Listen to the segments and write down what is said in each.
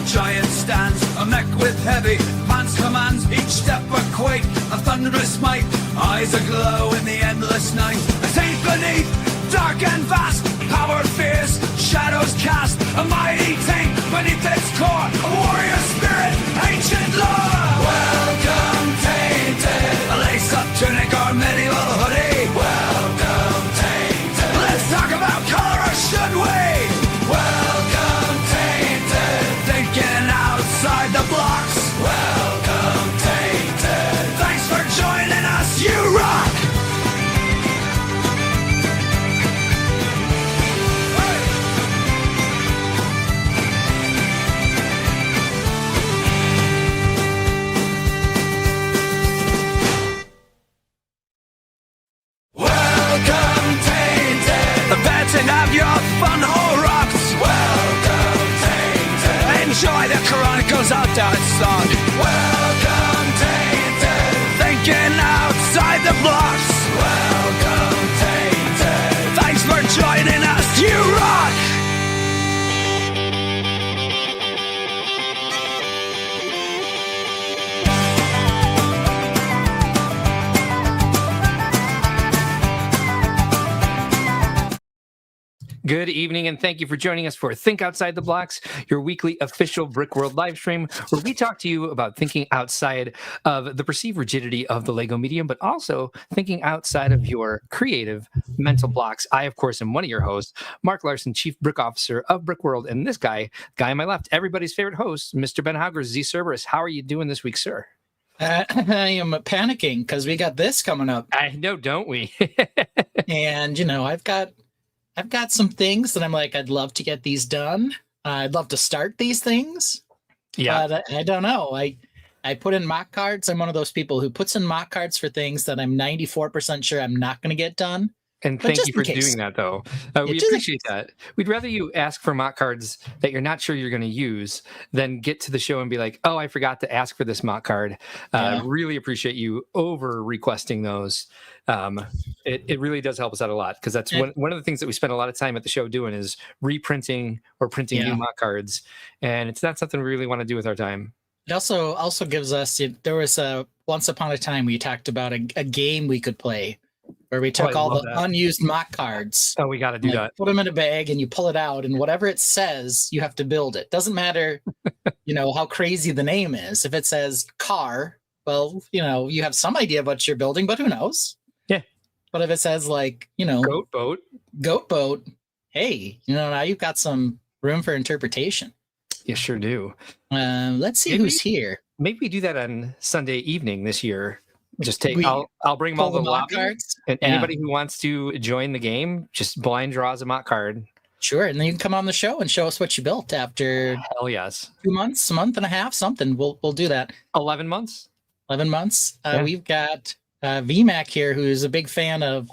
giant stands, a mech with heavy pants commands, each step a quake, a thunderous might, eyes aglow in the endless night. A saint beneath, dark and vast, power fierce, shadows cast, a mighty taint beneath its core, a warrior spirit, ancient lore. Welcome, Tainted, a lace-up tunic or medieval hoodie. Welcome, Tainted, let's talk about color, or should we? Welcome, Tainted, thinking outside the blocks. Welcome, Tainted, thanks for joining us, you rock! And have your fun hole rocks. Welcome, Tainted. Enjoy the Chronicles out song. Welcome, Tainted. Thinking outside the blocks. Welcome, Tainted. Thanks for joining us, you rock! Good evening, and thank you for joining us for Think Outside the Blocks, your weekly official Brickworld live stream, where we talk to you about thinking outside of the perceived rigidity of the Lego medium, but also thinking outside of your creative mental blocks. I, of course, am one of your hosts, Mark Larson, Chief Brick Officer of Brickworld, and this guy on my left, everybody's favorite host, Mr. Ben Hauger, Z Cerberus. How are you doing this week, sir? I am panicking because we got this coming up. I know, don't we? And, I've got some things that I'm like, I'd love to get these done. I'd love to start these things. Yeah. But I don't know. I put in mock cards. I'm one of those people who puts in mock cards for things that I'm 94% sure I'm not going to get done. And thank you for doing that, though. We appreciate that. We'd rather you ask for mock cards that you're not sure you're going to use than get to the show and be like, oh, I forgot to ask for this mock card. Really appreciate you over requesting those. It really does help us out a lot, because that's one of the things that we spend a lot of time at the show doing is reprinting or printing new mock cards. And it's not something we really want to do with our time. It also gives us, there was once upon a time we talked about a game we could play where we took all the unused mock cards. Oh, we got to do that. Put them in a bag and you pull it out, and whatever it says, you have to build it. Doesn't matter, how crazy the name is. If it says car, well, you have some idea of what you're building, but who knows? Yeah. But if it says goat boat, hey, now you've got some room for interpretation. You sure do. Let's see who's here. Maybe we do that on Sunday evening this year. I'll bring them all to the lobby, cards. And anybody who wants to join the game, just blind draws a mock card. Sure, and then you can come on the show and show us what you built after. Hell yes. 2 months, a month and a half, something. We'll do that. 11 months. 11 months. We've got VMAC here, who's a big fan of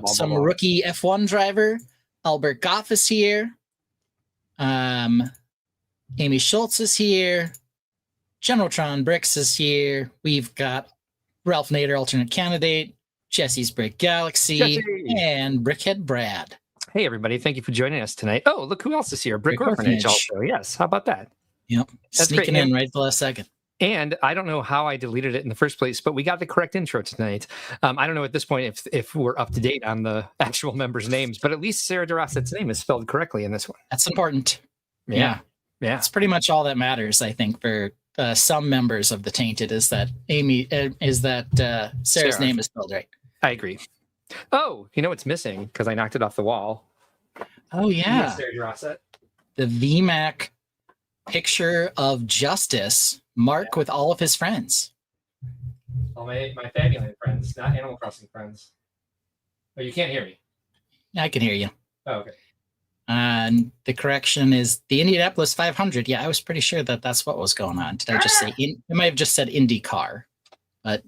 some rookie F1 driver. Albert Goff is here. Amy Schultz is here. Generaltron Bricks is here. We've got Ralph Nader, alternate candidate, Jesse's Brick Galaxy, and Brickhead Brad. Hey, everybody. Thank you for joining us tonight. Oh, look who else is here. Brick Orphanage also. Yes. How about that? Yep. That's sneaking in right at the last second. And I don't know how I deleted it in the first place, but we got the correct intro tonight. I don't know at this point if we're up to date on the actual members' names, but at least Sarah DeRosset's name is spelled correctly in this one. That's important. Yeah. That's pretty much all that matters, I think, for some members of the Tainted is that Sarah's name is spelled right. I agree. Oh, what's missing? Because I knocked it off the wall. Oh, yeah. Sarah DeRosset. The VMAC picture of Justice, Mark with all of his friends. All my Fabuland friends, not Animal Crossing friends. Oh, you can't hear me? I can hear you. Oh, okay. And the correction is the Indianapolis 500. Yeah, I was pretty sure that's what was going on. Did I just say? I might have just said IndyCar, but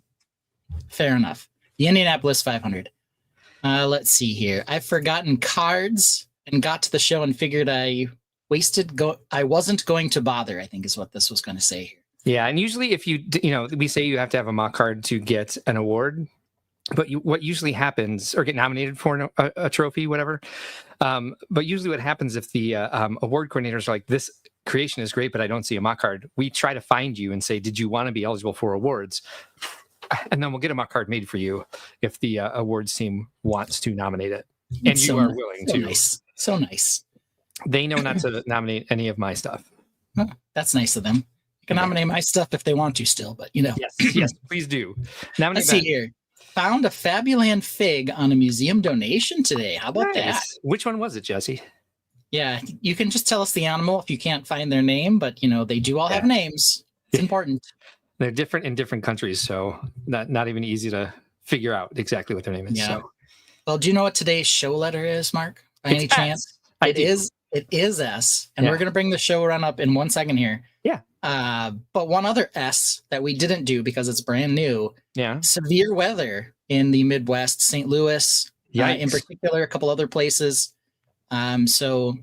fair enough. The Indianapolis 500. Let's see here. I've forgotten cards and got to the show and figured I wasn't going to bother, I think is what this was going to say here. Yeah, and usually if we say you have to have a mock card to get an award, but what usually happens, or get nominated for a trophy, whatever. But usually what happens if the award coordinators are like, this creation is great, but I don't see a mock card. We try to find you and say, did you want to be eligible for awards? And then we'll get a mock card made for you if the awards team wants to nominate it. And you are willing to. Nice. So nice. They know not to nominate any of my stuff. Huh, that's nice of them. You can nominate my stuff if they want to still, but Yes, please do. Let's see here. Found a Fabuland fig on a museum donation today. How about that? Which one was it, Jesse? Yeah, you can just tell us the animal if you can't find their name, but they do all have names. It's important. They're different in different countries, so not even easy to figure out exactly what their name is. Yeah. So. Well, do you know what today's show letter is, Mark? By any chance? It is S, and we're going to bring the show run up in 1 second here. Yeah. But one other S that we didn't do because it's brand new. Yeah. Severe weather in the Midwest, St. Louis, in particular, a couple other places. So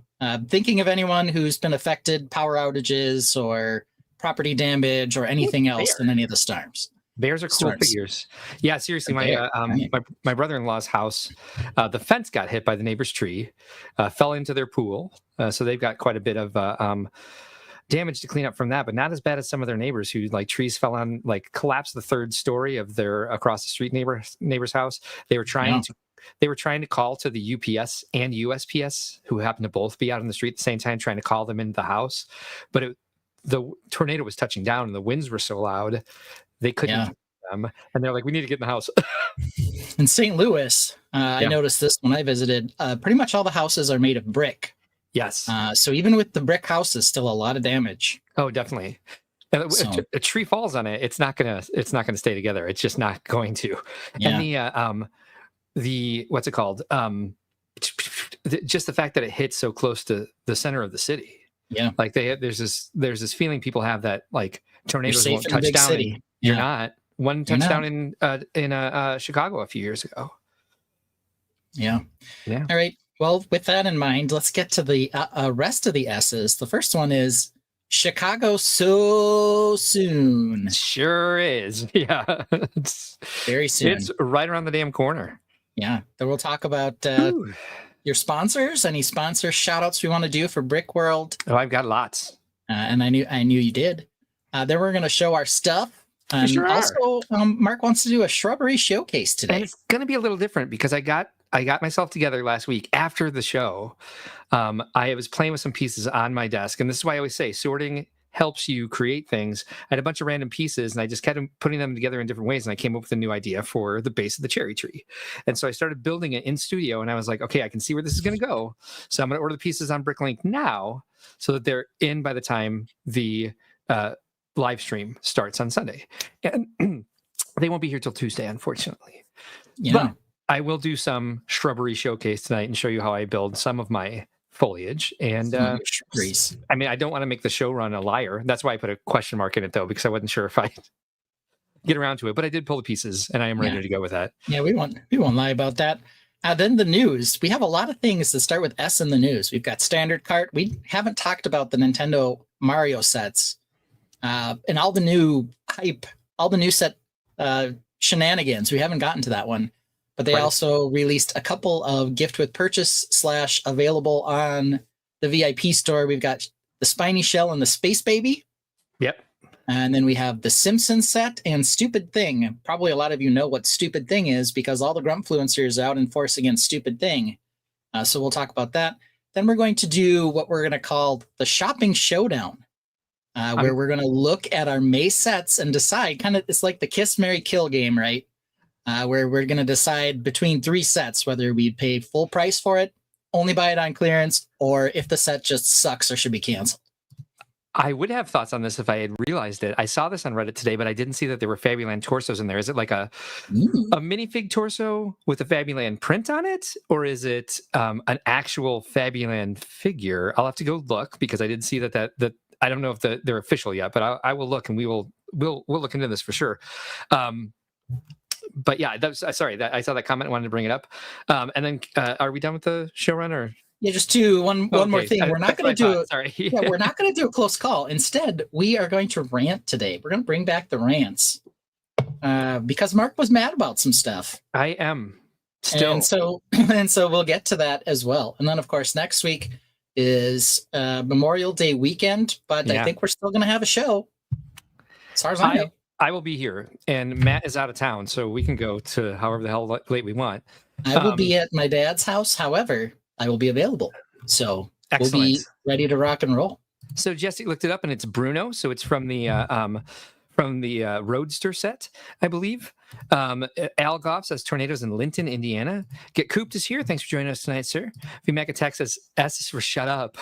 thinking of anyone who's been affected, power outages or property damage or anything else in any of the storms. Bears are cool figures. Yeah, seriously, my brother-in-law's house, the fence got hit by the neighbor's tree, fell into their pool. So they've got quite a bit of damage to clean up from that, but not as bad as some of their neighbors who trees fell on, collapsed the third story of their across the street neighbor's house. They were trying to call to the UPS and USPS, who happened to both be out on the street at the same time, trying to call them into the house. But the tornado was touching down and the winds were so loud, they couldn't hear them. And they're like, we need to get in the house. In St. Louis, I noticed this when I visited, pretty much all the houses are made of brick. Yes. So even with the brick houses, still a lot of damage. Oh, definitely. If a tree falls on it, it's not gonna stay together. It's just not going to. Yeah. And the what's it called? Just the fact that it hits so close to the center of the city. Yeah. There's this feeling people have that tornadoes won't touch down. City. You're not. One touchdown in Chicago a few years ago. Yeah. All right. Well, with that in mind, let's get to the rest of the S's. The first one is Chicago so soon. Sure is. Yeah. It's very soon. It's right around the damn corner. Yeah. Then we'll talk about your sponsors. Any sponsor shout outs we want to do for Brick World? Oh, I've got lots. And I knew you did. Then we're going to show our stuff. Also, Mark wants to do a shrubbery showcase today. And it's going to be a little different because I got myself together last week after the show. I was playing with some pieces on my desk, and this is why I always say sorting helps you create things. I had a bunch of random pieces, and I just kept putting them together in different ways, and I came up with a new idea for the base of the cherry tree. And so I started building it in studio, and I was like, okay, I can see where this is going to go. So I'm going to order the pieces on Bricklink now so that they're in by the time the live stream starts on Sunday. And they won't be here till Tuesday, unfortunately. Yeah. But I will do some shrubbery showcase tonight and show you how I build some of my foliage. And I don't want to make the show run a liar. That's why I put a question mark in it, though, because I wasn't sure if I'd get around to it. But I did pull the pieces, and I am ready to go with that. Yeah, we won't lie about that. Then the news. We have a lot of things to start with S in the news. We've got Standard Cart. We haven't talked about the Nintendo Mario sets and all the new hype, all the new set shenanigans. We haven't gotten to that one. But they also released a couple of gift with purchase / available on the VIP store. We've got the Spiny Shell and the Space Baby. Yep. And then we have the Simpsons set and Stupid Thing. Probably a lot of you know what Stupid Thing is because all the Grumpfluencers are out in force against Stupid Thing. So we'll talk about that. Then we're going to do what we're going to call the Shopping Showdown, where we're going to look at our May sets and decide it's like the Kiss, Marry, Kill game, right? Where we're going to decide between 3 sets, whether we pay full price for it, only buy it on clearance, or if the set just sucks or should be canceled. I would have thoughts on this if I had realized it. I saw this on Reddit today, but I didn't see that there were Fabuland torsos in there. Is it like a minifig torso with a Fabuland print on it? Or is it an actual Fabuland figure? I'll have to go look because I didn't see that I don't know if they're official yet, but I will look and we'll look into this for sure. But yeah, I saw that comment. I wanted to bring it up. And then are we done with the showrun or? Yeah, just one more thing. We're not going to do we're not going to do a close call. Instead, we are going to rant today. We're going to bring back the rants because Mark was mad about some stuff. I am still. And so we'll get to that as well. And then, of course, next week is Memorial Day weekend, but I think we're still going to have a show. As far as I know. I will be here, and Matt is out of town, so we can go to however the hell late we want. I will be at my dad's house. However, I will be available. So excellent. We'll be ready to rock and roll. So Jesse looked it up, and it's Bruno. So it's from the Roadster set, I believe. Al Goff says Tornadoes in Linton, Indiana. Get Cooped is here. Thanks for joining us tonight, sir. VMAC Attack says S is for shut up.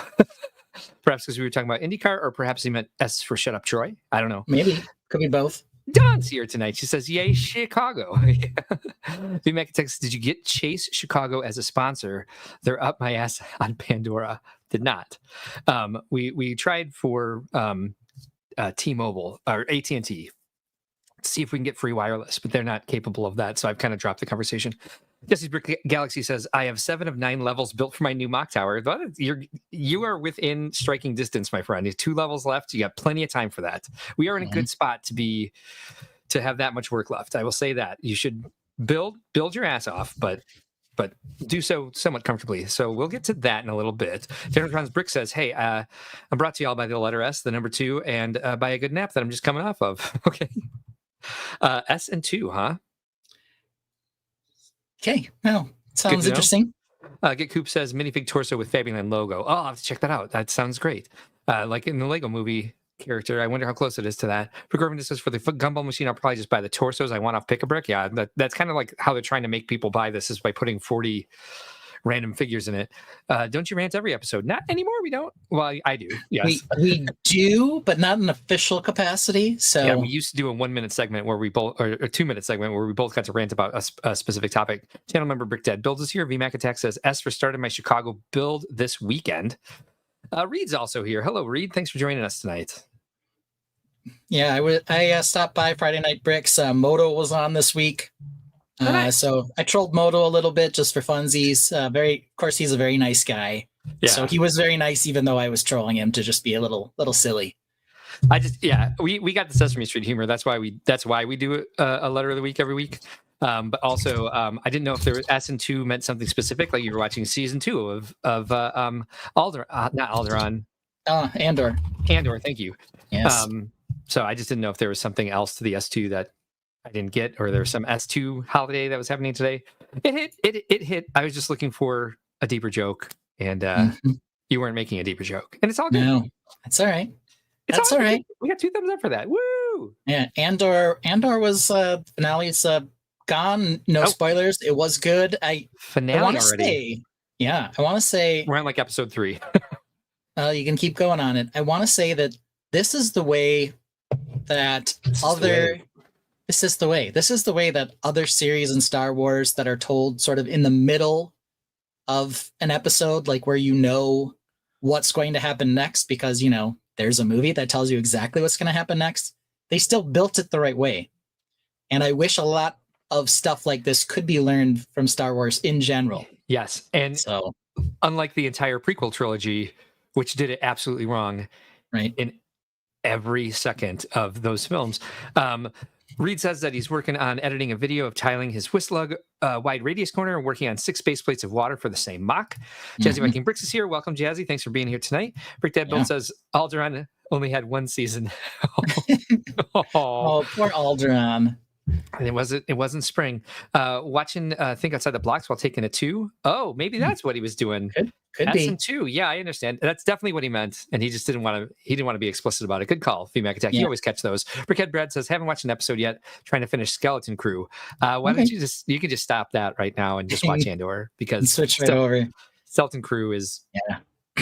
Perhaps because we were talking about IndyCar, or perhaps he meant S for shut up, Troy. I don't know. Maybe. Could be both. Dawn's here tonight. She says, yay, Chicago. VMAC Attack says, did you get Chase Chicago as a sponsor? They're up my ass on Pandora. Did not. We tried for T-Mobile or AT&T to see if we can get free wireless, but they're not capable of that. So I've kind of dropped the conversation. Jesse's Brick Galaxy says, I have 7 of 9 levels built for my new mock tower. You are within striking distance, my friend. You have 2 levels left. You got plenty of time for that. We are in a good spot to have that much work left. I will say that. You should build your ass off, but do so somewhat comfortably. So we'll get to that in a little bit. Jennifer Brick says, hey, I'm brought to y'all by the letter S, the number 2, and by a good nap that I'm just coming off of. Okay. S and 2, huh? Okay. Well, sounds interesting. Get Coop says minifig torso with Fabuland logo. Oh, I'll have to check that out. That sounds great. Like in the Lego movie character. I wonder how close it is to that. For Gorman, says for the gumball machine, I'll probably just buy the torsos I want off Pick-a-Brick. Yeah, that's kind of like how they're trying to make people buy this, is by putting 40 random figures in it. Don't you rant every episode? Not anymore. We don't. Well, I do. Yes, we do, but not in official capacity. So yeah, we used to do a 1-minute segment where we both, or a 2-minute segment where we both got to rant about a specific topic. Channel member Brick Dad Builds is here. VMAC Attack says S for starting my Chicago build this weekend. Reed's also here. Hello, Reed. Thanks for joining us tonight. Yeah, I stopped by Friday Night Bricks. Moto was on this week. So I trolled Moto a little bit just for funsies. Of course, he's a very nice guy. Yeah. So he was very nice, even though I was trolling him to just be a little silly. We got the Sesame Street humor. That's why we do a letter of the week every week. But also, I didn't know if there was S and 2 meant something specific, like you were watching season 2 of Andor. Andor. Thank you. Yes. So I just didn't know if there was something else to the S2 that I didn't get, or there was some S2 holiday that was happening today. It hit. I was just looking for a deeper joke, and you weren't making a deeper joke, and it's all good. No, that's all right. That's all right. We got 2 thumbs up for that. Woo! Yeah, Andor was finale's gone. No spoilers. It was good. Finale I already. I want to say we're on like episode 3. You can keep going on it. I want to say that this is the way that This is the way that other series in Star Wars that are told sort of in the middle of an episode, like where you know what's going to happen next, because, you know, there's a movie that tells you exactly what's going to happen next. They still built it the right way. And I wish a lot of stuff like this could be learned from Star Wars in general. Yes. And so, unlike the entire prequel trilogy, which did it absolutely wrong, right, in every second of those films, Reed says that he's working on editing a video of tiling his Whistlug wide radius corner and working on 6 base plates of water for the same mock. Jazzy Viking Bricks is here. Welcome, Jazzy. Thanks for being here tonight. Brick Dad Build says Alderaan only had 1 season. Oh, poor Alderaan. And it wasn't spring. Watching Think Outside the Blocks while taking a 2. Oh, maybe that's what he was doing. Could be. 2. Yeah, I understand. That's definitely what he meant, and he just didn't want to be explicit about it. Good call, Female Attack. You always catch those. Brickhead Brad says, haven't watched an episode yet. Trying to finish Skeleton Crew. Why don't you can just stop that right now and just watch Andor, because switch right over. Skeleton Crew is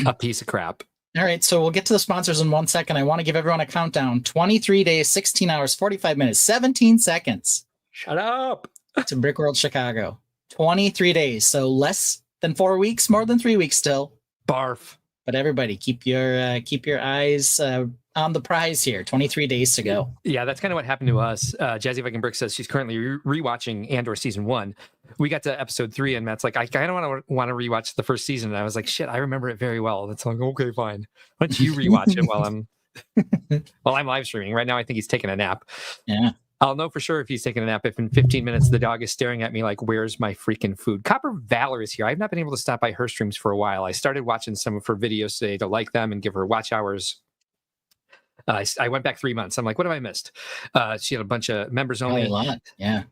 a piece of crap. All right, so we'll get to the sponsors in 1 second. I want to give everyone a countdown. 23 days, 16 hours, 45 minutes, 17 seconds. Shut up. To Brickworld Chicago. 23 days, so less than 4 weeks, more than 3 weeks still. Barf. But everybody, keep your eyes on the prize here. 23 days to go. Yeah, that's kind of what happened to us. Jazzy Viking Brick says she's currently rewatching Andor season 1. We got to episode 3, and Matt's like, I kind of want to rewatch the first season. And I was like, shit, I remember it very well. That's like, okay, fine. Why don't you rewatch it while I'm live streaming? Right now, I think he's taking a nap. Yeah. I'll know for sure if he's taking a nap if in 15 minutes the dog is staring at me like, where's my freaking food? Copper Valor is here. I've not been able to stop by her streams for a while. I started watching some of her videos today to like them and give her watch hours. I went back 3 months. I'm like, what have I missed? She had a bunch of members only. A lot, yeah.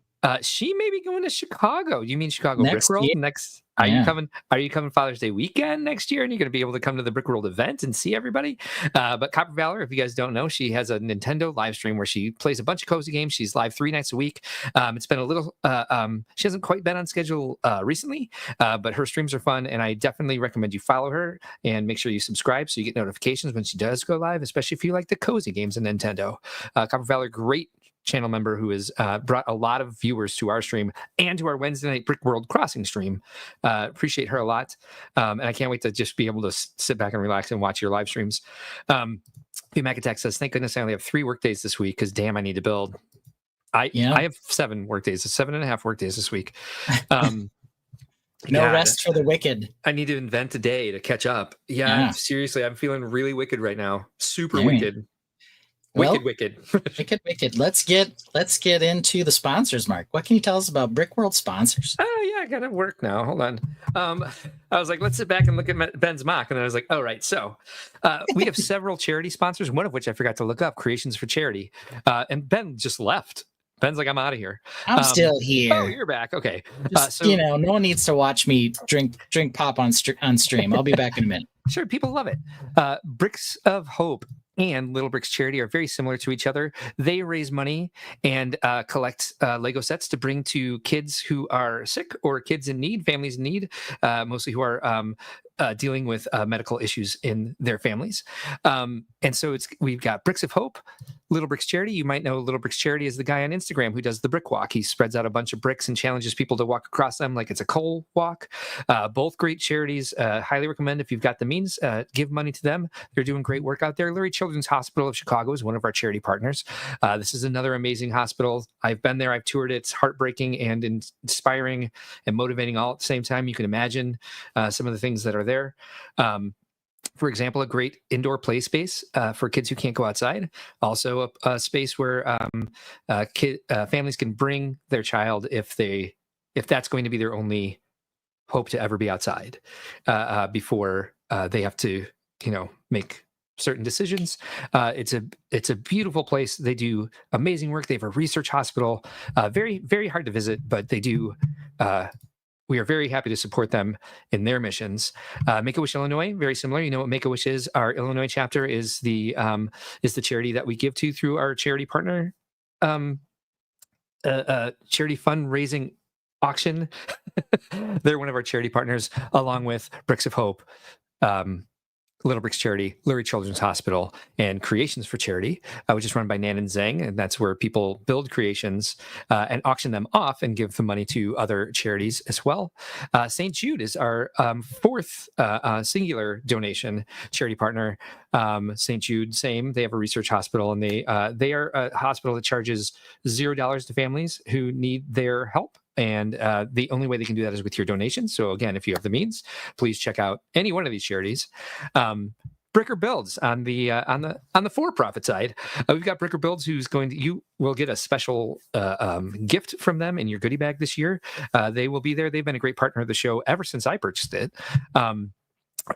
She may be going to Chicago. You mean Chicago Next Brick World year? next? Are you coming? Are you coming Father's Day weekend next year? And you're going to be able to come to the Brick World event and see everybody. But Copper Valor, if you guys don't know, she has a Nintendo live stream where she plays a bunch of cozy games. She's live 3 nights a week. It's been a little. She hasn't quite been on schedule recently, but her streams are fun, and I definitely recommend you follow her and make sure you subscribe so you get notifications when she does go live, especially if you like the cozy games in Nintendo. Copper Valor, great channel member who has brought a lot of viewers to our stream and to our Wednesday night Brick World Crossing stream. Appreciate her a lot. And I can't wait to just be able to sit back and relax and watch your live streams. Mac Attack says, thank goodness I only have 3 work days this week because damn, I need to build. I have 7 work days, 7.5 work days this week. No rest for the wicked. I need to invent a day to catch up. Yeah. Seriously, I'm feeling really wicked right now. Super wicked. Wicked. Let's get into the sponsors, Mark. What can you tell us about Brick World sponsors? Oh yeah, I gotta work now. Hold on. I was like, let's sit back and look at Ben's mock, and then I was like, oh right. So we have several charity sponsors. One of which I forgot to look up, Creations for Charity. And Ben just left. Ben's like, I'm out of here. I'm still here. Oh, you're back. Okay. Just, no one needs to watch me drink pop on stream. I'll be back in a minute. Sure, people love it. Bricks of Hope and Little Bricks Charity are very similar to each other. They raise money and collect Lego sets to bring to kids who are sick or kids in need, families in need, mostly who are dealing with medical issues in their families. And so we've got Bricks of Hope, Little Bricks Charity. You might know Little Bricks Charity is the guy on Instagram who does the brick walk. He spreads out a bunch of bricks and challenges people to walk across them like it's a coal walk. Both great charities. Highly recommend if you've got the means, give money to them. They're doing great work out there. Lurie Children's Hospital of Chicago is one of our charity partners. This is another amazing hospital. I've been there. I've toured it. It's heartbreaking and inspiring and motivating all at the same time. You can imagine some of the things that are there. For example, a great indoor play space for kids who can't go outside. Also, a space where families can bring their child if that's going to be their only hope to ever be outside before they have to, make certain decisions. It's a beautiful place. They do amazing work. They have a research hospital. Very, very hard to visit, but they do. We are very happy to support them in their missions. Make-A-Wish Illinois, very similar. You know what Make-A-Wish is? Our Illinois chapter is the charity that we give to through our charity partner charity fundraising auction. They're one of our charity partners, along with Bricks of Hope, Little Bricks Charity, Lurie Children's Hospital, and Creations for Charity, which is run by Nan and Zhang, and that's where people build creations and auction them off and give the money to other charities as well. St. Jude is our 4th singular donation charity partner. St. Jude, same. They have a research hospital, and they are a hospital that charges $0 to families who need their help. And the only way they can do that is with your donations. So again, if you have the means, please check out any one of these charities. Bricker Builds on the for-profit side. We've got Bricker Builds you will get a special gift from them in your goodie bag this year. They will be there. They've been a great partner of the show ever since I purchased it.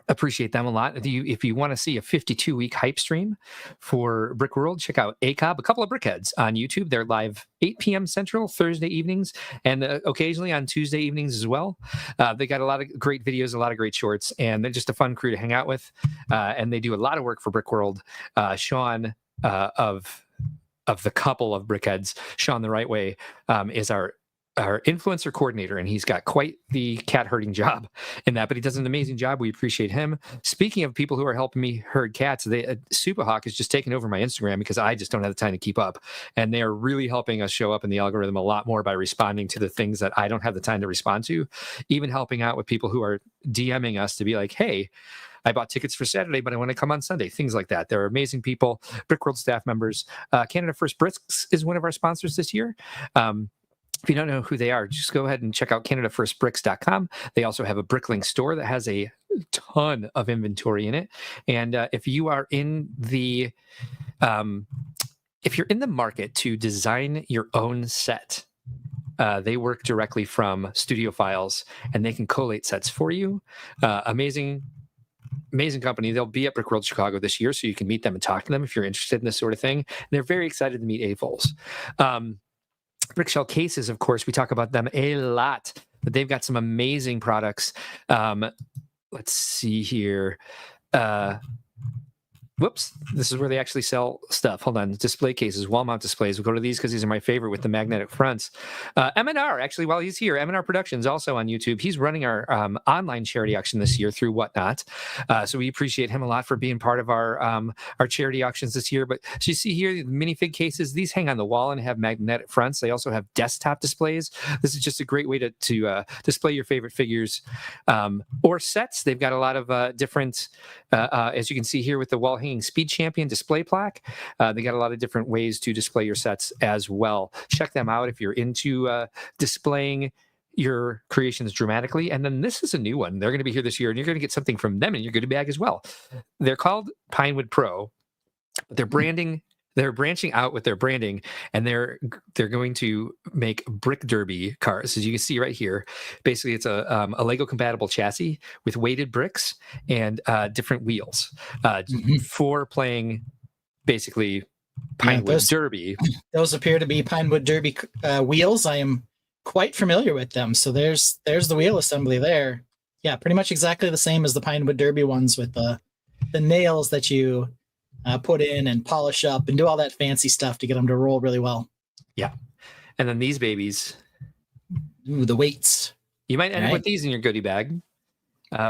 Appreciate them a lot. If you want to see a 52-week hype stream for Brick World, check out ACOB, a couple of brickheads on YouTube. They're live 8 p.m. Central Thursday evenings, and occasionally on Tuesday evenings as well. They got a lot of great videos, a lot of great shorts, and they're just a fun crew to hang out with. And they do a lot of work for Brick World. Sean of the couple of brickheads, Sean the Right Way, is our influencer coordinator, and he's got quite the cat herding job in that, but he does an amazing job. We appreciate him. Speaking of people who are helping me herd cats, Superhawk is just taking over my Instagram because I just don't have the time to keep up, and they are really helping us show up in the algorithm a lot more by responding to the things that I don't have the time to respond to, even helping out with people who are DMing us to be like, hey, I bought tickets for Saturday, but I want to come on Sunday. Things like that. They're amazing people. Brickworld staff members. Canada First Bricks is one of our sponsors this year. If you don't know who they are, just go ahead and check out CanadaFirstBricks.com. They also have a Bricklink store that has a ton of inventory in it. And if you are in the if you're in the market to design your own set, they work directly from studio files, and they can collate sets for you. Amazing company. They'll be at Brickworld Chicago this year, so you can meet them and talk to them if you're interested in this sort of thing. And they're very excited to meet AFOLs. Brickshell Cases, of course, we talk about them a lot, but they've got some amazing products. Let's see here. Whoops, this is where they actually sell stuff. Hold on, display cases, wall mount displays. We'll go to these because these are my favorite with the magnetic fronts. M&R, actually, while he's here, M&R Productions also on YouTube. He's running our online charity auction this year through Whatnot. So we appreciate him a lot for being part of our charity auctions this year. But so you see here, the minifig cases, these hang on the wall and have magnetic fronts. They also have desktop displays. This is just a great way to display your favorite figures or sets. They've got a lot of different, as you can see here with the wall hanging Speed Champion display plaque. They got a lot of different ways to display your sets as well. Check them out if you're into displaying your creations dramatically. And then this is a new one. They're going to be here this year, and you're going to get something from them in your goodie bag as well. They're called Pinewood Pro. They're branching out with their branding, and they're going to make brick derby cars. As you can see right here, basically it's a Lego compatible chassis with weighted bricks and different wheels for playing basically Pinewood Derby. Those appear to be Pinewood Derby wheels. I am quite familiar with them. So there's the wheel assembly there. Yeah, pretty much exactly the same as the Pinewood Derby ones with the nails that you put in and polish up and do all that fancy stuff to get them to roll really well. Yeah. And then these babies. Ooh, the weights. You might end up with these in your goodie bag.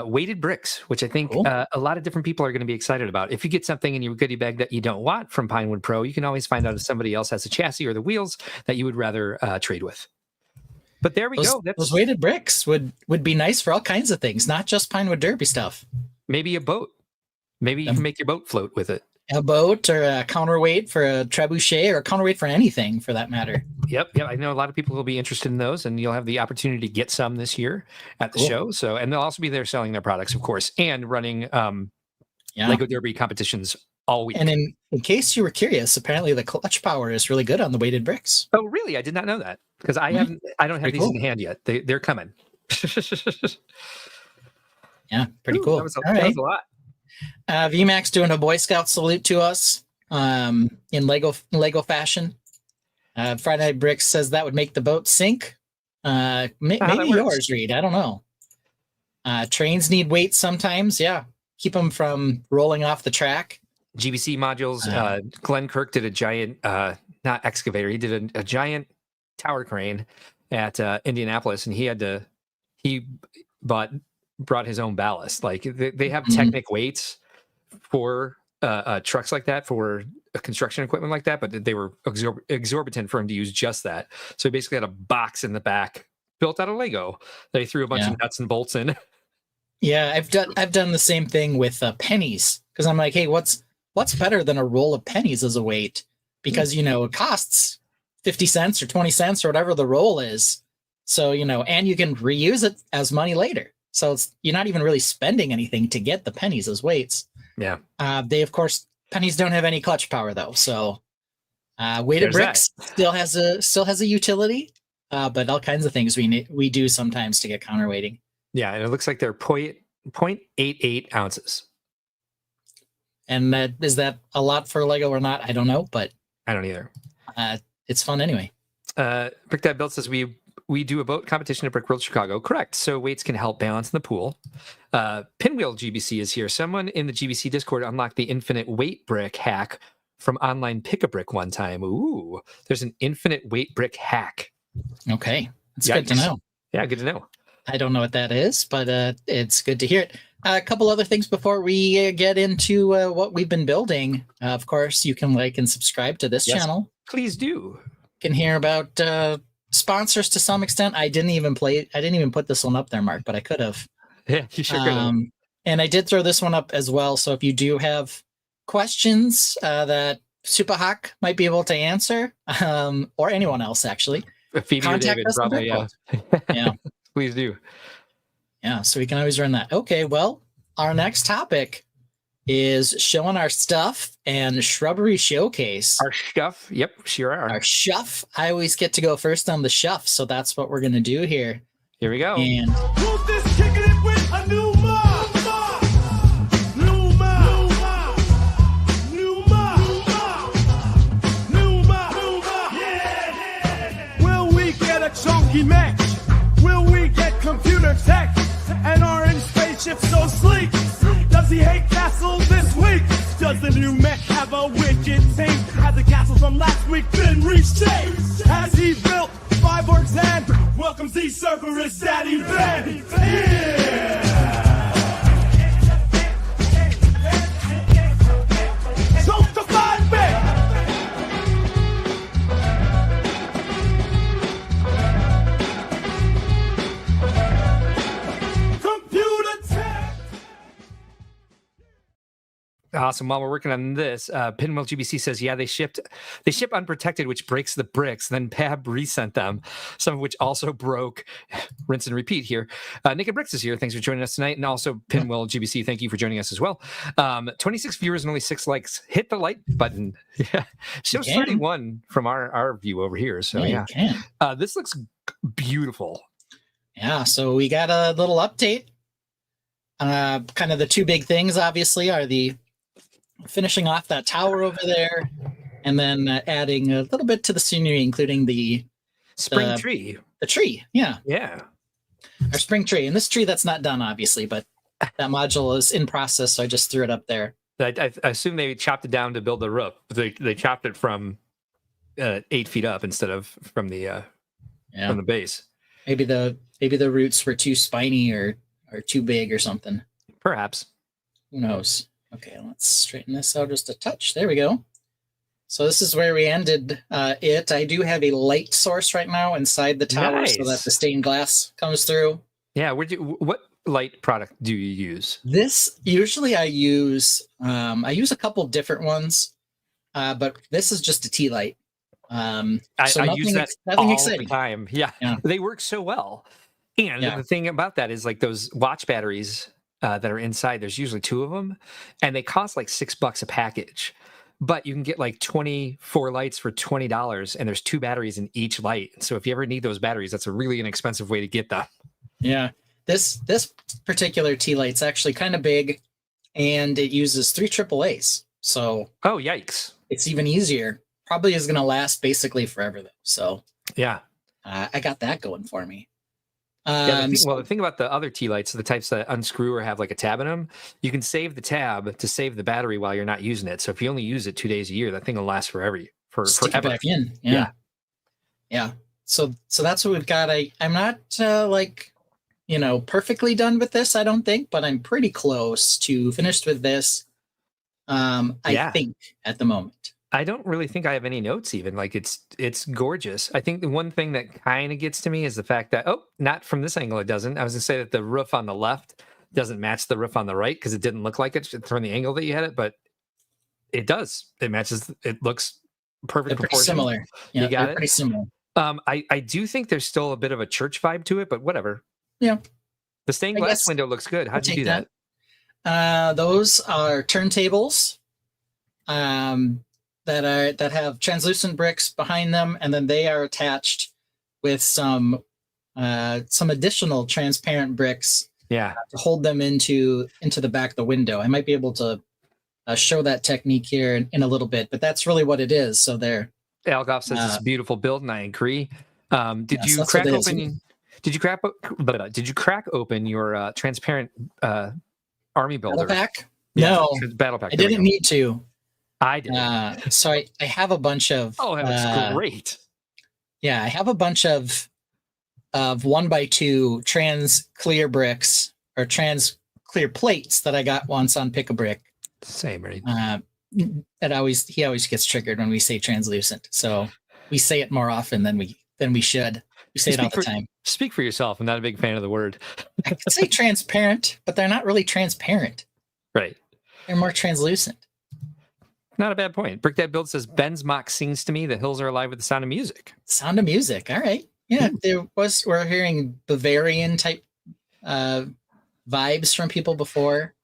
Weighted bricks, which I think a lot of different people are going to be excited about. If you get something in your goodie bag that you don't want from Pinewood Pro, you can always find out if somebody else has a chassis or the wheels that you would rather trade with. But there we go. Those weighted bricks would be nice for all kinds of things, not just Pinewood Derby stuff. Maybe a boat. Maybe you can make your boat float with it. A boat or a counterweight for a trebuchet or a counterweight for anything for that matter. Yep. I know a lot of people will be interested in those, and you'll have the opportunity to get some this year at the show. So, and they'll also be there selling their products, of course, and running Lego Derby competitions all week. And in case you were curious, apparently the clutch power is really good on the weighted bricks. Oh, really? I did not know that because I don't have these in hand yet. They're coming. Yeah, pretty cool. That was a lot. VMAX doing a Boy Scout salute to us in Lego fashion. Friday Night Bricks says that would make the boat sink. Maybe yours, Reed. I don't know. Trains need weights sometimes. Yeah, keep them from rolling off the track. GBC modules. Glenn Kirk did a giant, not excavator. He did a giant tower crane at Indianapolis, and he brought his own ballast. Like they have Technic weights for trucks like that, for construction equipment like that, but they were exorbitant for him to use just that. So he basically had a box in the back built out of Lego that he threw a bunch of nuts and bolts in. Yeah, I've done the same thing with pennies, because I'm like, hey, what's better than a roll of pennies as a weight? Because it costs 50 cents or 20 cents or whatever the roll is. So and you can reuse it as money later. So you're not even really spending anything to get the pennies as weights. Yeah. They, of course, pennies don't have any clutch power though. So weighted bricks still has a utility, but all kinds of things we do sometimes to get counterweighting. Yeah, and it looks like they're 0.88 ounces. And is that a lot for Lego or not? I don't know, but I don't either. It's fun anyway. Brick Dad Built says we do a boat competition at Brickworld Chicago. Correct. So weights can help balance in the pool. Pinwheel GBC is here. Someone in the GBC Discord unlocked the infinite weight brick hack from online Pick-a-Brick one time. Ooh, there's an infinite weight brick hack. Okay. That's good to know. Yeah, good to know. I don't know what that is, but it's good to hear it. A couple other things before we get into what we've been building. Of course, you can like and subscribe to this channel. Please do. You can hear about sponsors to some extent. I didn't even put this one up there, Mark, but I could have. Yeah, you sure could have. And I did throw this one up as well. So if you do have questions that Supahawk might be able to answer, or anyone else actually, Phoebe or David, probably. Yeah. Please do. Yeah, so we can always run that. Okay, well, our next topic is showing our stuff and shrubbery showcase. Our stuff. Yep, sure are. Our shuff. I always get to go first on the shuff, so that's what we're gonna do here. Here we go. And Who's this kicking it with a new mob? New mob. New mob. New mob. Yeah. Will we get a chunky match? Will we get computer tech? And orange spaceship so sleek? Does he hate castles this week? Does the new mech have a wicked team? Has the castle from last week been reshaped? Has he built fireworks and welcomes the Cerberus Daddy Ben? Yeah! Jump to 5-bit! Computer tech! Awesome. While we're working on this, Pinwheel GBC says, yeah, they ship unprotected, which breaks the bricks. Then Pab resent them, some of which also broke. Rinse and repeat here. Naked Bricks is here. Thanks for joining us tonight. And also Pinwheel GBC, thank you for joining us as well. 26 viewers and only 6 likes. Hit the like button. Yeah. Shows 31 from our view over here. So yeah. This looks beautiful. Yeah, so we got a little update. Kind of the two big things, obviously, are the finishing off that tower over there, and then adding a little bit to the scenery, including the spring tree. The tree, yeah. Our spring tree. And this tree that's not done, obviously, but that module is in process, so I just threw it up there. I assume they chopped it down to build the roof. They chopped it from 8 feet up instead of from the base. Maybe the roots were too spiny or too big or something. Perhaps. Who knows? Okay, let's straighten this out just a touch. There we go. So this is where we ended it. I do have a light source right now inside the tower so that the stained glass comes through. Yeah, what light product do you use? This usually I use a couple different ones, but this is just a tea light. I use that all the time. Yeah, they work so well. And the thing about that is, like, those watch batteries that are inside, there's usually 2 of them, and they cost like $6 a package. But you can get like 24 lights for $20, and there's 2 batteries in each light. So if you ever need those batteries, that's a really inexpensive way to get them. Yeah. This particular tea light's actually kind of big, and it uses 3 AAAs. So yikes. It's even easier. Probably is going to last basically forever, though. So yeah, I got that going for me. The thing about the other tea lights, the types that unscrew or have like a tab in them, you can save the tab to save the battery while you're not using it. So if you only use it 2 days a year, that thing will last forever. Stick it back in. Yeah. So that's what we've got. I'm not perfectly done with this, I don't think, but I'm pretty close to finished with this. I think at the moment. I don't really think I have any notes even. Like, it's gorgeous. I think the one thing that kind of gets to me is the fact that, not from this angle it doesn't. I was going to say that the roof on the left doesn't match the roof on the right because it didn't look like it from the angle that you had it, but it does. It matches. It looks perfect proportion. Similar. Yeah, you got it? Pretty similar. I do think there's still a bit of a church vibe to it, but whatever. Yeah. The stained glass window looks good. How'd you do that? Those are turntables. That have translucent bricks behind them, and then they are attached with some additional transparent bricks. Yeah, to hold them into the back of the window. I might be able to show that technique here in a little bit, but that's really what it is. So there. Algoff says it's a beautiful build, and I agree. Did you crack open your transparent army builder? Battle pack? Yeah, no, battle pack. I didn't need to. I did. So I have a bunch of. Oh, that's great. Yeah, I have a bunch of 1x2 trans clear bricks or trans clear plates that I got once on Pick a Brick. Same, right? He always gets triggered when we say translucent. So we say it more often than we should. We say it all the time. Speak for yourself. I'm not a big fan of the word. I could say transparent, but they're not really transparent. Right. They're more translucent. Not a bad point. Brick Dad Build says Ben's mock sings to me. The hills are alive with the sound of music. Sound of music. All right. Yeah, we're hearing Bavarian type vibes from people before.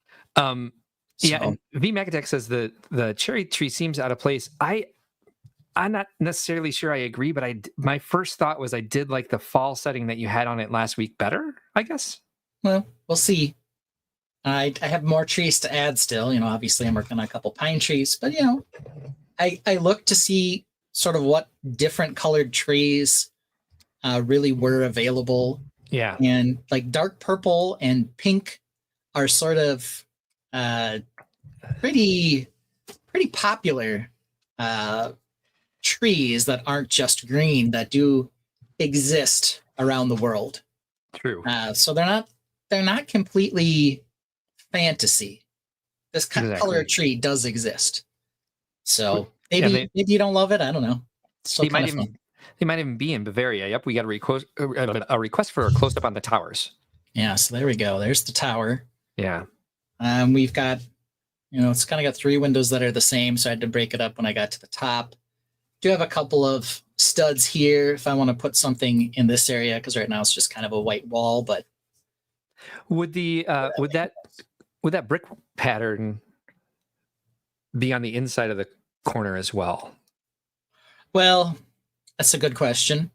So, Yeah, and V Megatech says the cherry tree seems out of place. I'm not necessarily sure I agree, but my first thought was I did like the fall setting that you had on it last week better, I guess. well, we'll see. I have more trees to add still. Obviously I'm working on a couple pine trees, but I look to see sort of what different colored trees really were available. Yeah. And like dark purple and pink are sort of pretty popular trees that aren't just green, that do exist around the world. True. So they're not completely fantasy. This color of tree does exist. So maybe you don't love it. I don't know. They might even be in Bavaria. Yep, we got a request for a close up on the towers. Yeah, so there we go. There's the tower. Yeah. We've got, it's kind of got 3 windows that are the same, so I had to break it up when I got to the top. Do have a couple of studs here if I want to put something in this area, because right now it's just kind of a white wall. But would that brick pattern be on the inside of the corner as well? Well, that's a good question.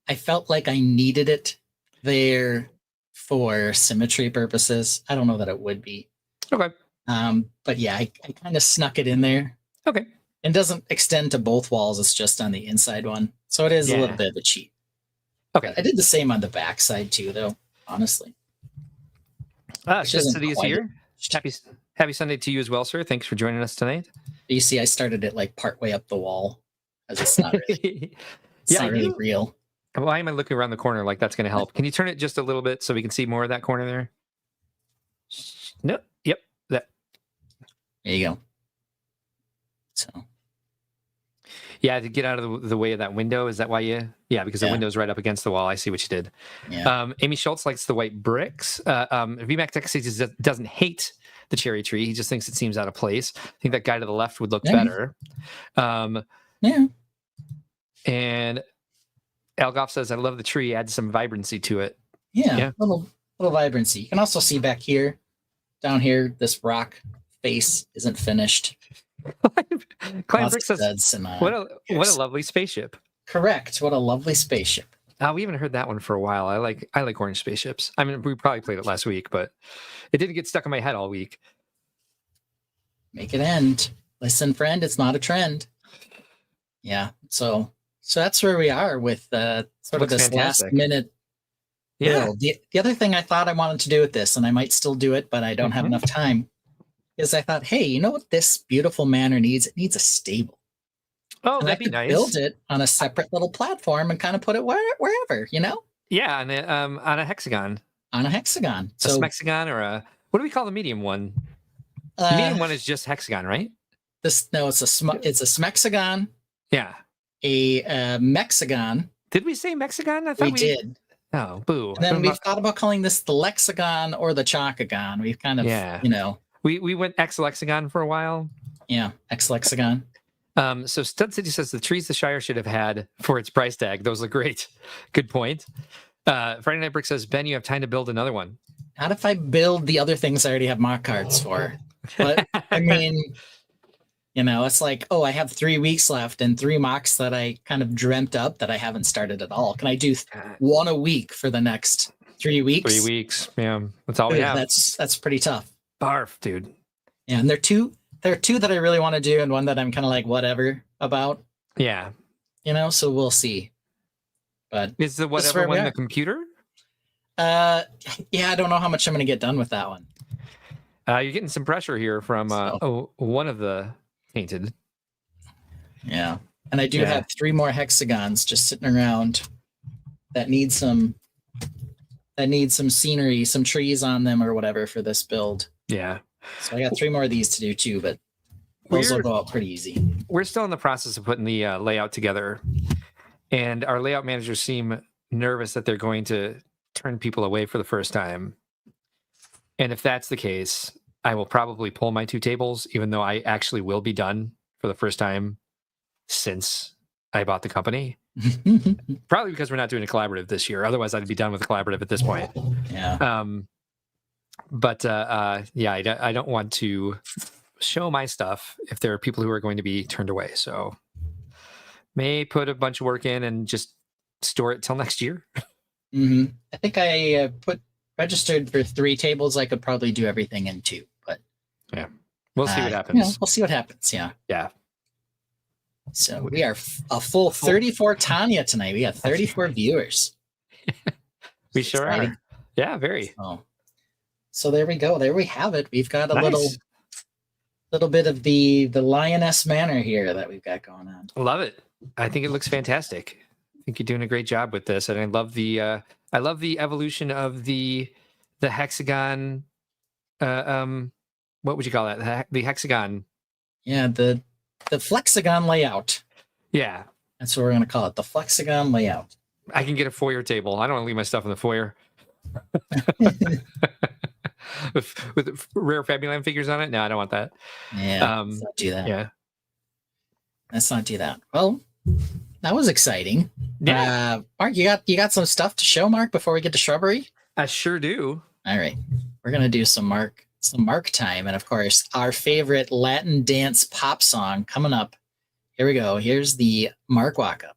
I felt like I needed it there for symmetry purposes. I don't know that it would be. Okay. But yeah, I kind of snuck it in there. Okay. It doesn't extend to both walls. It's just on the inside one. So it is a little bit of a cheat. Okay. I did the same on the back side too, though, honestly. City is here. Happy Sunday to you as well, sir. Thanks for joining us tonight. You see, I started it like partway up the wall, as it's not really, not really real. Why am I looking around the corner like that's going to help? Can you turn it just a little bit so we can see more of that corner there? No. Yep. That. There you go. So. Yeah, to get out of the way of that window. Is that why you? Yeah, because the window's right up against the wall. I see what you did. Yeah. Amy Schultz likes the white bricks. VMAX Texas doesn't hate the cherry tree. He just thinks it seems out of place. I think that guy to the left would look better. Yeah. And Algoff says, I love the tree. Add some vibrancy to it. Yeah. Little vibrancy. You can also see back here, down here, this rock face isn't finished. Klein Brick says, what a lovely spaceship. Correct. What a lovely spaceship. We haven't heard that one for a while. I like orange spaceships. I mean, we probably played it last week, but it didn't get stuck in my head all week. Make it end. Listen, friend, it's not a trend. Yeah. So that's where we are with sort of this last minute. Yeah. The other thing I thought I wanted to do with this, and I might still do it, but I don't have enough time, is I thought, hey, you know what this beautiful manor needs? It needs a stable. Oh, that'd be nice. Build it on a separate little platform and kind of put it wherever, Yeah, on a hexagon. On a hexagon. So a smexagon or what do we call the medium one? The medium one is just hexagon, right? It's a smexagon. Yeah. A Mexagon. Did we say Mexagon? I thought we did. Oh, boo. And then we've thought about calling this the Lexagon or the Chocagon. We've kind of, We went X-Lexagon for a while. Yeah, X-Lexagon. So Stud City says the trees the Shire should have had for its price tag. Those look great. Good point. Friday Night Brick says, Ben, you have time to build another one. Not if I build the other things I already have mock cards for. But, I mean, it's like, I have 3 weeks left and 3 mocks that I kind of dreamt up that I haven't started at all. Can I do one a week for the next 3 weeks? 3 weeks. Yeah, that's all we have. That's pretty tough. Barf, dude. Yeah, and there are two that I really want to do and one that I'm kind of like whatever about. Yeah. So we'll see. But is the whatever one the computer? Yeah, I don't know how much I'm going to get done with that one. You're getting some pressure here from one of the Tainted. Yeah. And I do have 3 more hexagons just sitting around that need some scenery, some trees on them or whatever for this build. Yeah. So I got 3 more of these to do too, but those will go out pretty easy. We're still in the process of putting the layout together, and our layout managers seem nervous that they're going to turn people away for the first time. And if that's the case, I will probably pull my 2 tables, even though I actually will be done for the first time since I bought the company. Probably because we're not doing a collaborative this year. Otherwise, I'd be done with the collaborative at this point. Yeah. But yeah, I don't want to show my stuff if there are people who are going to be turned away. So may put a bunch of work in and just store it till next year. I think I registered for 3 tables. I could probably do everything in 2, but yeah, we'll see what happens. We'll see what happens. Yeah. Yeah. So we are a full 34 Tanya tonight. We got 34 viewers. We sure are. Yeah, very. So there we go. There we have it. We've got a little bit of the lioness manor here that we've got going on. I love it. I think it looks fantastic. I think you're doing a great job with this, and I love the evolution of the hexagon. What would you call that? The hexagon. Yeah, the flexagon layout. Yeah, that's what we're gonna call it. The flexagon layout. I can get a foyer table. I don't want to leave my stuff in the foyer. with rare Fabuland figures on it. No, I don't want that. Yeah, let's not do that. Yeah, let's not do that. Well, that was exciting. Yeah, Mark, you got some stuff to show, Mark, before we get to shrubbery? I sure do. All right, we're gonna do some Mark time, and of course, our favorite Latin dance pop song coming up. Here we go. Here's the Mark walk up.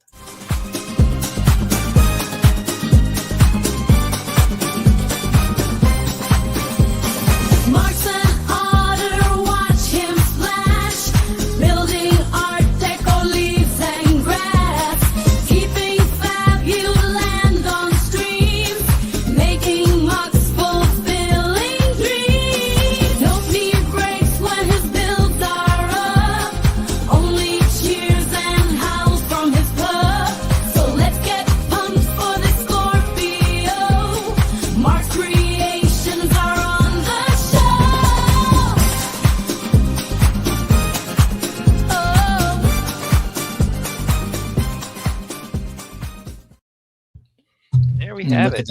Have it.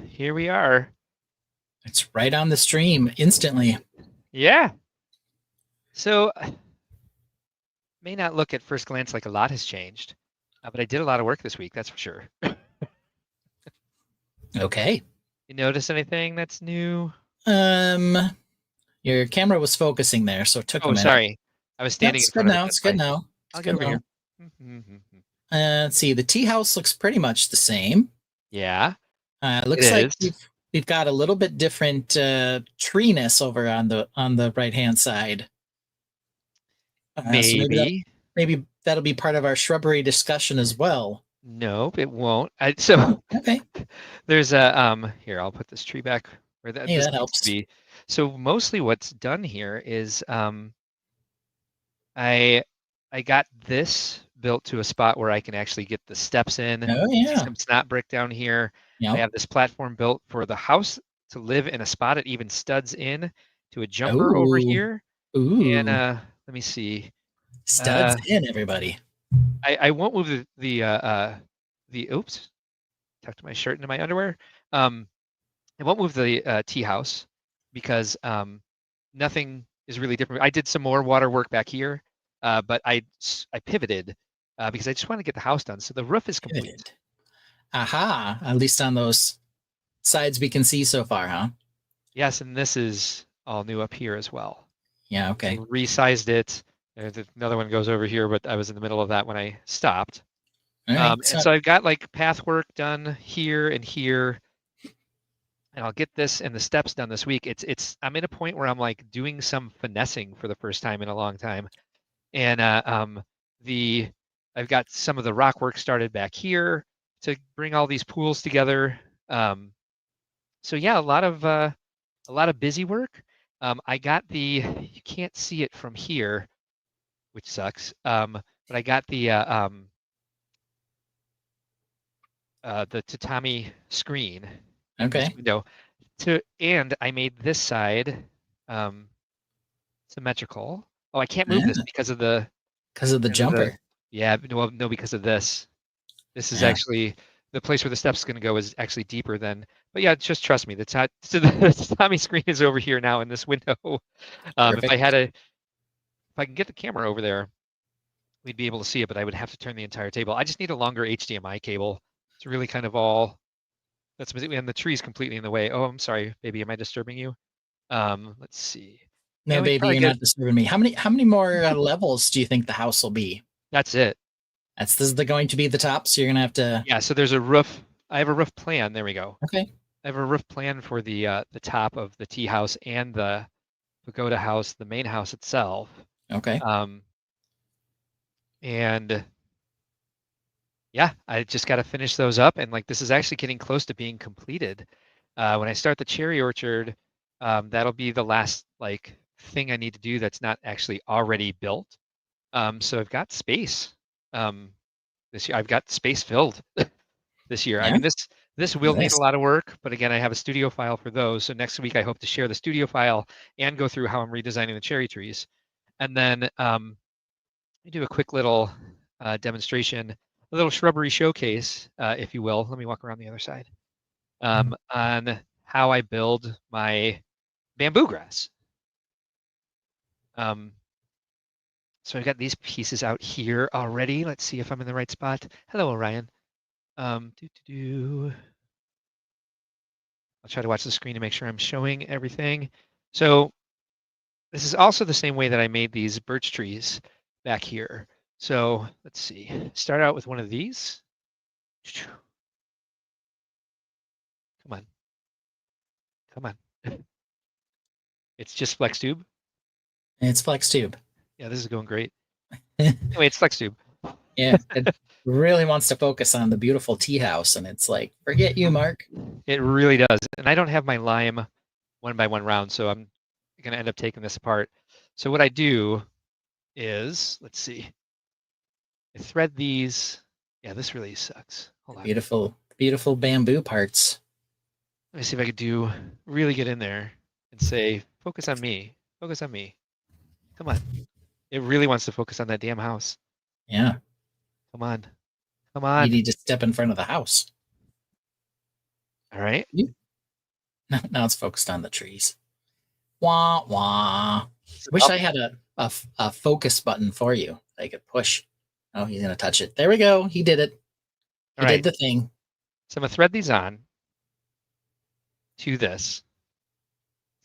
Here we are. It's right on the stream instantly. Yeah. So may not look at first glance like a lot has changed, but I did a lot of work this week. That's for sure. Okay. You notice anything that's new? Your camera was focusing there, so it took a minute. Sorry. I was standing. It's good now. It's good now. I'll get over here. Let's see. The tea house looks pretty much the same. Yeah. Looks like we've got a little bit different treeness over on the right hand side. Maybe. So maybe that'll be part of our shrubbery discussion as well. Nope, it won't. Okay. There's a here. I'll put this tree back where that helps. Be. So mostly what's done here is I got this built to a spot where I can actually get the steps in. Oh yeah. Some snot brick down here. Yep. I have this platform built for the house to live in a spot. It even studs in to a jumper over here. Ooh. And let me see. Studs in, everybody. I won't move the oops. Tucked my shirt into my underwear. I won't move the tea house because nothing is really different. I did some more water work back here, but I pivoted because I just want to get the house done. So the roof is complete. Pivoted. Aha, at least on those sides we can see so far, huh? Yes, and this is all new up here as well. Yeah, okay. So resized it. Another one goes over here, but I was in the middle of that when I stopped. Right, and so I've got like path work done here and here. And I'll get this and the steps done this week. I'm at a point where I'm like doing some finessing for the first time in a long time. And I've got some of the rock work started back here to bring all these pools together. So yeah, a lot of busy work. I got you can't see it from here, which sucks. But I got the tatami screen. Okay. Window and I made this side symmetrical. Oh, I can't move this because of the jumper. No, because of this. This is actually the place where the steps is going to go is actually deeper than. But yeah, just trust me. The tatami screen is over here now in this window. If I can get the camera over there, we'd be able to see it. But I would have to turn the entire table. I just need a longer HDMI cable. It's really kind of all. And the tree's completely in the way. Oh, I'm sorry, baby. Am I disturbing you? Let's see. No, And we baby, probably you're get, not disturbing me. How many more levels do you think the house will be? that's it. This is going to be the top, so you're gonna have to. Yeah, so there's a roof. I have a roof plan. There we go. Okay. I have a roof plan for the top of the tea house and the pagoda house, the main house itself. Okay. And yeah, I just got to finish those up, and like this is actually getting close to being completed. When I start the cherry orchard, that'll be the last like thing I need to do that's not actually already built. So I've got space. This year I've got space filled this year. I Yeah. mean, this will need a Nice. lot of work, but again, I have a studio file for those. So next week I hope to share the studio file and go through how I'm redesigning the cherry trees. And then we do a quick little demonstration, a little shrubbery showcase, if you will. Let me walk around the other side on how I build my bamboo grass. So I've got these pieces out here already. Let's see if I'm in the right spot. Hello, Orion. I'll try to watch the screen to make sure I'm showing everything. So this is also the same way that I made these birch trees back here. So let's see, start out with one of these. Come on. Come on. It's just flex tube. It's flex tube. Yeah, this is going great. Anyway, it's flex tube. Yeah, it really wants to focus on the beautiful tea house, and it's like, forget you, Mark. It really does. And I don't have my lime 1x1 round, so I'm going to end up taking this apart. So what I do is, let's see, I thread these. Yeah, this really sucks. Hold on. Beautiful bamboo parts. Let me see if I could really get in there and say, focus on me. Focus on me. Come on. It really wants to focus on that damn house. Yeah. Come on. Come on. You need to step in front of the house. All right. Now it's focused on the trees. Wah, wah. Wish I had a focus button for you. I could push. Oh, he's going to touch it. There we go. He did it. He did the thing. So I'm going to thread these on to this.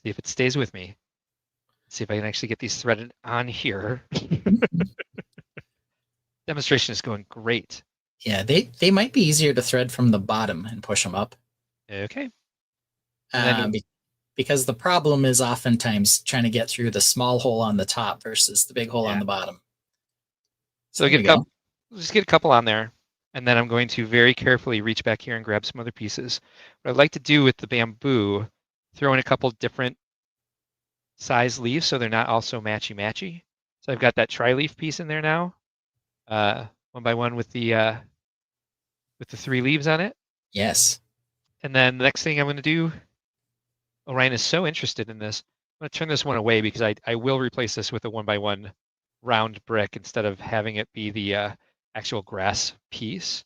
See if it stays with me. See if I can actually get these threaded on here. Demonstration is going great. Yeah, they might be easier to thread from the bottom and push them up. Okay. Because the problem is oftentimes trying to get through the small hole on the top versus the big hole on the bottom. So just get a couple on there, and then I'm going to very carefully reach back here and grab some other pieces. What I'd like to do with the bamboo, throw in a couple different size leaves so they're not all so matchy-matchy. So I've got that tri-leaf piece in there now, 1x1 with the 3 leaves on it. Yes. And then the next thing I'm going to do, Orion is so interested in this. I'm going to turn this one away because I will replace this with a 1x1 round brick instead of having it be the actual grass piece.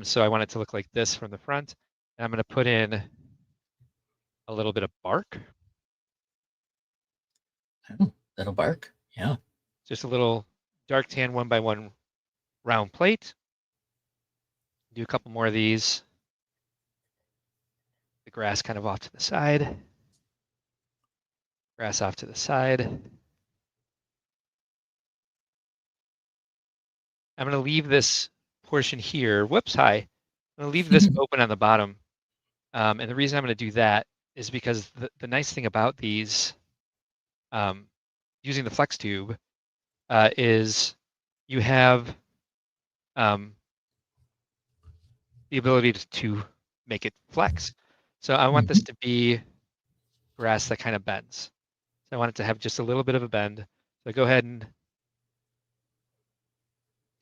So I want it to look like this from the front. And I'm going to put in a little bit of bark. Oh, little bark. Yeah. Just a little dark tan 1x1 round plate. Do a couple more of these. The grass kind of off to the side. Grass off to the side. I'm going to leave this portion here. Whoops, hi. I'm going to leave this open on the bottom. And the reason I'm going to do that is because the nice thing about these, using the flex tube, is you have the ability to make it flex. So I want this to be grass that kind of bends. So I want it to have just a little bit of a bend. So go ahead and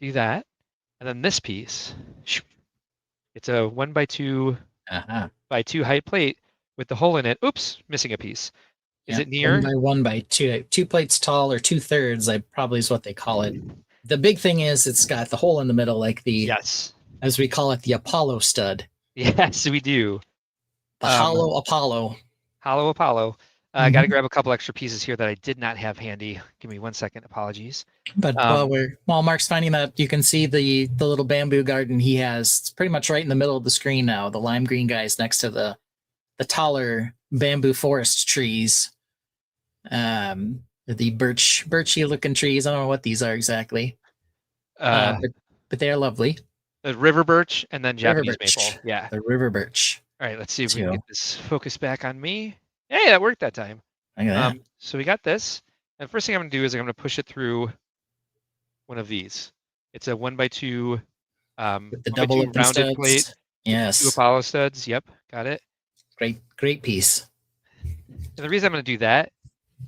do that. And then this piece, it's a 1x2 by 2 height plate with the hole in it. Oops, missing a piece. Is it near? 1x1 2 plates tall, or 2/3, I probably is what they call it. The big thing is it's got the hole in the middle, like the, as we call it, the Apollo stud. Yes, we do. The hollow Apollo. Hollow Apollo. I got to grab a couple extra pieces here that I did not have handy. Give me 1 second. Apologies. But while Mark's finding that, you can see the little bamboo garden he has. It's pretty much right in the middle of the screen now. The lime green guy is next to the taller bamboo forest trees. The birchy looking trees. I don't know what these are exactly. But they're lovely. The river birch and then River Japanese birch. maple. Yeah. The river birch. All right, let's see if we can Too. get this focus back on me. Hey, that worked that time. Look at that. So we got this. And the first thing I'm going to do is I'm going to push it through one of these. It's a 1x2 With the 1x2 double open rounded studs. plate. Yes. 2 Apollo studs. Yep, got it. Great piece. And the reason I'm going to do that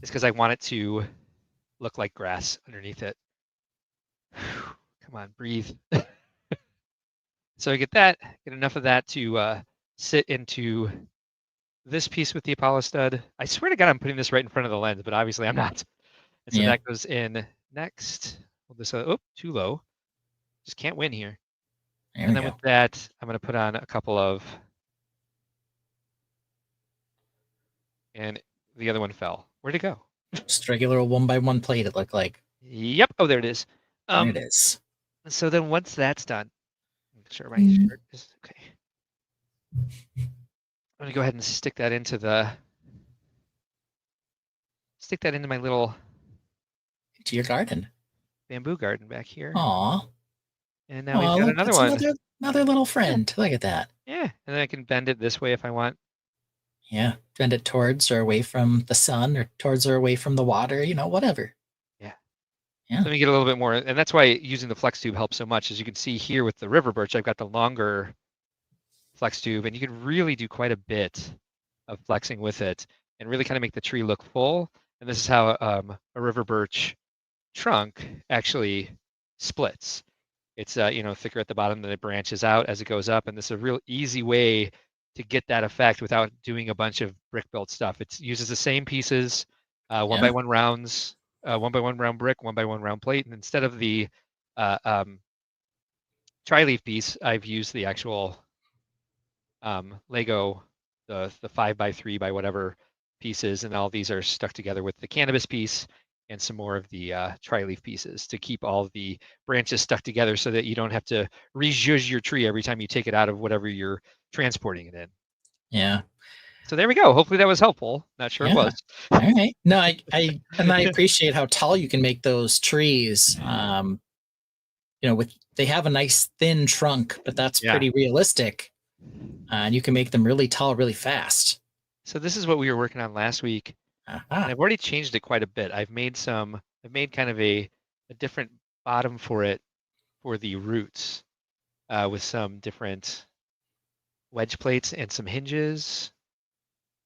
is because I want it to look like grass underneath it. Come on, breathe. So I get enough of that to sit into this piece with the Apollo stud. I swear to God, I'm putting this right in front of the lens, but obviously I'm not. And so that goes in next. Hold this too low. Just can't win here. And then with that, I'm going to put on a couple of, and the other one fell. Where'd it go? Just regular 1x1 plate, it looked like. Yep. Oh, there it is. There it is. So then once that's done, make sure my shirt is okay. I'm going to go ahead and stick that into my little to your garden. Bamboo garden back here. Aw. And now we've got another one. Another little friend. Look at that. Yeah. And then I can bend it this way if I want. Yeah. Bend it towards or away from the sun or towards or away from the water, whatever. Yeah. Yeah. Let me get a little bit more. And that's why using the flex tube helps so much. As you can see here with the river birch, I've got the longer flex tube, and you can really do quite a bit of flexing with it and really kind of make the tree look full. And this is how a river birch trunk actually splits. It's thicker at the bottom, then it branches out as it goes up, and this is a real easy way to get that effect without doing a bunch of brick built stuff. It uses the same pieces, 1x1 rounds, 1x1 round brick, 1x1 round plate, and instead of the tri-leaf piece, I've used the actual Lego, the 5x3 by whatever pieces, and all these are stuck together with the cannabis piece and some more of the tri-leaf pieces to keep all the branches stuck together so that you don't have to rejudge your tree every time you take it out of whatever you're transporting it in. Yeah. So there we go. Hopefully that was helpful. Not sure it was. All right. No, I appreciate how tall you can make those trees. They have a nice thin trunk, but that's pretty realistic. And you can make them really tall, really fast. So this is what we were working on last week. And I've already changed it quite a bit. I've made kind of a different bottom for it for the roots with some different wedge plates and some hinges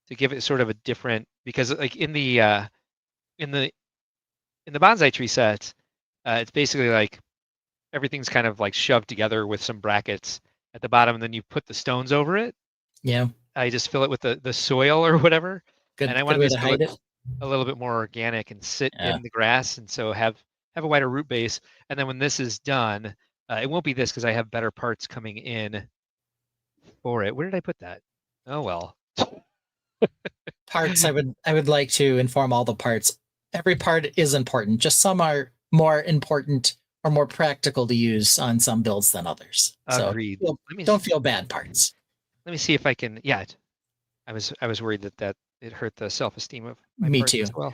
to give it sort of a different, because like in the bonsai tree set, it's basically like everything's kind of like shoved together with some brackets at the bottom, and then you put the stones over it. Yeah. I just fill it with the soil or whatever. Good, and I want to hide it a little bit more organic and sit in the grass, and so have a wider root base. And then when this is done, it won't be this because I have better parts coming in for it. Where did I put that? Oh well. Parts. I would like to inform all the parts. Every part is important. Just some are more important or more practical to use on some builds than others. Agreed. So don't feel bad, parts. Let me see if I can. Yeah, I was worried that it hurt the self-esteem of my Me parts too. as well.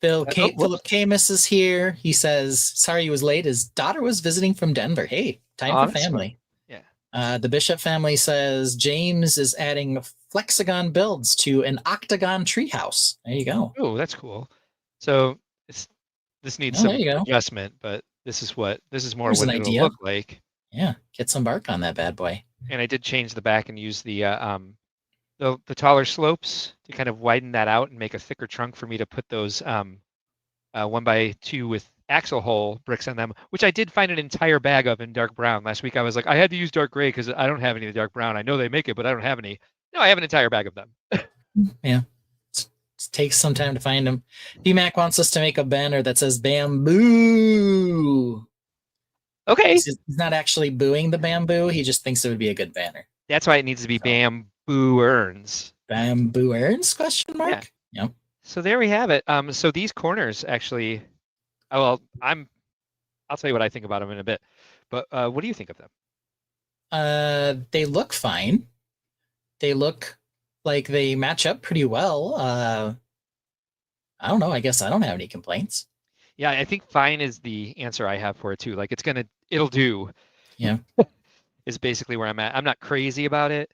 Philip Camus is here. He says, sorry he was late. His daughter was visiting from Denver. Hey, time for family. Yeah. The Bishop family says James is adding flexagon builds to an octagon treehouse. There you go. Oh, that's cool. So this needs some adjustment, but this is more what it'll look like. Yeah, get some bark on that bad boy. And I did change the back and use the taller slopes to kind of widen that out and make a thicker trunk for me to put those 1x2 with axle hole bricks on them, which I did find an entire bag of in dark brown. Last week I was like, I had to use dark gray because I don't have any of the dark brown. I know they make it, but I don't have any. No, I have an entire bag of them. Yeah. It takes some time to find them. BMAC wants us to make a banner that says bamboo. Okay. He's not actually booing the bamboo. He just thinks it would be a good banner. That's why it needs to be bamboo urns. Bamboo urns? Question mark? Yeah. Yep. So there we have it. So these corners actually, I'll tell you what I think about them in a bit. But what do you think of them? They look fine. They look like they match up pretty well. I don't know. I guess I don't have any complaints. Yeah, I think fine is the answer I have for it too. Like it'll do. Yeah. Is basically where I'm at. I'm not crazy about it,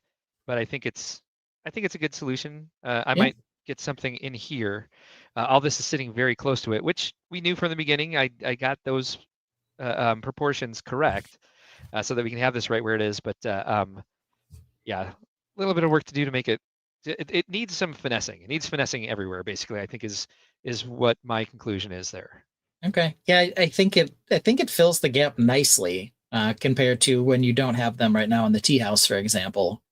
but I think it's a good solution. I might get something in here. All this is sitting very close to it, which we knew from the beginning. I got those proportions correct, so that we can have this right where it is. But yeah, a little bit of work to do to make it. It needs some finessing. It needs finessing everywhere. Basically, I think is what my conclusion is there. Okay. Yeah, I think it fills the gap nicely compared to when you don't have them right now in the tea house, for example.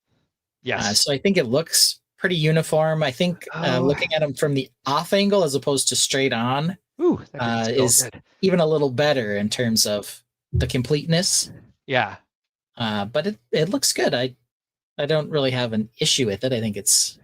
Yes. So I think it looks pretty uniform. I think looking at them from the off angle as opposed to straight on is even a little better in terms of the completeness. Yeah. But it looks good. I don't really have an issue with it. I think it's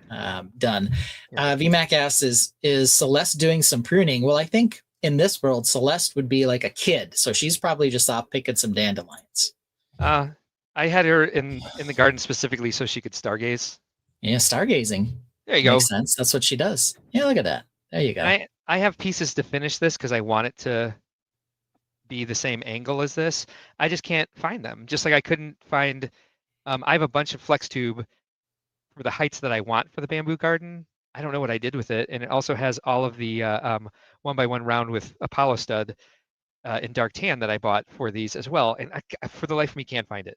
done. Yeah. VMAC asks, is Celeste doing some pruning? Well, I think in this world, Celeste would be like a kid. So she's probably just off picking some dandelions. I had her in the garden specifically so she could stargaze. Yeah, stargazing. There you go. Makes sense. That's what she does. Yeah, look at that. There you go. I have pieces to finish this because I want it to be the same angle as this. I just can't find them. Just like I couldn't find. I have a bunch of flex tube for the heights that I want for the bamboo garden. I don't know what I did with it, and it also has all of the 1x1 round with Apollo stud in dark tan that I bought for these as well, and I, for the life of me, can't find it.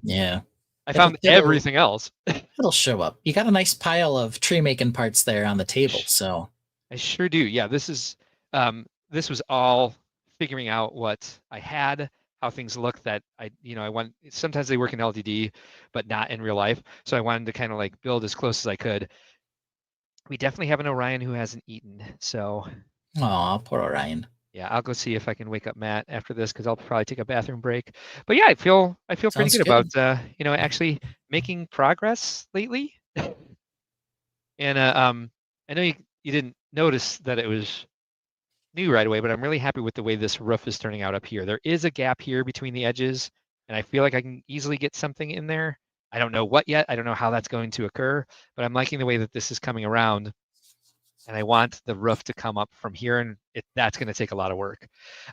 Yeah. I found everything else. It'll show up. You got a nice pile of tree making parts there on the table, so. I sure do. Yeah, this was all figuring out what I had, how things look that I want. Sometimes they work in LDD, but not in real life. So I wanted to kind of like build as close as I could. We definitely have an Orion who hasn't eaten, so. Aw, poor Orion. Yeah, I'll go see if I can wake up Matt after this because I'll probably take a bathroom break. But yeah, I feel pretty good about actually making progress lately. And I know you didn't notice that it was new right away, but I'm really happy with the way this roof is turning out up here. There is a gap here between the edges, and I feel like I can easily get something in there. I don't know what yet. I don't know how that's going to occur, but I'm liking the way that this is coming around. And I want the roof to come up from here, and that's going to take a lot of work.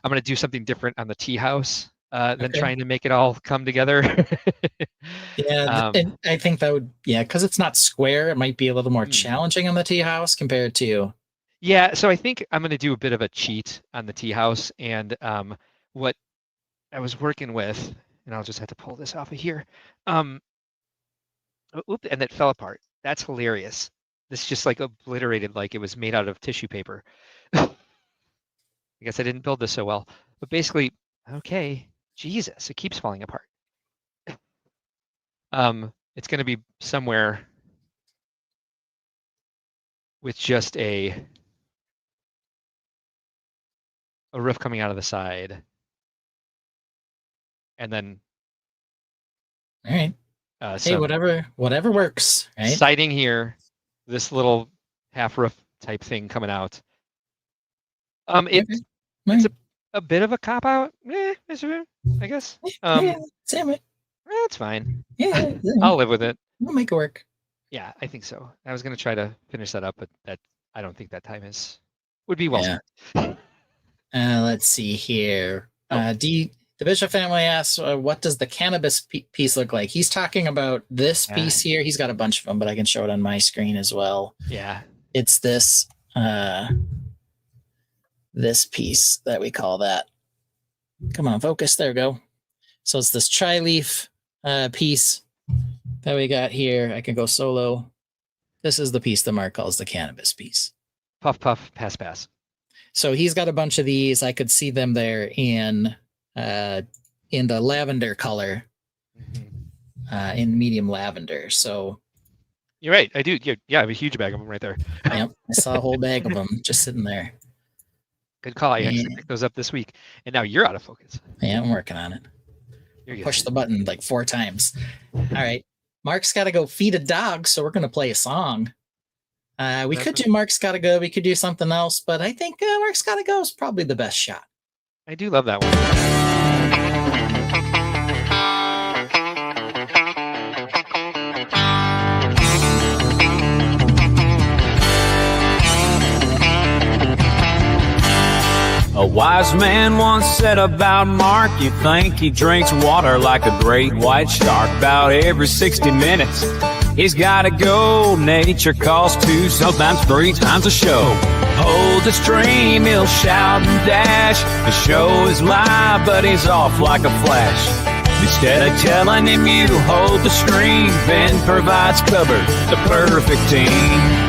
I'm going to do something different on the tea house than trying to make it all come together. Yeah, and I think that would, because it's not square, it might be a little more challenging on the tea house compared to. Yeah, so I think I'm going to do a bit of a cheat on the tea house, and what I was working with, and I'll just have to pull this off of here. And that fell apart. That's hilarious. This just like obliterated like it was made out of tissue paper. I guess I didn't build this so well. But basically, okay, Jesus, it keeps falling apart. It's going to be somewhere with just a roof coming out of the side. And then all right. Hey, whatever works, right? Siding here. This little half roof type thing coming out. It's a bit of a cop out. I guess. It's fine. Yeah, I'll live with it. We'll make it work. Yeah, I think so. I was gonna try to finish that up, but I don't think that time would be well spent. Let's see here. The Bishop family asks, what does the cannabis piece look like? He's talking about this piece here. He's got a bunch of them, but I can show it on my screen as well. Yeah. It's this this piece that we call that. Come on, focus. There we go. So it's this tri-leaf piece that we got here. I can go solo. This is the piece that Mark calls the cannabis piece. Puff, puff, pass, pass. So he's got a bunch of these. I could see them there in the lavender color, in medium lavender. So you're right. I do. Yeah, I have a huge bag of them right there. Yep, I saw a whole bag of them just sitting there. Good call. I actually picked those up this week, and now you're out of focus. Yeah, I'm working on it. Push the button like 4 times. All right, Mark's got to go feed a dog, so we're gonna play a song. We could do Mark's Gotta Go. We could do something else, but I think Mark's Gotta Go is probably the best shot. I do love that one. A wise man once said about Mark, you think he drinks water like a great white shark. About every 60 minutes, he's gotta go. Nature calls 2, sometimes 3 times a show. Hold the stream, he'll shout and dash. The show is live, but he's off like a flash. Instead of telling him you hold the stream, Ben provides cover, the perfect team.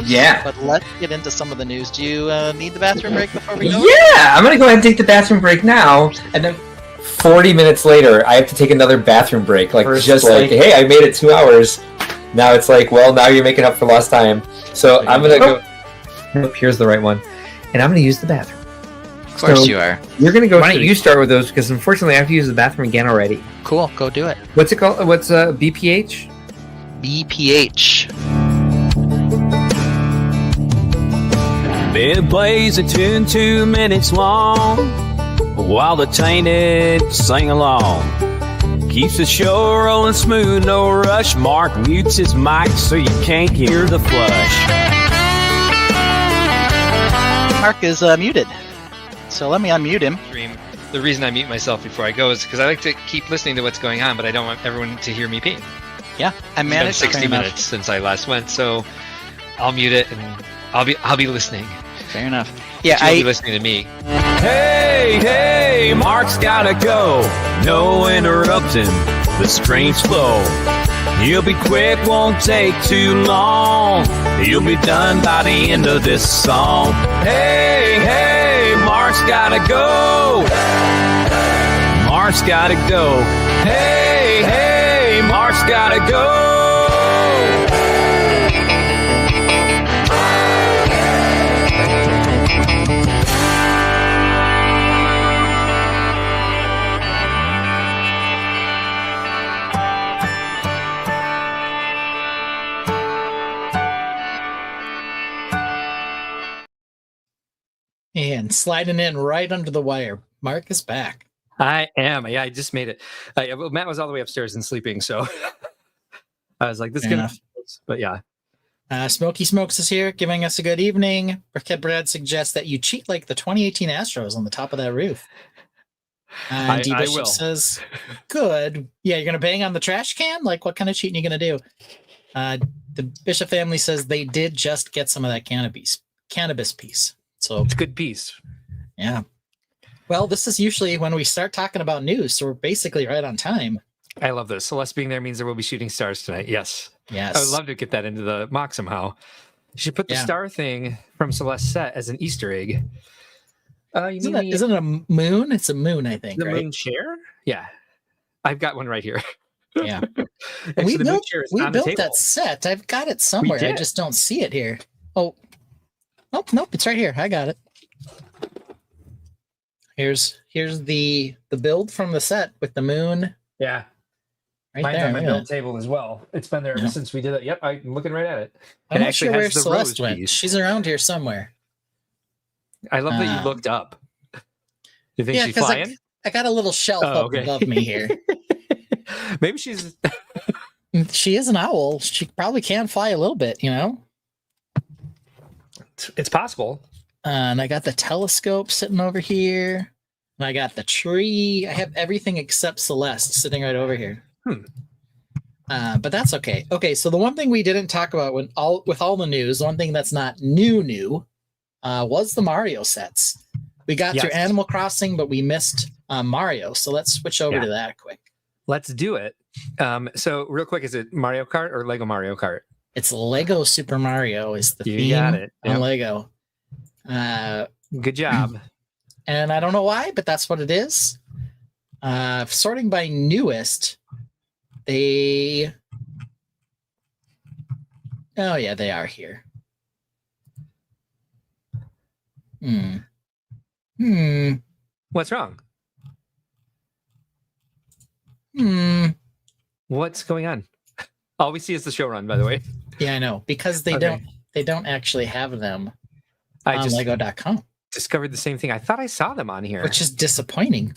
Yeah. But let's get into some of the news. Do you need the bathroom break before we go? Yeah, I'm gonna go ahead and take the bathroom break now, and then 40 minutes later, I have to take another bathroom break. Like, just like, hey, I made it 2 hours. Now it's like, well, now you're making up for lost time. So I'm gonna go. Nope, here's the right one, and I'm gonna use the bathroom. Of course you are. You're gonna go. Why don't you start with those? Because unfortunately, I have to use the bathroom again already. Cool, go do it. What's it called? What's BPH? BPH. Ben plays a tune 2 minutes long, while the Tainted sing along. Keeps the show rolling smooth, no rush. Mark mutes his mic so you can't hear the flush. Mark is muted, so let me unmute him. The reason I mute myself before I go is because I like to keep listening to what's going on, but I don't want everyone to hear me pee. Yeah, I managed. It's been 60 minutes since I last went, so I'll mute it and I'll be listening. Fair enough. Yeah, You'll be listening to me. Hey, Mark's gotta go. No interrupting the stream's flow. He'll be quick, won't take too long. He'll be done by the end of this song. Hey, Mark's gotta go. Mark's gotta go. Hey, Mark's gotta go. And sliding in right under the wire. Mark is back. I am. Yeah, I just made it. Well, Matt was all the way upstairs and sleeping, so I was like, this is going to... But yeah. Smoky Smokes is here, giving us a good evening. Brickhead Brad suggests that you cheat like the 2018 Astros on the top of that roof. And D Bishop says, good. Yeah, you're going to bang on the trash can? Like, what kind of cheating are you going to do? The Bishop family says they did just get some of that cannabis piece. So it's a good piece. Yeah. Well, this is usually when we start talking about news, so we're basically right on time. I love this. Celeste being there means there will be shooting stars tonight. Yes. Yes. I would love to get that into the mock somehow. You should put the star thing from Celeste's set as an Easter egg. Isn't it a moon? It's a moon, I think. The moon chair? Yeah. I've got one right here. Yeah. we built that set. I've got it somewhere. I just don't see it here. Oh, nope. It's right here. I got it. Here's the build from the set with the moon. Yeah. Right Mine's there. on my build table as well. It's been there ever since we did it. Yep, I'm looking right at it. I'm not sure where Celeste went. She's around here somewhere. I love that you looked up. You think she's flying? I got a little shelf up above me here. Maybe she's... She is an owl. She probably can fly a little bit, you know? It's possible. And I got the telescope sitting over here. And I got the tree. I have everything except Celeste sitting right over here. But that's okay. Okay, so the one thing we didn't talk about with all the news, one thing that's not new, was the Mario sets. We got through Animal Crossing, but we missed Mario. So let's switch over to that quick. Let's do it. So real quick, is it Mario Kart or Lego Mario Kart? It's Lego Super Mario is the theme got it. on Lego. Good job. And I don't know why, but that's what it is. Sorting by newest, they are here. What's wrong? What's going on? All we see is the show run, by the way. Yeah, I know. Because they don't actually have them on Lego.com. Discovered the same thing. I thought I saw them on here. Which is disappointing.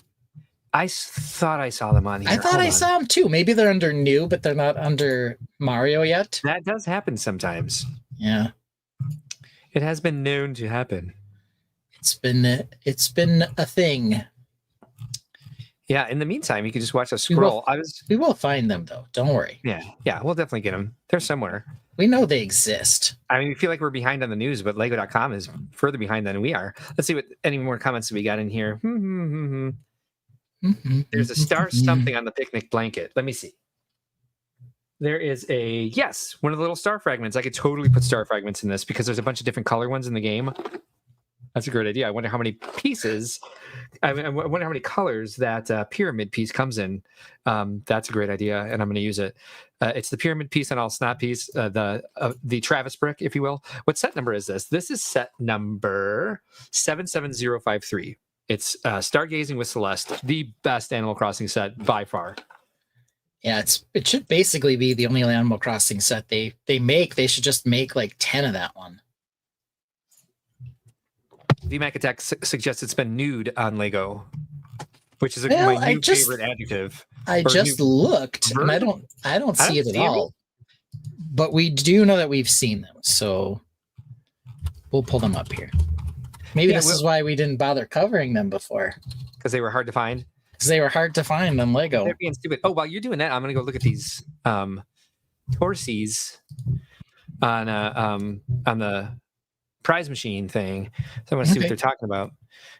thought I saw them on here. I thought I saw them too. Maybe they're under new, but they're not under Mario yet. That does happen sometimes. Yeah. It has been known to happen. It's been a thing. Yeah. In the meantime, you can just watch us scroll. We will find them though. Don't worry. Yeah. We'll definitely get them. They're somewhere. We know they exist. I mean, we feel like we're behind on the news, but Lego.com is further behind than we are. Let's see what any more comments we got in here. There's a star something on the picnic blanket. Let me see. There is one of the little star fragments. I could totally put star fragments in this because there's a bunch of different color ones in the game. That's a great idea. I wonder how many pieces, I wonder how many colors that pyramid piece comes in. That's a great idea, and I'm going to use it. It's the pyramid piece and all snap piece, the Travis brick, if you will. What set number is this? This is set number 77053. It's Stargazing with Celeste, the best Animal Crossing set by far. Yeah, it should basically be the only Animal Crossing set they make. They should just make like 10 of that one. VMAC Attack suggests it's been nude on Lego, which is my new favorite adjective. I just looked, and I don't see it at all. But we do know that we've seen them, so we'll pull them up here. Maybe this is why we didn't bother covering them before. Because they were hard to find? Because they were hard to find on Lego. They're being stupid. Oh, while you're doing that, I'm going to go look at these torsies on the prize machine thing. So I want to see what they're talking about.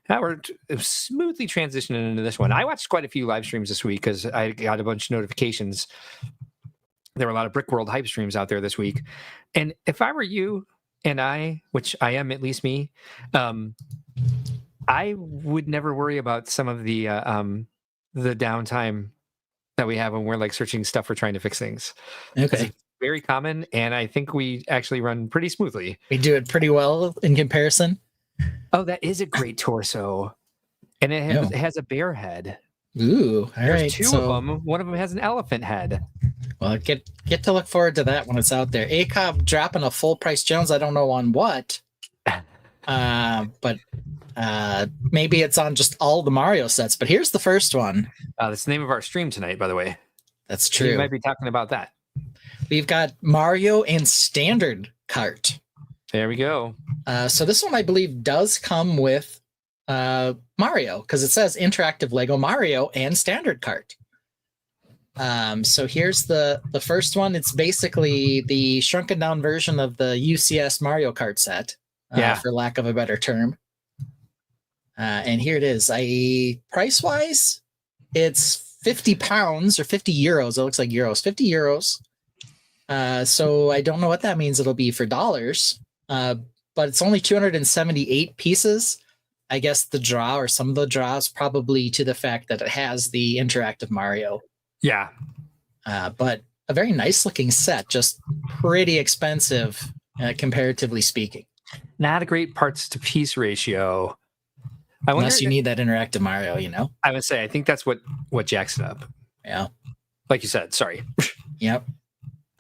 Now we're smoothly transitioning into this one. I watched quite a few live streams this week because I got a bunch of notifications. There were a lot of Brick World hype streams out there this week. And if I were you and I, which I am, at least me, I would never worry about some of the downtime that we have when we're like searching stuff or trying to fix things. Okay. Very common, and I think we actually run pretty smoothly. We do it pretty well in comparison. Oh, that is a great torso, and it has a bear head. Ooh, all right. There's two of them. One of them has an elephant head. Well, get to look forward to that when it's out there. ACOB dropping a full price Jones. I don't know on what, but maybe it's on just all the Mario sets. But here's the first one. That's the name of our stream tonight, by the way. That's true. We might be talking about that. We've got Mario and Standard Cart. There we go. So this one, I believe, does come with Mario because it says Interactive Lego Mario and Standard Cart. So here's the first one. It's basically the shrunken down version of the UCS Mario Kart set, for lack of a better term. And here it is. Price-wise, it's 50 pounds or 50 euros. It looks like euros. 50 euros. So I don't know what that means it'll be for dollars, but it's only 278 pieces. I guess the draw or some of the draws probably to the fact that it has the interactive Mario. Yeah. But a very nice looking set, just pretty expensive, comparatively speaking. Not a great parts to piece ratio. Unless you need that interactive Mario, you know? I would say, I think that's what jacks it up. Yeah. Like you said, sorry. Yep.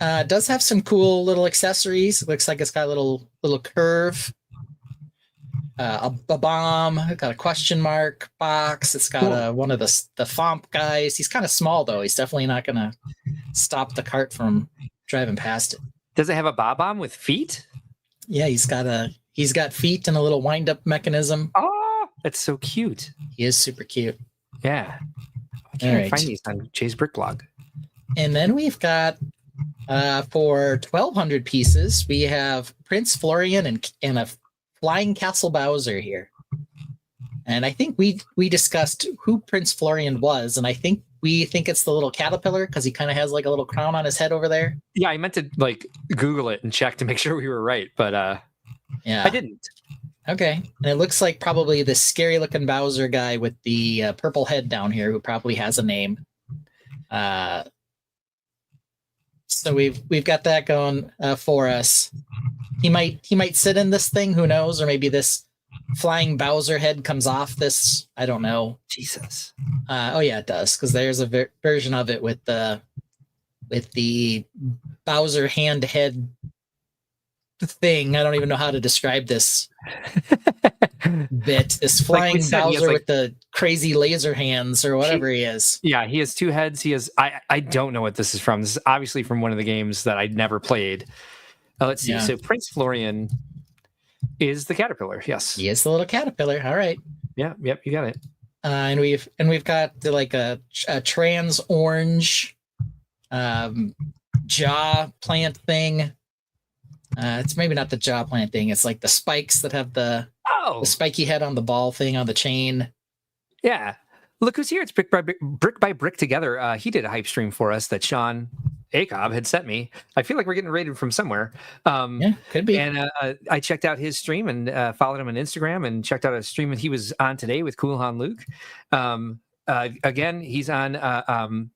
It does have some cool little accessories. It looks like it's got a little curve, a bomb. It's got a question mark box. It's got one of the Fomp guys. He's kind of small though. He's definitely not going to stop the cart from driving past it. Does it have a bob-omb with feet? Yeah, he's got feet and a little wind-up mechanism. Oh, that's so cute. He is super cute. Yeah. I can't find these on Jay's Brick Blog. And then we've got for 1,200 pieces, we have Prince Florian and a Flying Castle Bowser here. And I think we discussed who Prince Florian was, and I think we think it's the little caterpillar because he kind of has like a little crown on his head over there. Yeah, I meant to like Google it and check to make sure we were right, but yeah, I didn't. Okay, and it looks like probably the scary looking Bowser guy with the purple head down here, who probably has a name. So we've got that going for us. He might sit in this thing, who knows, or maybe this flying Bowser head comes off this. I don't know. Jesus. Oh yeah, it does, because there's a version of it with the Bowser hand head thing. I don't even know how to describe this bit. This flying Bowser with the crazy laser hands or whatever he is. Yeah, he has 2 heads. He has. I don't know what this is from. This is obviously from one of the games that I never played. Let's see. Yeah. So Prince Florian is the caterpillar. Yes. He is the little caterpillar. All right. Yeah. Yep. You got it. And we've got like a trans orange jaw plant thing. It's maybe not the jaw plant thing. It's like the spikes that have the spiky head on the ball thing on the chain. Yeah. Look who's here. It's Brick by Brick Together. He did a hype stream for us that Sean Acob had sent me. I feel like we're getting rated from somewhere. Yeah, could be. And I checked out his stream and followed him on Instagram and checked out a stream that he was on today with Cool Han Luke. Again, he's on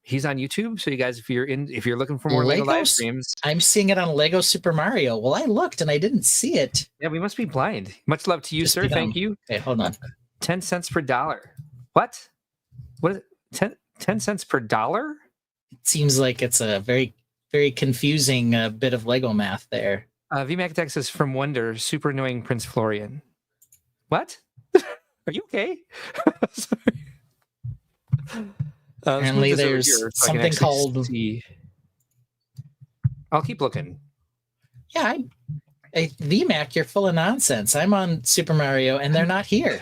YouTube. So you guys, if you're looking for more Lego live streams, I'm seeing it on Lego Super Mario. Well, I looked and I didn't see it. Yeah, we must be blind. Much love to you, sir. Thank you. Okay, hold on. 10 cents per dollar. What? What is it? 10 cents per dollar? It seems like it's a very, very confusing bit of Lego math there. VMAC Tech says from Wonder, super annoying Prince Florian. What? Are you okay? Sorry. Apparently there's something called... I'll keep looking. Yeah, VMAC, you're full of nonsense. I'm on Super Mario and they're not here.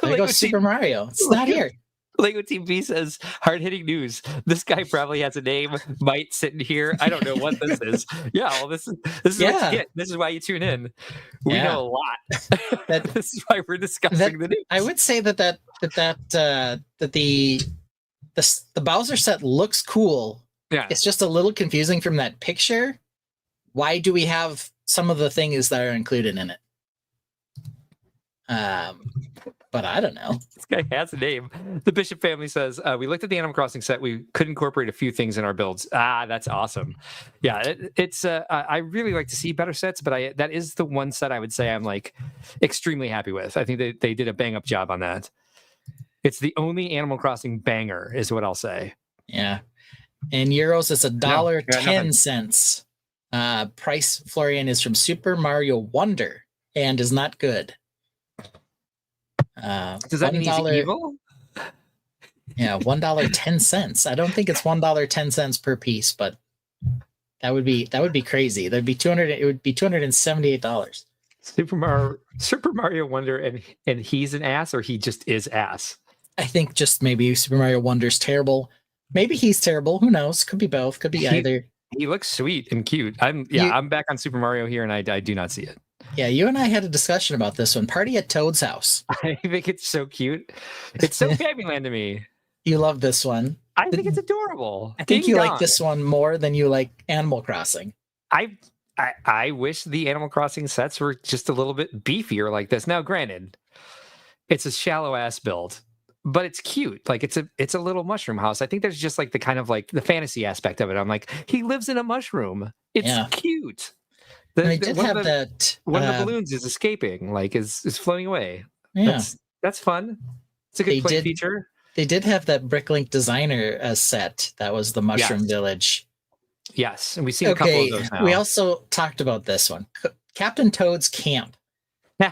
Lego Super Mario. It's not here. Lego Team B says, hard-hitting news. This guy probably has a name, might sit in here. I don't know what this is. Yeah, well, this is what you get. This is why you tune in. We know a lot. This is why we're discussing the news. I would say that the Bowser set looks cool. Yeah. It's just a little confusing from that picture. Why do we have some of the things that are included in it? But I don't know. This guy has a name. The Bishop family says, we looked at the Animal Crossing set. We could incorporate a few things in our builds. That's awesome. Yeah, it's. I really like to see better sets, but that is the one set I would say I'm like extremely happy with. I think they did a bang up job on that. It's the only Animal Crossing banger, is what I'll say. Yeah. In euros, it's $1.10. Price Florian is from Super Mario Wonder and is not good. Does that mean he's evil? Yeah, $1.10. I don't think it's $1.10 per piece, but that would be crazy. That'd be It would be $278. Super Mario Wonder, and he's an ass, or he just is ass. I think just maybe Super Mario Wonder's terrible. Maybe he's terrible. Who knows? Could be both. Could be either. He looks sweet and cute. I'm back on Super Mario here, and I do not see it. Yeah, you and I had a discussion about this one. Party at Toad's house. I think it's so cute. It's so Fabbyland to me. You love this one. I think it's adorable. I think you like this one more than you like Animal Crossing. I wish the Animal Crossing sets were just a little bit beefier like this. Now, granted, it's a shallow ass build, but it's cute. Like it's a little mushroom house. I think there's just like the kind of like the fantasy aspect of it. I'm like, he lives in a mushroom. It's cute. One of the balloons is escaping, like is floating away. Yeah, that's fun. It's a good play feature. They did have that Bricklink Designer set. That was the Mushroom Village. Yes, and we've seen a couple of those now. We also talked about this one, Captain Toad's Camp.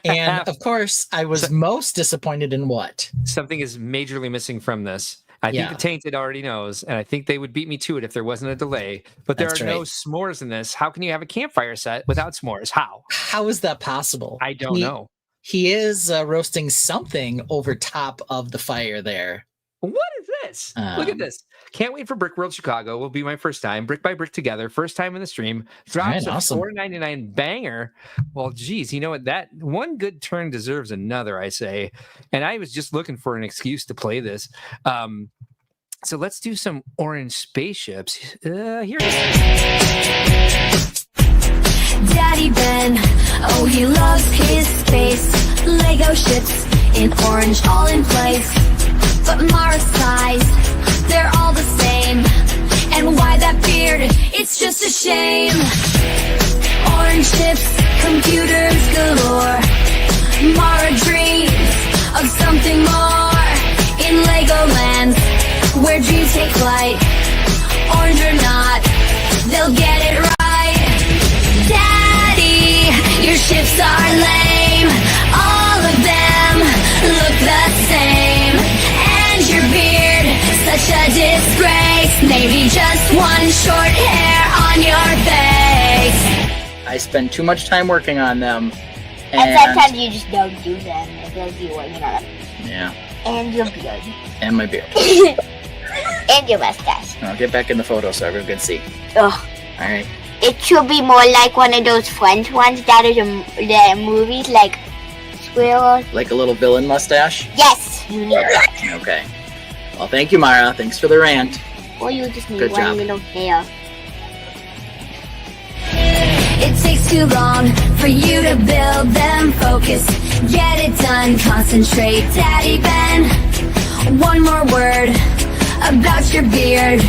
And of course, I was most disappointed in what? Something is majorly missing from this. I think the Tainted already knows, and I think they would beat me to it if there wasn't a delay. But there are no s'mores in this. How can you have a campfire set without s'mores? How? How is that possible? I don't know. He is roasting something over top of the fire there. What is this? Look at this. Can't wait for Brick World Chicago. Will be my first time. Brick by Brick Together. First time in the stream. Drops a $4.99 banger. Well, geez, you know what? That one good turn deserves another, I say. And I was just looking for an excuse to play this. So let's do some orange spaceships. Here it is. Daddy Ben, oh, he loves his space. Lego ships in orange, all in place. But Mara's size, they're all the same. And why that beard? It's just a shame. Orange ships, computers galore. Mara dreams of something more. In Legoland, where dreams take flight. Orange or not, they'll get it right. Daddy, your ships are lame. All of them look the same. I spend too much time working on them. And sometimes you just don't do them because you want, Yeah. And your beard. And my beard. And your mustache. I'll get back in the photo so everyone can see. Ugh. Alright. It should be more like one of those French ones that is in the movies, like squirrels. Like a little villain mustache? Yes, you need that. Okay. Well, thank you, Mara. Thanks for the rant. Or you just need Good one job. little hair. It takes too long for you to build them. Focus, get it done, concentrate, Daddy Ben. One more word about your beard.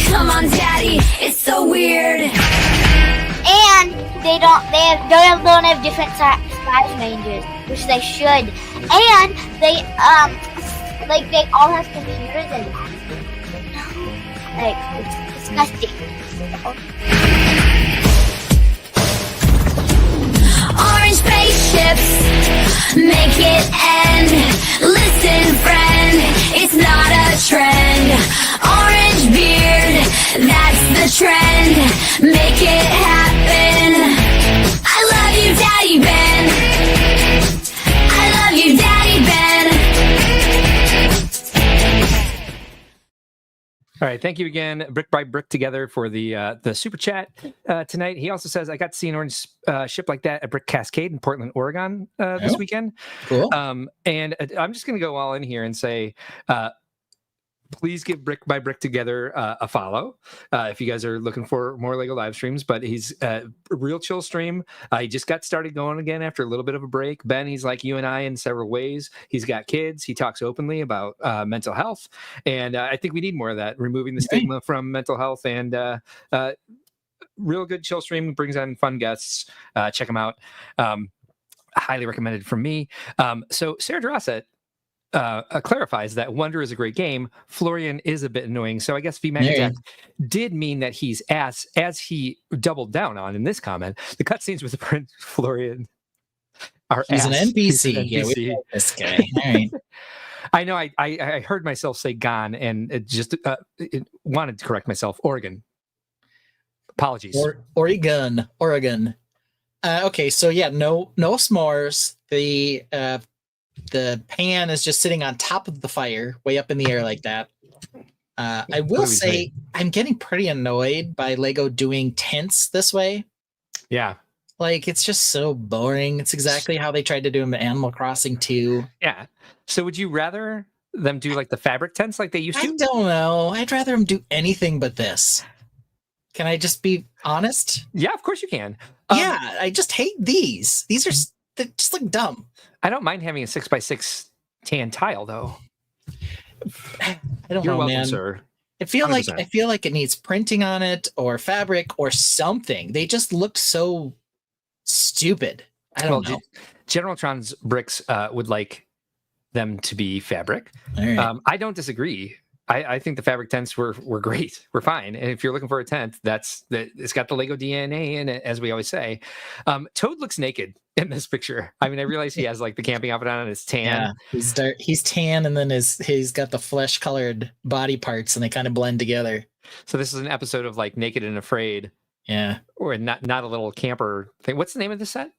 Come on, Daddy, it's so weird. And they don't have different size ranges, which they should. And they they all have computers in them. Like, it's disgusting. Orange spaceships, make it end. Listen, friend, it's not a trend. Orange beard, that's the trend. Make it happen. I love you, Daddy Ben. I love you, Daddy Ben. All right, thank you again, Brick by Brick Together, for the super chat tonight. He also says, I got to see an orange ship like that at Brick Cascade in Portland, Oregon this weekend. Cool. And I'm just going to go all in here and say, please give Brick by Brick Together a follow if you guys are looking for more Lego live streams. But he's a real chill stream. He just got started going again after a little bit of a break. Ben, he's like you and I in several ways. He's got kids. He talks openly about mental health. And I think we need more of that, removing the stigma from mental health. And real good chill stream, brings on fun guests. Check him out. Highly recommended from me. So Sarah Drossett clarifies that Wonder is a great game. Florian is a bit annoying. So I guess VMAX did mean that he's as he doubled down on in this comment. The cutscenes with the Florian are He's an NPC. He's an Yeah, we NPC. like this guy. All right. I know. I heard myself say "gone" and it just wanted to correct myself. Oregon. Apologies. Oregon. Okay, so yeah, no s'mores. The pan is just sitting on top of the fire, way up in the air like that. I will say I'm getting pretty annoyed by Lego doing tents this way. Yeah. Like, it's just so boring. It's exactly how they tried to do them in Animal Crossing 2. Yeah. So would you rather them do like the fabric tents like they used to? I don't know. I'd rather them do anything but this. Can I just be honest? Yeah, of course you can. Yeah, I just hate these. They just look dumb. I don't mind having a 6x6 tan tile though. I don't You're know, welcome, man. sir. I feel 100%. like it needs printing on it or fabric or something. They just look so stupid. I don't know. General Tron's bricks would like them to be fabric. All right. I don't disagree. I think the fabric tents were great. We're fine. And if you're looking for a tent, it's got the Lego DNA in it, as we always say. Toad looks naked in this picture. I mean, I realize he has like the camping outfit on and it's tan. Yeah, he's tan, and then he's got the flesh colored body parts, and they kind of blend together. So this is an episode of like Naked and Afraid. Yeah. Or not a little camper thing. What's the name of this set?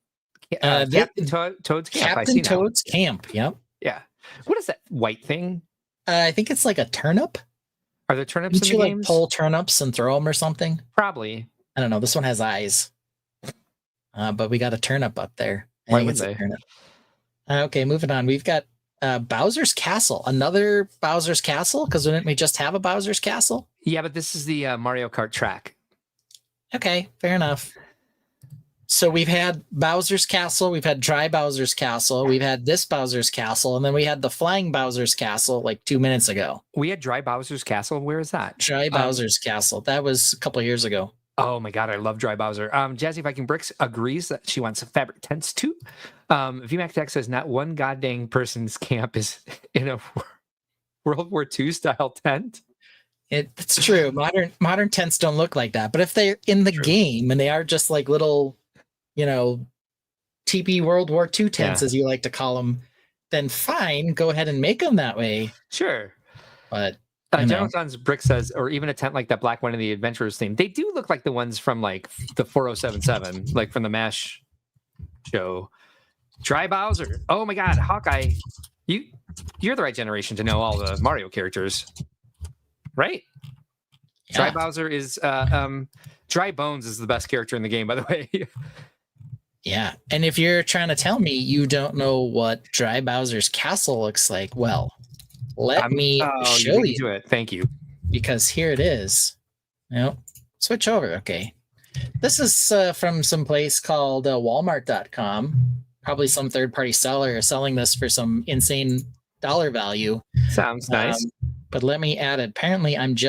Captain Toad's Camp. Captain Toad's Camp. Yep. Yeah. What is that white thing? I think it's like a turnip. Are there turnips Didn't in the you games? like pull turnips and throw them or something? Probably. I don't know. This one has eyes. But we got a turnip up there. Why would they? Okay, moving on. We've got Bowser's Castle. Another Bowser's Castle? Because didn't we just have a Bowser's Castle? Yeah, but this is the Mario Kart track. Okay, fair enough. So we've had Bowser's Castle, we've had Dry Bowser's Castle, we've had this Bowser's Castle, and then we had the Flying Bowser's Castle like 2 minutes ago. We had Dry Bowser's Castle. Where is that? Dry Bowser's Castle. That was a couple of years ago. Oh my god, I love Dry Bowser. Jazzy Viking Bricks agrees that she wants fabric tents too. VMAC Tech says not one goddamn person's camp is in a World War II style tent. It's true. Modern tents don't look like that. But if they're in the game and they are just like little, TP World War II tents, as you like to call them, then fine, go ahead and make them that way. Sure. But Jonathan's Brick says, or even a tent like that black one in the Adventurers theme. They do look like the ones from like the 4077, like from the MASH show. Dry Bowser. Oh my God, Hawkeye. You're the right generation to know all the Mario characters, right? Yeah. Dry Bowser is Dry Bones is the best character in the game, by the way. Yeah, and if you're trying to tell me you don't know what Dry Bowser's castle looks like, well, let me show you. Do it. Thank you. Because here it is. Nope. Switch over. Okay. This is from some place called Walmart.com. Probably some third-party seller selling this for some insane dollar value. Sounds nice. But let me add it. Apparently, I was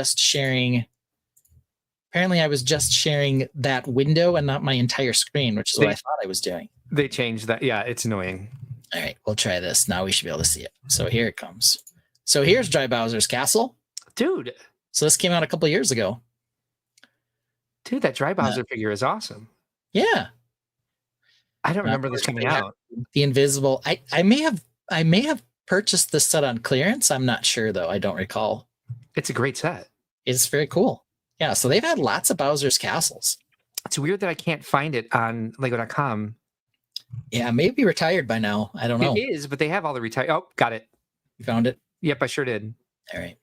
just sharing that window and not my entire screen, which is what I thought I was doing. They changed that. Yeah, it's annoying. All right, we'll try this. Now we should be able to see it. So here it comes. So here's Dry Bowser's castle. Dude. So this came out a couple years ago. Dude, that Dry Bowser figure is awesome. Yeah. I don't remember this coming out. The invisible. I may have purchased this set on clearance. I'm not sure though. I don't recall. It's a great set. It's very cool. Yeah, so they've had lots of Bowser's castles. It's weird that I can't find it on Lego.com. Yeah, maybe retired by now. I don't know. It is, but they have all the retired. Oh, got it. You found it? Yep, I sure did. All right.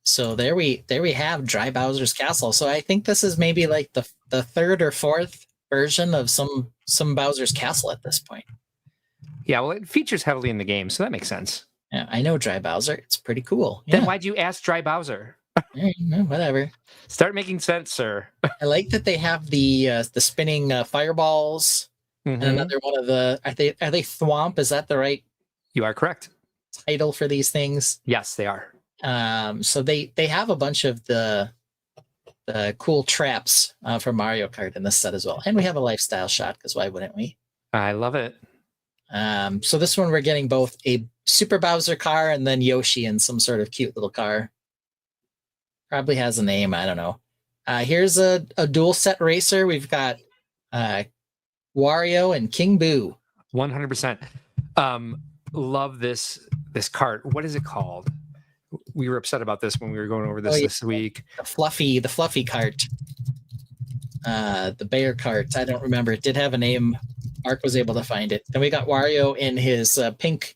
So there we have Dry Bowser's castle. So I think this is maybe like the third or fourth version of some Bowser's castle at this point. Yeah, well, it features heavily in the game, so that makes sense. Yeah, I know Dry Bowser. It's pretty cool. Yeah. Then why'd you ask Dry Bowser? Whatever. Start making sense, sir. I like that they have the spinning fireballs. Mm-hmm. And another one of the are they thwomp? Is that the right? You are correct. Title for these things? Yes, they are. So they have a bunch of the cool traps for Mario Kart in this set as well, and we have a lifestyle shot because why wouldn't we? I love it. So this one we're getting both a Super Bowser car and then Yoshi in some sort of cute little car. Probably has a name, I don't know. Here's a dual set racer. We've got Wario and King Boo. 100%. Love this cart. What is it called? We were upset about this when we were going over this this week. The fluffy cart. The bear cart. I don't remember. It did have a name. Mark was able to find it. Then we got Wario in his pink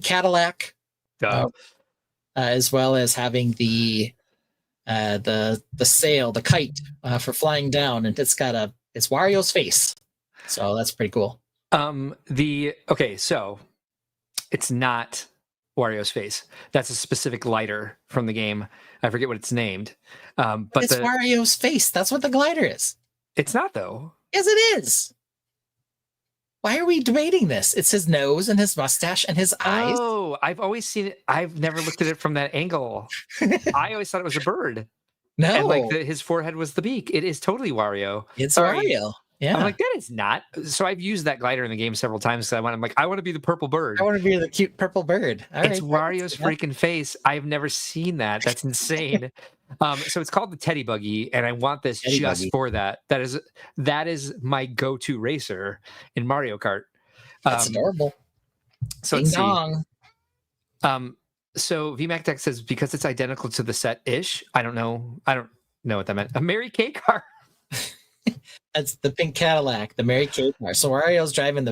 Cadillac, as well as having the sail, the kite for flying down, and it's Wario's face. So that's pretty cool. So it's not Wario's face. That's a specific glider from the game. I forget what it's named. But it's Wario's face. That's what the glider is. It's not though. Yes, it is. Why are we debating this? It's his nose and his mustache and his eyes. Oh, I've always seen it. I've never looked at it from that angle. I always thought it was a bird. No. And like his forehead was the beak. It is totally Wario. It's Wario. Yeah. I'm like, that is not. So I've used that glider in the game several times. So I want to be the purple bird. I want to be the cute purple bird. It's Wario's freaking face. I've never seen that. That's insane. So it's called the Teddy Buggy, and I want this for that. That is my go-to racer in Mario Kart. That's adorable. So let's see. So VMAC Tech says because it's identical to the set-ish. I don't know what that meant. A Mary Kay car. That's the pink Cadillac, the Mary Kay car. So Wario's driving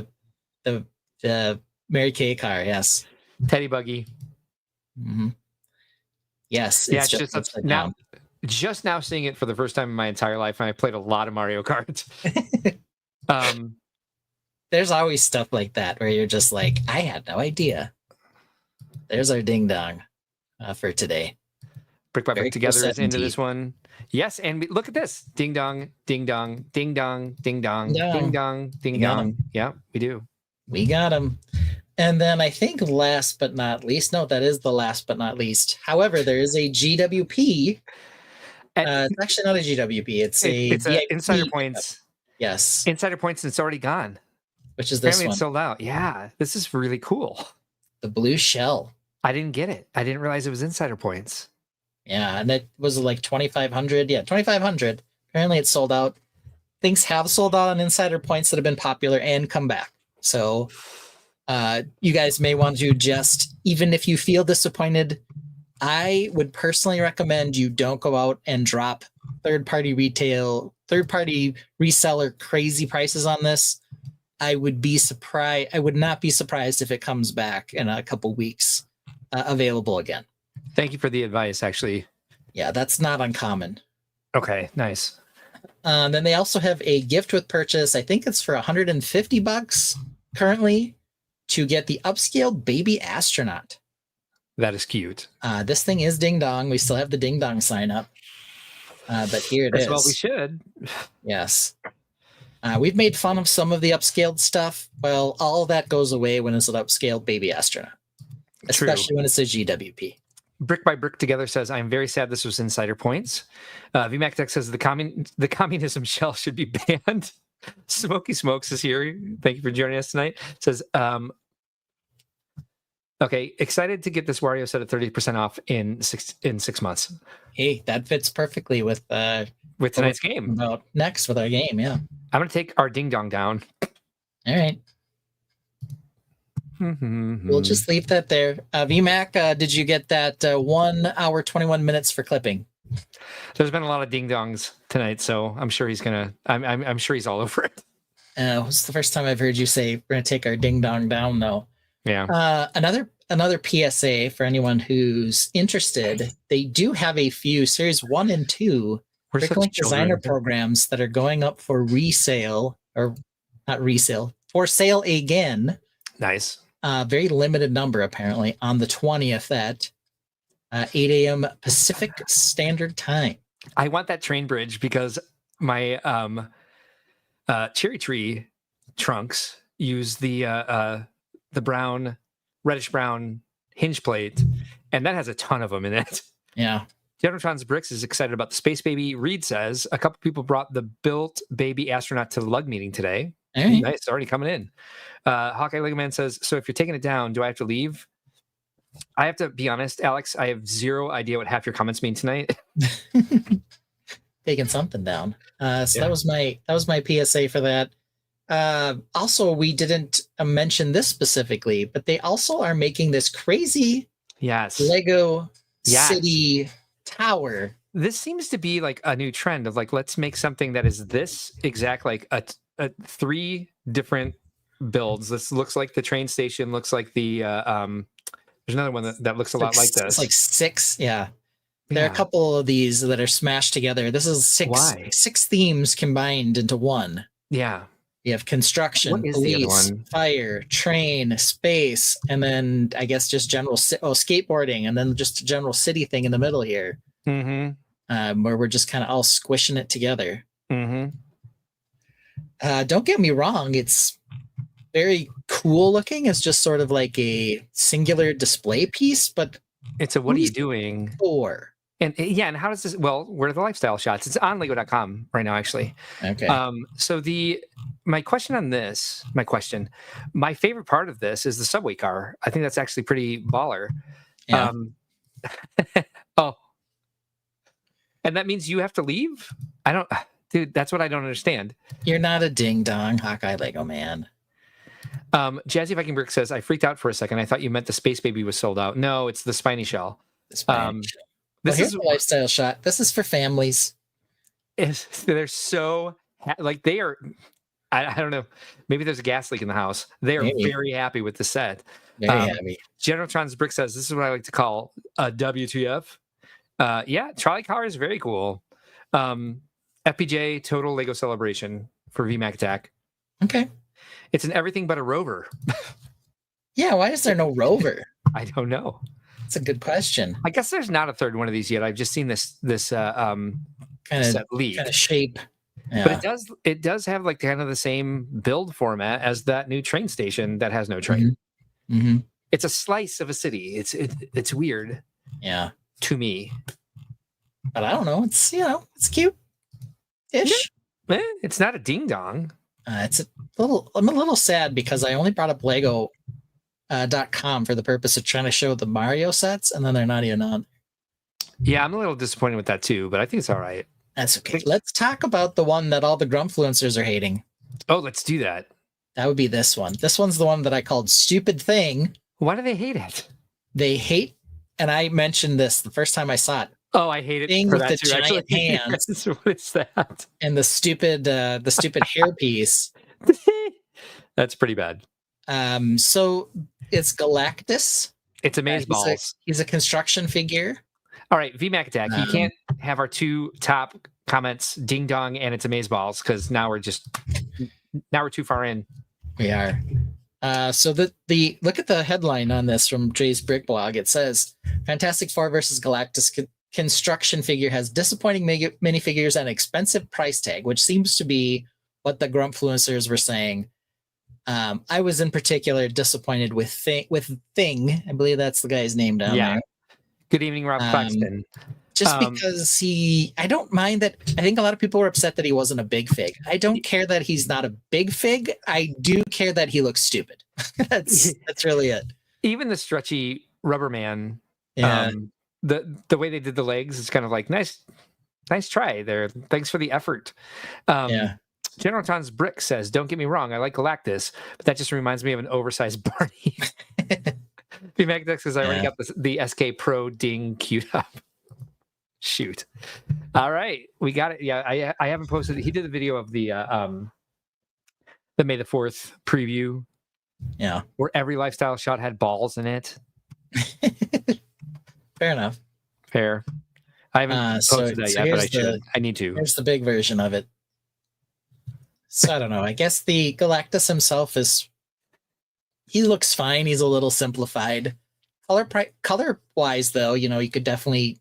the Mary Kay car. Yes. Teddy Buggy. Mm-hmm. Yes. Yeah. Just now seeing it for the first time in my entire life, and I played a lot of Mario Kart. There's always stuff like that where you're just like, I had no idea. There's our ding dong for today. Brick by Brick Together is into this one. Yes, and look at this. Ding dong, ding dong, ding dong, ding dong, ding dong, ding dong. Yeah, we do. We got them. And then I think last but not least, no, that is the last but not least. However, there is a GWP. It's actually not a GWP. It's a Insider Points. Yes. Insider Points, and it's already gone. Which is this Apparently one. It's sold out. Yeah, this is really cool. The blue shell. I didn't get it. I didn't realize it was Insider Points. Yeah, and it was like 2,500. Yeah, 2,500. Apparently it's sold out. Things have sold out on Insider Points that have been popular and come back. So you guys may want to just, even if you feel disappointed I would personally recommend you don't go out and drop third-party reseller crazy prices on this. I would not be surprised if it comes back in a couple weeks, available again. Thank you for the advice, actually. Yeah, that's not uncommon. Okay, nice. Then they also have a gift with purchase. I think it's for $150 currently to get the upscaled baby astronaut. That is cute. This thing is ding dong. We still have the ding dong sign up. But here it is. Well, we should. Yes. We've made fun of some of the upscaled stuff. Well, all of that goes away when it's an upscaled baby astronaut, especially when it's a GWP. Brick by Brick Together says, I'm very sad this was Insider Points. VMAC Tech says the communism shell should be banned. Smoky Smokes is here. Thank you for joining us tonight. Says, okay, excited to get this Wario set at 30% off in 6 months. Hey, that fits perfectly with tonight's game. About next with our game, yeah. I'm going to take our ding dong down. All right. We'll just leave that there. VMAC, did you get that 1 hour, 21 minutes for clipping? There's been a lot of ding dongs tonight, so I'm sure he's gonna. I'm sure he's all over it. It's the first time I've heard you say we're gonna take our ding dong down, though. Yeah. Another PSA for anyone who's interested. They do have a few Series 1 and 2 Bricklink Designer programs that are going up for resale, or not resale, for sale again. Nice. Very limited number, apparently, on the 20th at 8 a.m. Pacific Standard Time. I want that train bridge because my cherry tree trunks use the reddish brown hinge plate, and that has a ton of them in it. Yeah. Generatron's Bricks is excited about the Space Baby. Reed says a couple people brought the built baby astronaut to the lug meeting today. Right. Nice, it's already coming in. Hawkeye Lego Man says, so if you're taking it down, do I have to leave? I have to be honest, Alex, I have zero idea what half your comments mean tonight. Taking something down. That was my PSA for that. Also, we didn't mention this specifically, but they also are making this crazy Lego City tower. This seems to be like a new trend of like, let's make something that is this exact, like a 3 different builds. This looks like the train station, looks like the there's another one that looks a lot like this. It's like 6, yeah. There are a couple of these that are smashed together. This is 6 themes combined into one. Yeah. You have construction, police, fire, train, space, and then I guess just general skateboarding, and then just a general city thing in the middle here. Mm-hmm. Where we're just kind of all squishing it together. Mm-hmm. Don't get me wrong, it's very cool looking. It's just sort of like a singular display piece, but it's a what are you doing for? And how does this? Well, where are the lifestyle shots? It's on Lego.com right now, actually. Okay. So my favorite part of this is the subway car. I think that's actually pretty baller. Yeah. And that means you have to leave? Dude, that's what I don't understand. You're not a ding dong, Hawkeye Lego Man. Jazzy Viking Brick says, I freaked out for a second. I thought you meant the Space Baby was sold out. No, it's the spiny shell. Here's a lifestyle shot. This is for families. They're so they are. I don't know. Maybe there's a gas leak in the house. They are very happy with the set. Very happy. Generatron's Brick says, this is what I like to call a WTF. Trolley car is very cool. FPJ Total Lego Celebration for VMAC Attack. Okay. It's an everything but a rover. Yeah, why is there no rover? I don't know. That's a good question. I guess there's not a third one of these yet. I've just seen this kind of shape. Yeah. But it does have like kind of the same build format as that new train station that has no train. Mm-hmm. It's a slice of a city. It's weird. Yeah. To me. But I don't know. It's cute. Ish. Yeah. It's not a ding dong. I'm a little sad because I only brought up Lego.com for the purpose of trying to show the Mario sets, and then they're not even on. Yeah, I'm a little disappointed with that too, but I think it's all right. That's okay. Let's talk about the one that all the Grumpfluencers are hating. Oh, let's do that. That would be this one. This one's the one that I called Stupid Thing. Why do they hate it? They hate and I mentioned this the first time I saw it. Oh, I hate it Thing for with that the too. Actually, giant hands. Yes, what is that? And the stupid hairpiece. That's pretty bad. So it's Galactus. It's amazeballs. He's a construction figure. All right, VMAC attack. You can't have our two top comments ding dong and it's amazeballs because now we're too far in. We are. So the look at the headline on this from Jay's Brick Blog. It says Fantastic Four versus Galactus construction figure has disappointing minifigures and expensive price tag, which seems to be what the Grumpfluencers were saying. I was in particular disappointed with Thing. I believe that's the guy's name down there. Good evening, Rob Claxton. Just because I don't mind that. I think a lot of people were upset that he wasn't a big fig. I don't care that he's not a big fig. I do care that he looks stupid. That's really it. Even the stretchy rubber man, yeah. The way they did the legs is kind of like nice try there. Thanks for the effort. General Ton's Brick says, "Don't get me wrong, I like Galactus, but that just reminds me of an oversized Barney." VMAC says, "I already got the SK Pro ding queued up." Shoot. All right, we got it. Yeah, I haven't posted it. He did a video of the May the 4th preview. Yeah, where every lifestyle shot had balls in it. Fair enough. Fair. I haven't posted that yet, but I should. I need to. Here's the big version of it. So I don't know. I guess the Galactus himself he looks fine. He's a little simplified. Color wise, though, you could definitely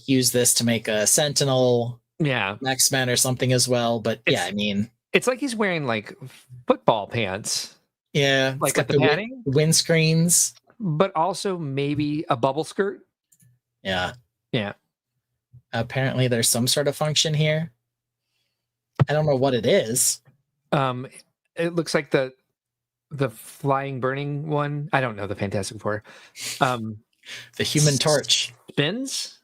use this to make a Sentinel, X-Men or something as well. But I mean, it's like he's wearing like football pants. Yeah, like at the padding, windscreens, but also maybe a bubble skirt. Yeah. Apparently, there's some sort of function here. I don't know what it is. It looks like the flying burning one. I don't know the Fantastic Four. The Human Torch spins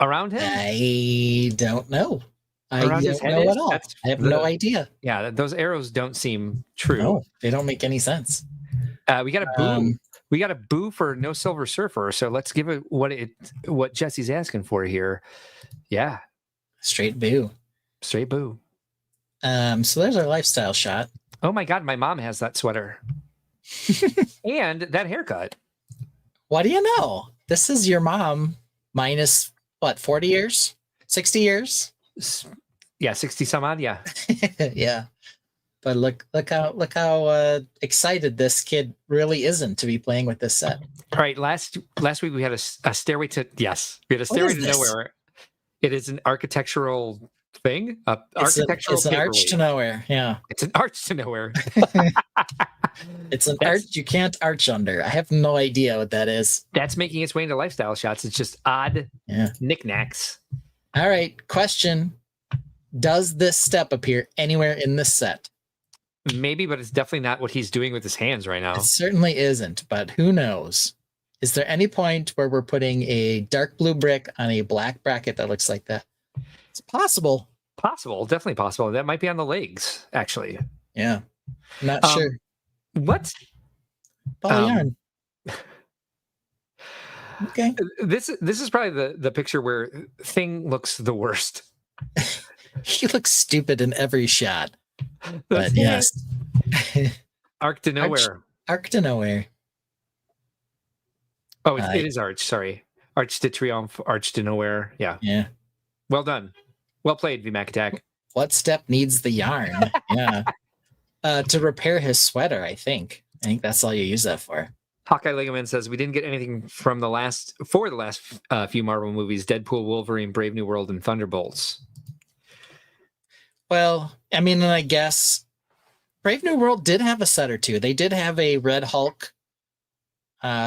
around him. I don't know. I don't know at all. I have no idea. Yeah, those arrows don't seem true. No, they don't make any sense. We got a boo. We got a boo for No Silver Surfer. So let's give it what Jesse's asking for here. Yeah, straight boo. Straight boo. So there's our lifestyle shot. Oh my God, my mom has that sweater and that haircut. What do you know? This is your mom minus what? 40 years? 60 years? Yeah, 60 some odd. Yeah. Yeah. But look how excited this kid really isn't to be playing with this set. All right. Last week we had a stairway to Stairway to Nowhere. It is an architectural thing. It's an arch to nowhere. Yeah. It's an arch to nowhere. It's an arch you can't arch under. I have no idea what that is. That's making its way into lifestyle shots. It's just odd knickknacks. All right. Question. Does this step appear anywhere in this set? Maybe, but it's definitely not what he's doing with his hands right now. It certainly isn't, but who knows? Is there any point where we're putting a dark blue brick on a black bracket that looks like that? It's possible. Definitely possible. That might be on the legs, actually. Yeah. Not sure. What? Ball yarn. Okay. This is probably the picture where Thing looks the worst. He looks stupid in every shot. But yes. Arc to Nowhere. Arc to Nowhere. Oh, it is Arch. Sorry. Arch to Triomphe, Arch to Nowhere. Yeah. Yeah. Well done. Well played, VMAC Attack. What step needs the yarn? Yeah. To repair his sweater, I think. I think that's all you use that for. Hawkeye Legoman says we didn't get anything from the last few Marvel movies: Deadpool, Wolverine, Brave New World, and Thunderbolts. Well, I mean, I guess Brave New World did have a set or two. They did have a Red Hulk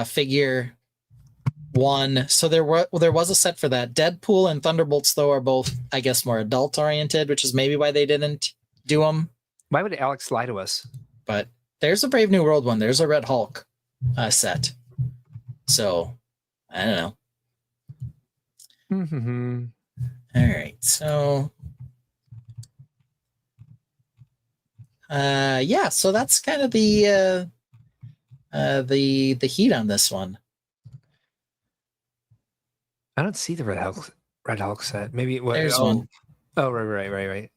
figure one, so there was a set for that. Deadpool and Thunderbolts, though, are both, I guess, more adult oriented, which is maybe why they didn't do them. Why would Alex lie to us? But there's a Brave New World one. There's a Red Hulk set. So I don't know. Mm-hmm. All right, so. So that's kind of the heat on this one. I don't see the Red Hulk set. Maybe There's one. Oh, right.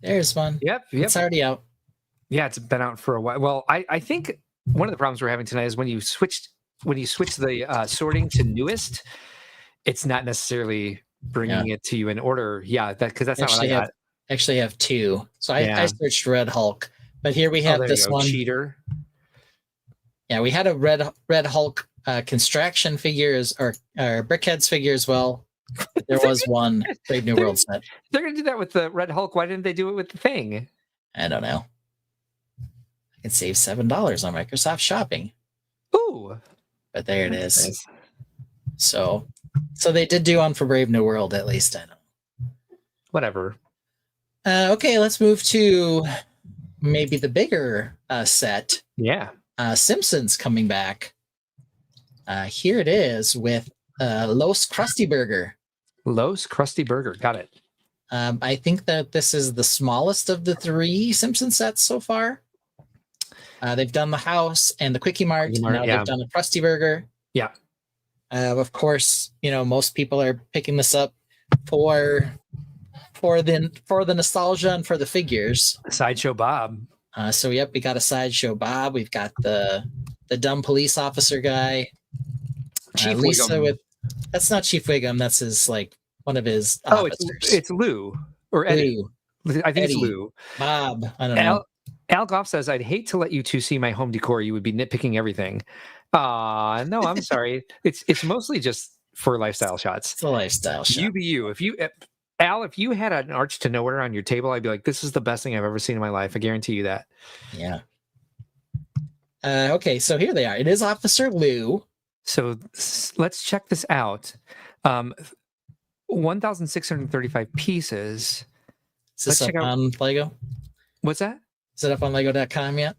There's one. Yep. It's already out. Yeah, it's been out for a while. Well, I think one of the problems we're having tonight is when you switch the sorting to newest, it's not necessarily bringing it to you in order. Yeah, because that's not what I got. Actually have two. So I searched Red Hulk, but here we have this one. Cheater. Yeah, we had a Red Hulk construction figures or Brickheads figure as well. There was one Brave New World set. They're gonna do that with the Red Hulk. Why didn't they do it with the Thing? I don't know. I can save $7 on Microsoft Shopping. Ooh, but there it is. Nice. So they did do one for Brave New World, at least I know. Whatever. Okay, let's move to maybe the bigger set. Yeah. Simpsons coming back. Here it is with Los Krusty Burger. Los Krusty Burger. Got it. I think that this is the smallest of the 3 Simpson sets so far. They've done the house and the Quickie Mart. Now they've done the Krusty Burger. Yeah. Of course, most people are picking this up for the nostalgia and for the figures. Sideshow Bob. So we got a Sideshow Bob. We've got the dumb police officer guy. Chief Lisa Wiggum. That's not Chief Wiggum. That's his one of his Oh, officers. it's Lou or Eddie. Lou. I think it's Lou. Bob. I don't know. Al Goff says, I'd hate to let you two see my home decor. You would be nitpicking everything. No, I'm sorry. It's mostly just for lifestyle shots. It's a lifestyle shot. You be you. If you had an Arch to Nowhere on your table, I'd be like, this is the best thing I've ever seen in my life. I guarantee you that. Yeah. Okay, so here they are. It is Officer Lou. So let's check this out. 1,635 pieces. Is this up on Lego? What's that? Is it up on Lego.com yet?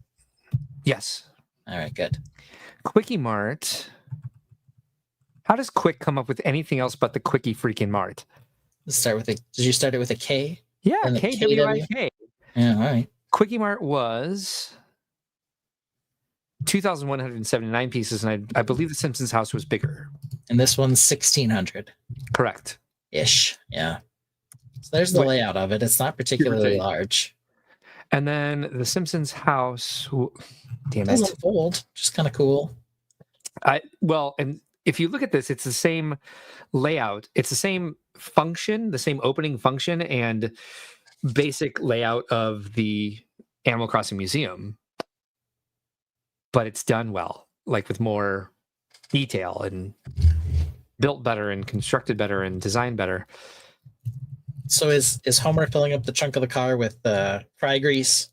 Yes. All right, good. Quickie Mart. How does Quick come up with anything else but the Quickie freaking Mart? Let's start with did you start it with a K? Yeah, KWIK. Yeah, all right. Quickie Mart was 2,179 pieces, and I believe the Simpsons house was bigger. And this one's 1,600. Correct. Ish, yeah. So there's the layout of it. It's not particularly large. And then the Simpsons house, damn it. Doesn't fold, just kind of cool. And if you look at this, it's the same layout. It's the same function, the same opening function and basic layout of the Animal Crossing Museum. But it's done well, like with more detail and built better and constructed better and designed better. So is Homer filling up the trunk of the car with fry grease?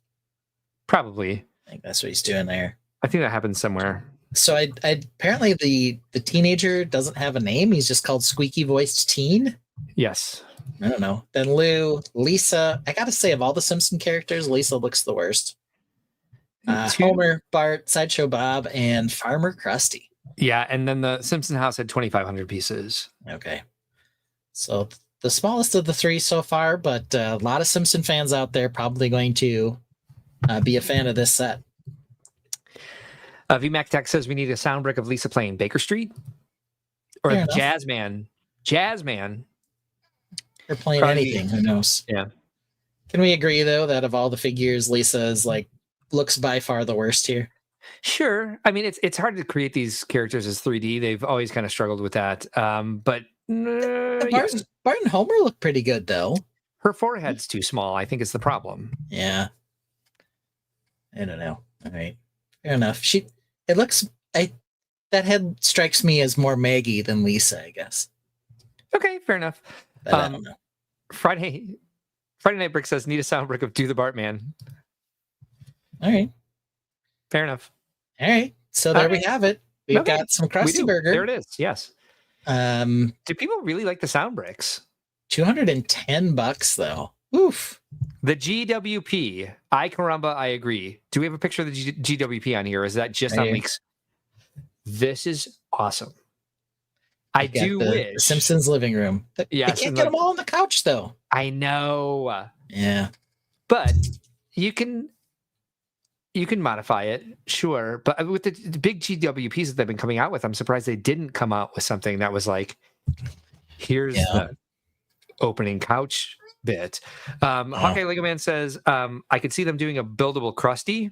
Probably. I think that's what he's doing there. I think that happens somewhere. So I apparently the teenager doesn't have a name. He's just called Squeaky Voiced Teen. Yes. I don't know. Then Lou, Lisa. I gotta say, of all the Simpson characters, Lisa looks the worst. Homer, Bart, Sideshow Bob, and Farmer Krusty. Yeah, and then the Simpson house had 2,500 pieces. Okay. So the smallest of the 3 so far, but a lot of Simpson fans out there probably going to be a fan of this set. VMAC Tech says we need a sound brick of Lisa playing Baker Street or Jazzman. They're playing anything. Who knows? Yeah. Can we agree though that of all the figures, Lisa is looks by far the worst here? Sure. I mean, it's hard to create these characters as 3D. They've always kind of struggled with that. But Bart and Homer look pretty good though. Her forehead's too small. I think it's the problem. Yeah. I don't know. All right. Fair enough. That head strikes me as more Maggie than Lisa, I guess. Okay, fair enough. But I don't know. Friday Night Brick says need a sound brick of Do the Bartman. All right. Fair enough. All right. So there we have it. We've got some Krusty Burger. There it is. Yes. Do people really like the sound bricks? $210 though. Oof. The GWP. I caramba, I agree. Do we have a picture of the GWP on here? Or is that just on leaks? This is awesome. I do wish. The Simpsons living room. Yes, they can't get them all on the couch though. I know. Yeah. But you can modify it, sure. But with the big GWPs that they've been coming out with, I'm surprised they didn't come out with something that was like, Here's the opening couch bit. Hawkeye Lego Man says, I could see them doing a buildable Krusty.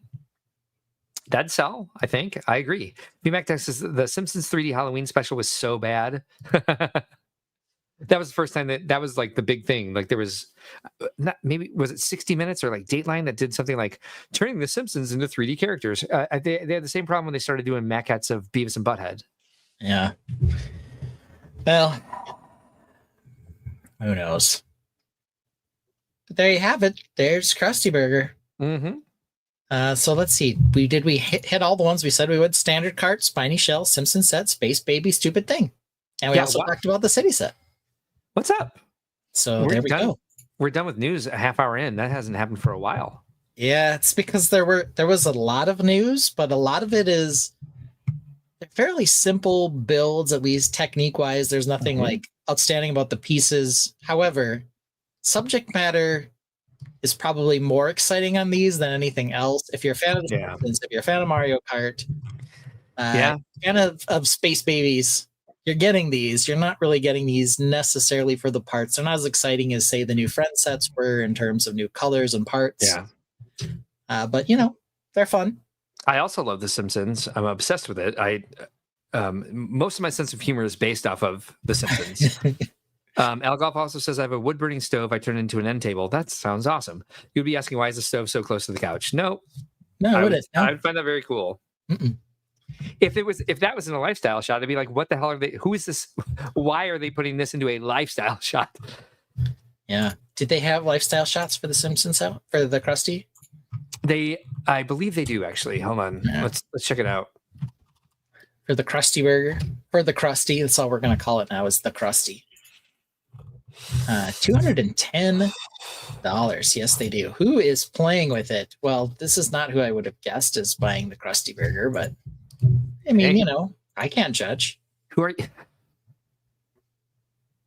That'd sell, I think. I agree. BMAC Texas, the Simpsons 3D Halloween special was so bad. That was the first time that was like the big thing. Like there was maybe was it 60 Minutes or like Dateline that did something like turning the Simpsons into 3D characters. They had the same problem when they started doing maquettes of Beavis and Butthead. Yeah. Well, who knows? But there you have it. There's Krusty Burger. Mm-hmm. So let's see. We hit all the ones we said we would. Standard cart, Spiny Shell, Simpson set, Space Baby, Stupid Thing. And we also talked about the city set. What's up? So there we go. We're done with news a half hour in. That hasn't happened for a while. Yeah, it's because there was a lot of news, but a lot of it is fairly simple builds, at least technique-wise. There's nothing like outstanding about the pieces. However, subject matter is probably more exciting on these than anything else. If you're a fan of the Simpsons, if you're a fan of Mario Kart, fan of Space Babies, you're getting these. You're not really getting these necessarily for the parts. They're not as exciting as, say, the new Friend sets were in terms of new colors and parts. Yeah. But, they're fun. I also love The Simpsons. I'm obsessed with it. Most of my sense of humor is based off of The Simpsons. Al Golf also says, I have a wood-burning stove I turned into an end table. That sounds awesome. You'd be asking, why is the stove so close to the couch? No, I would find that very cool. Mm-mm. If that was in a lifestyle shot, I'd be like, what the hell are they? Who is this? Why are they putting this into a lifestyle shot? Yeah. Did they have lifestyle shots for the Simpsons out for the Krusty? I believe they do actually. Hold on. Yeah. Let's check it out. For the Krusty Burger, for the Krusty, that's all we're gonna call it now. Is the Krusty. $210. Yes, they do. Who is playing with it? Well, this is not who I would have guessed is buying the Krusty Burger, but I mean, I can't judge. Who are you?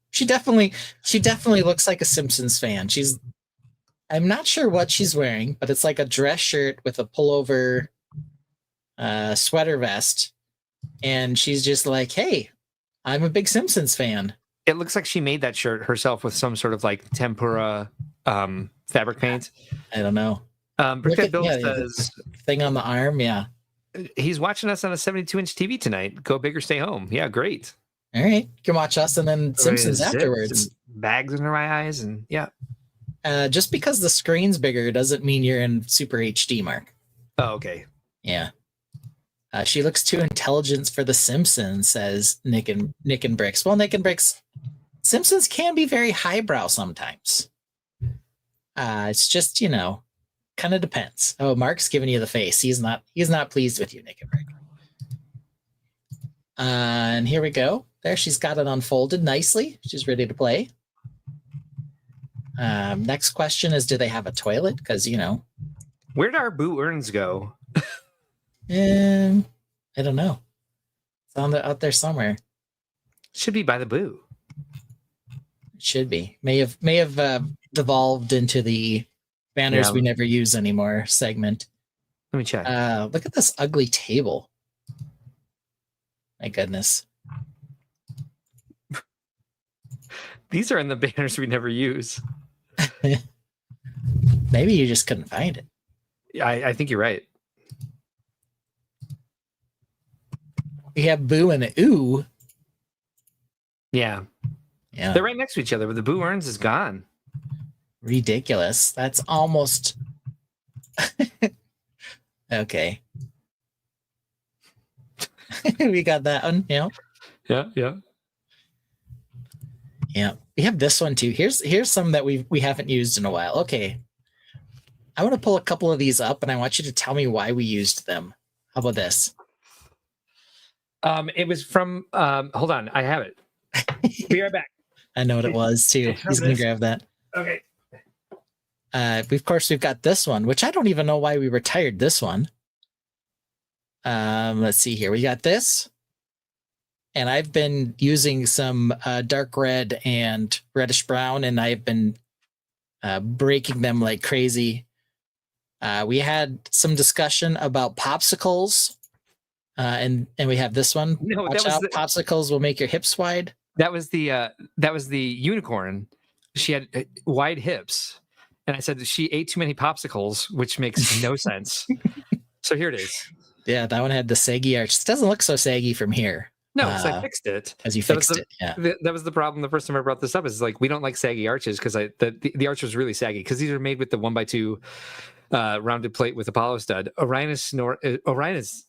She definitely looks like a Simpsons fan. I'm not sure what she's wearing, but it's like a dress shirt with a pullover sweater vest. And she's just like, hey, I'm a big Simpsons fan. It looks like she made that shirt herself with some sort of like tempura fabric paint. I don't know. Brickhead Bill says thing on the arm. Yeah. He's watching us on a 72-inch TV tonight. Go big or stay home. Yeah, great. All right. You can watch us and then Simpsons afterwards. Bags under my eyes and yeah. Just because the screen's bigger doesn't mean you're in Super HD, Mark. Oh, okay. Yeah. She looks too intelligent for the Simpsons, says Nick and Bricks. Well, Nick and Bricks, Simpsons can be very highbrow sometimes. It's just, kind of depends. Oh, Mark's giving you the face. He's not pleased with you, Nick and Brick. And here we go. There, she's got it unfolded nicely. She's ready to play. Next question is, do they have a toilet? Because, where'd our Boo Earns go? I don't know. It's out there somewhere. Should be by the Boo. It should be. May have devolved into the banners we never use anymore segment. Let me check. Look at this ugly table. My goodness. These are in the banners we never use. Maybe you just couldn't find it. Yeah, I think you're right. We have Boo and Ooh. Yeah. They're right next to each other, but the Boo Earns is gone. Ridiculous. That's almost okay. We got that one. Yeah. We have this one too. Here's some that we haven't used in a while. Okay. I want to pull a couple of these up and I want you to tell me why we used them. How about this? It was from hold on, I have it. Be right back. I know what it was too. He's gonna grab that. Okay. Of course we've got this one, which I don't even know why we retired this one. Let's see here. We got this. And I've been using some dark red and reddish brown, and I've been breaking them like crazy. We had some discussion about popsicles. And we have this one. No, Watch out, popsicles will make your hips wide. That was the unicorn. She had wide hips, and I said she ate too many popsicles, which makes no sense. So here it is. Yeah, that one had the saggy arch. It doesn't look so saggy from here. No, because I fixed it. As you fixed it, yeah. That was the problem the first time I brought this up. Is like we don't like saggy arches because the arch was really saggy because these are made with the 1x2 rounded plate with Apollo stud. Orion is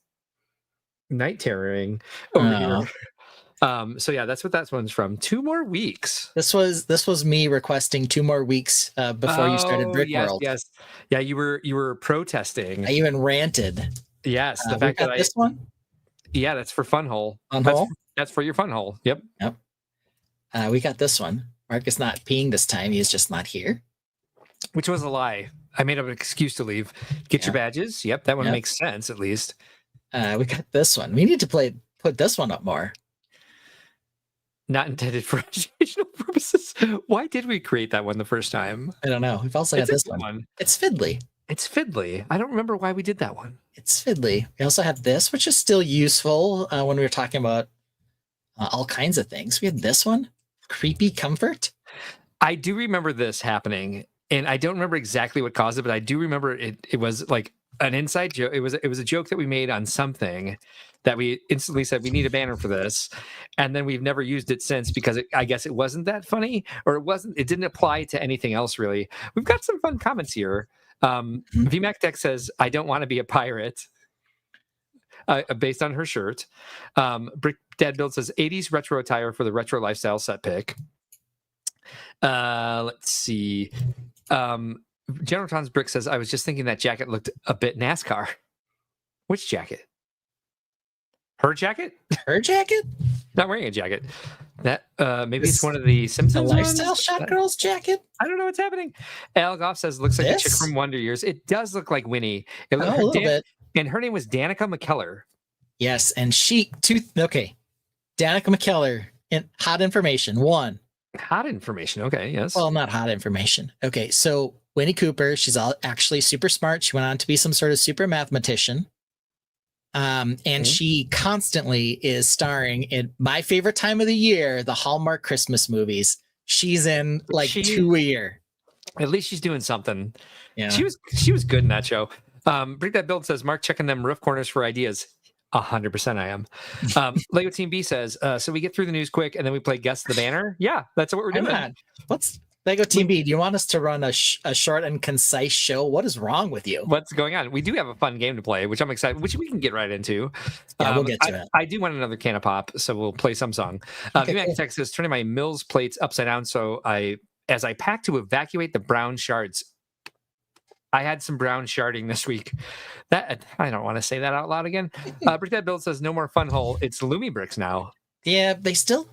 night terroring over here. So yeah, that's what that one's from. 2 more weeks. This was me requesting 2 more weeks before you started Brick World. Yes, yeah, you were protesting. I even ranted. Yes, the fact that this one. Yeah, that's for Fun Hole. That's for your Fun Hole. Yep. We got this one. Mark is not peeing this time. He's just not here. Which was a lie. I made up an excuse to leave. Get your badges. Yep, that one makes sense at least. We got this one. We need to put this one up more. Not intended for educational purposes. Why did we create that one the first time? I don't know. We've also got this one. It's fiddly. It's fiddly. I don't remember why we did that one. It's fiddly. We also have this, which is still useful when we were talking about all kinds of things. We had this one, Creepy Comfort. I do remember this happening, and I don't remember exactly what caused it, but I do remember it was like an inside joke. It was a joke that we made on something that we instantly said we need a banner for this, and then we've never used it since because I guess it wasn't that funny, or it didn't apply to anything else really. We've got some fun comments here. VMAC Tech says, I don't want to be a pirate, based on her shirt. Brick Dad Build says 80s retro attire for the retro lifestyle set pick. Let's see. General Tom's Brick says, I was just thinking that jacket looked a bit NASCAR. Which jacket? Her jacket? Her jacket? Not wearing a jacket. That maybe it's one of the Simpsons. The lifestyle shot girl's jacket? I don't know what's happening. Al Goff says looks like a chick from Wonder Years. It does look like Winnie. A little bit. And her name was Danica McKellar. Yes, and Danica McKellar. Hot information. 1. Hot information. Okay, yes. Well, not hot information. Okay, so Winnie Cooper, she's actually super smart. She went on to be some sort of super mathematician. And she constantly is starring in my favorite time of the year, the Hallmark Christmas movies. She's in 2 a year. At least she's doing something. Yeah. She was good in that show. Brick That Build says, Mark checking them roof corners for ideas. 100% I am. Lego Team B says, so we get through the news quick and then we play Guess the Banner. Yeah, that's what we're doing. What's Lego Team B? Do you want us to run a short and concise show? What is wrong with you? What's going on? We do have a fun game to play, which I'm excited, which we can get right into. Yeah, we'll get to it. I do want another can of pop, so we'll play some song. Okay, Tech says, turning my Mills plates upside down, so as I pack to evacuate the brown shards. I had some brown sharding this week. That I don't want to say that out loud again. Brick That Build says, no more Fun Hole. It's Lumi Bricks now. Yeah, they're still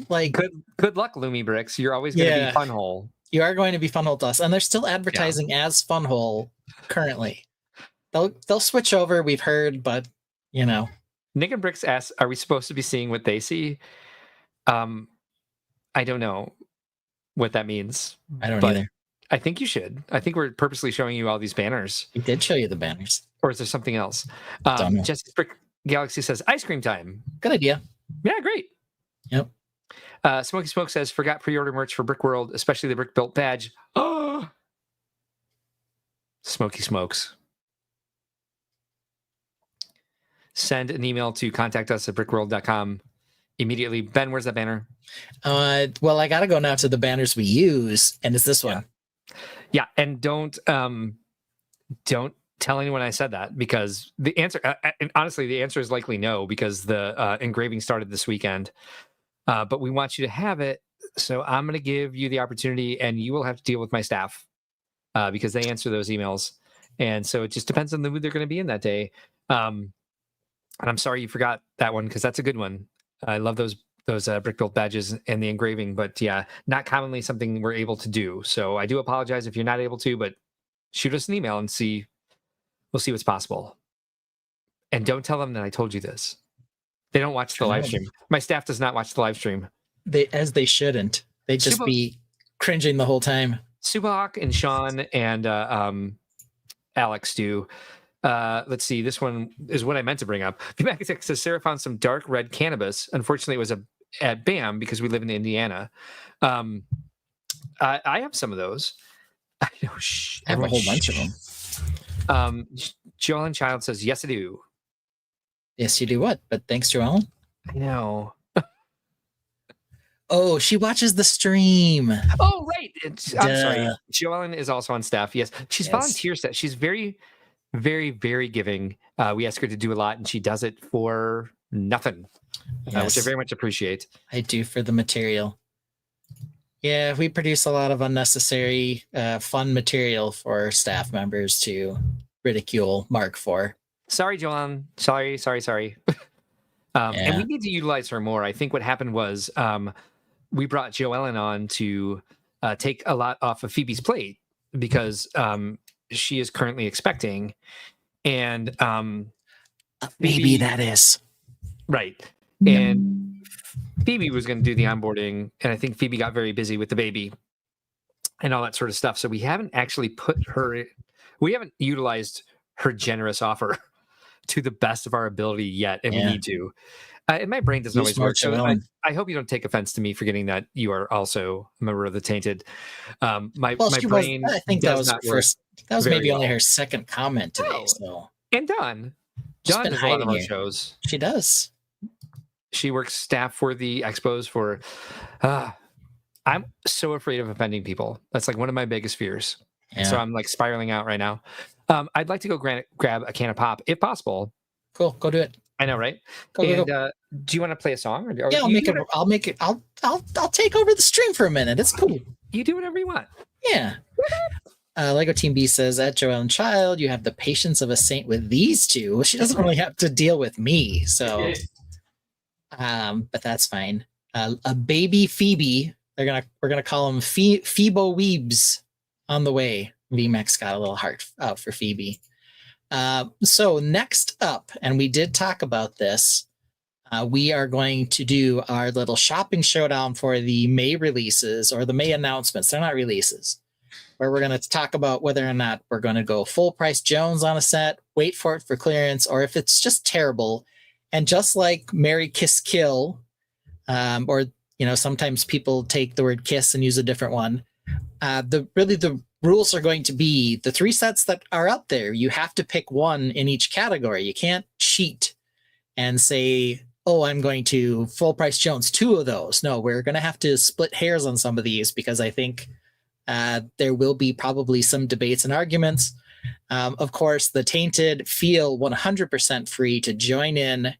like good luck, Lumi Bricks. You're always going to be Fun Hole. You are going to be Fun Hole to us, and they're still advertising as Fun Hole currently. They'll switch over. We've heard, but Nick and Bricks asks, "Are we supposed to be seeing what they see?" I don't know what that means. I don't either. I think you should. I think we're purposely showing you all these banners. We did show you the banners, or is there something else? Jessica Brick Galaxy says, "Ice cream time." Good idea. Yeah, great. Yep. Smoky Smoke says, forgot pre-order merch for Brick World, especially the Brick Built badge. Oh, Smoky Smokes. Send an email to contact us at brickworld.com immediately. Ben, where's that banner? Well, I got to go now to the banners we use, and it's this one. Yeah, and don't tell anyone I said that, because the answer, and honestly, the answer is likely no, because the engraving started this weekend. But we want you to have it, so I'm going to give you the opportunity, and you will have to deal with my staff because they answer those emails, and so it just depends on the mood they're going to be in that day. And I'm sorry you forgot that one, because that's a good one. I love those Brick Built badges and the engraving, but yeah, not commonly something we're able to do. So I do apologize if you're not able to, but shoot us an email and we'll see what's possible. And don't tell them that I told you this. They don't watch the live stream. My staff does not watch the live stream. They shouldn't. They just be cringing the whole time. Subahawk and Sean and Alex do. Let's see. This one is what I meant to bring up. The Mac says Sarah found some dark red cannabis. Unfortunately, at BAM because we live in Indiana. I have some of those. I know. I have a whole bunch of them. Joellen Child says, yes, I do. Yes, you do what? But thanks, Joellen. I know. Oh, she watches the stream. Oh, right. I'm sorry. Joellen is also on staff. Yes. She's volunteer staff. She's very, very, very giving. We ask her to do a lot, and she does it for nothing, which I very much appreciate. I do for the material. Yeah, we produce a lot of unnecessary, fun material for staff members to ridicule Mark for. Sorry, Joellen. Sorry. And we need to utilize her more. I think what happened was we brought Joellen on to take a lot off of Phoebe's plate because she is currently expecting. And Phoebe, that is. Right. And Phoebe was going to do the onboarding. And I think Phoebe got very busy with the baby and all that sort of stuff. So we haven't actually we haven't utilized her generous offer to the best of our ability yet. And we need to. And my brain doesn't always work. So I hope you don't take offense to me forgetting that you are also a member of the Tainted. My brain. I think that was first. That was maybe only her second comment today. So and Dawn does a lot of our shows. She does. She works staff for the expos for. I'm so afraid of offending people. That's like one of my biggest fears. Yeah. So I'm like spiraling out right now. I'd like to go grab a can of pop if possible. Cool, go do it. I know, right? Go. Do you want to play a song? Or yeah, I'll make it. I'll take over the stream for a minute. It's cool. You do whatever you want. Yeah. Lego Team B says, at Joellen Child, you have the patience of a saint with these two. She doesn't really have to deal with me, so. But that's fine. A baby Phoebe. We're gonna call him Phoebo Weebs on the way. VMAX got a little heart out for Phoebe. So next up, and we did talk about this, we are going to do our little shopping showdown for the May releases or the May announcements. They're not releases, where we're going to talk about whether or not we're going to go full price Jones on a set, wait for it for clearance, or if it's just terrible. And just like Marry, Kiss, Kill, or sometimes people take the word kiss and use a different one. The rules are going to be the 3 sets that are out there. You have to pick one in each category. You can't cheat and say, oh, I'm going to full price Jones 2 of those. No, we're going to have to split hairs on some of these because I think there will be probably some debates and arguments. Of course, the Tainted feel 100% free to join in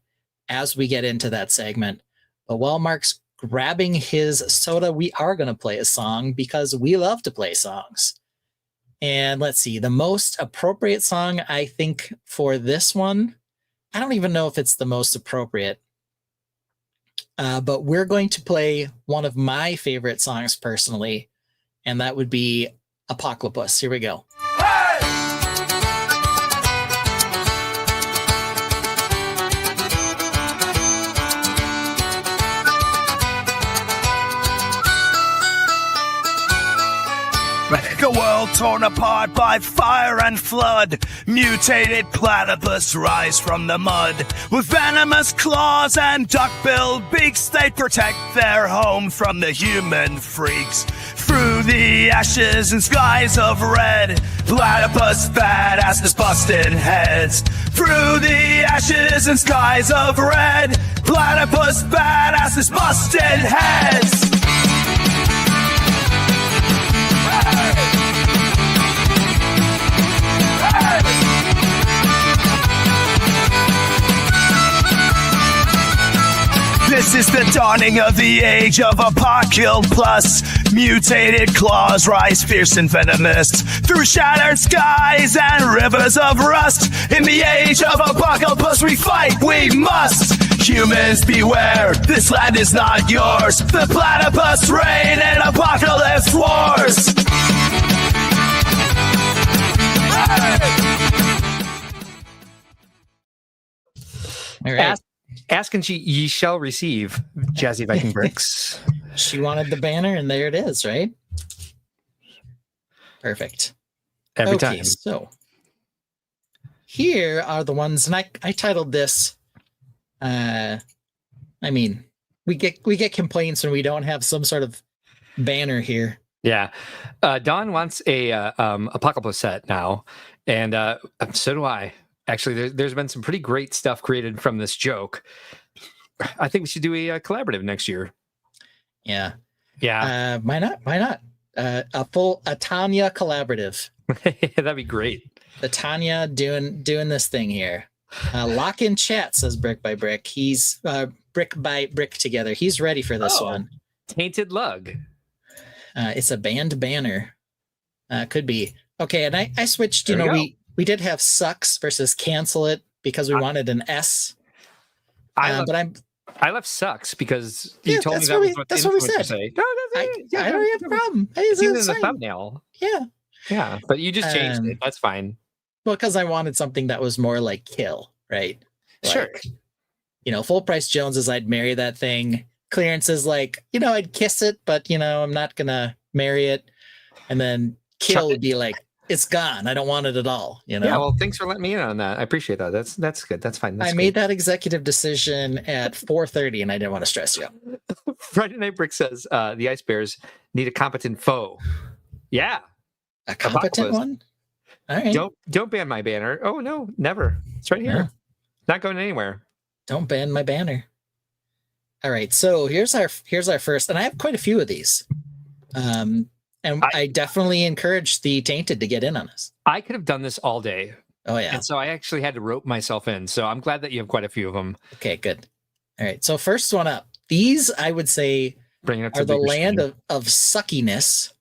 as we get into that segment. But while Mark's grabbing his soda, we are going to play a song because we love to play songs. And let's see, the most appropriate song, I think, for this one, I don't even know if it's the most appropriate, but we're going to play one of my favorite songs personally, and that would be Apocalypse. Here we go. A world torn apart by fire and flood. Mutated platypus rise from the mud. With venomous claws and duck-billed beaks, they protect their home from the human freaks. Through the ashes and skies of red, platypus badasses busted heads. Through the ashes and skies of red, platypus badasses busted heads. This is the dawning of the age of Apocalypse. Mutated claws rise fierce and venomous through shattered skies and rivers of rust. In the age of Apocalypse, we fight, we must. Humans beware, this land is not yours. The platypus reign in apocalypse wars. All right. Ask and ye shall receive, Jazzy Viking Bricks. She wanted the banner, and there it is, right? Perfect. Every time. So here are the ones, and I titled this, we get complaints when we don't have some sort of banner here. Yeah. Don wants a Apocalypse set now, and so do I. Actually, there's been some pretty great stuff created from this joke. I think we should do a collaborative next year. Yeah. Yeah. Why not? A Tanya collaborative. That'd be great. The Tanya doing this thing here. Lock in chat, says Brick by Brick. He's Brick by Brick together. He's ready for this one. Tainted Lug. It's a band banner. Could be. Okay, and I switched, we did have sucks versus cancel it because we wanted an S. I left sucks because you told me that's what we said. Say. No, I don't have a problem. It's even in the thumbnail. Yeah. Yeah, but you just changed it. That's fine. Well, because I wanted something that was more like kill, right? Sure. Full price Joneses, I'd marry that thing. Clearance is like, I'd kiss it, but I'm not gonna marry it. And then kill would be like, it's gone. I don't want it at all. Yeah. Well, thanks for letting me in on that. I appreciate that. That's good. That's fine. I made that executive decision at 4:30, and I didn't want to stress you out. Friday Night Brick says the Ice Bears need a competent foe. Yeah, a competent one. All right. Don't ban my banner. Oh no, never. It's right here. No. Not going anywhere. Don't ban my banner. All right. So here's our first, and I have quite a few of these. And I definitely encourage the Tainted to get in on this. I could have done this all day. Oh, yeah. And so I actually had to rope myself in. So I'm glad that you have quite a few of them. Okay, good. All right. So first one up. These, I would say, are the land of suckiness.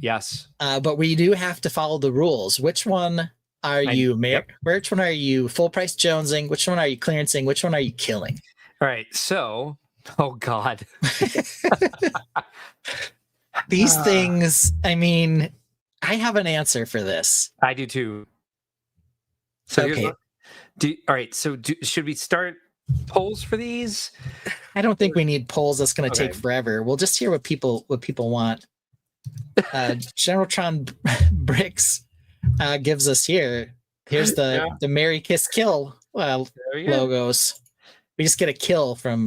Yes. But we do have to follow the rules. Which one are you? Which one are you full price jonesing? Which one are you clearancing? Which one are you killing? All right. So, oh, God. These things, I mean, I have an answer for this. I do too. So okay. All right. So should we start polls for these? I don't think we need polls. That's going to take forever. We'll just hear what people want. Generaltron Bricks gives us here's the Mary Kiss Kill logos. We just get a kill from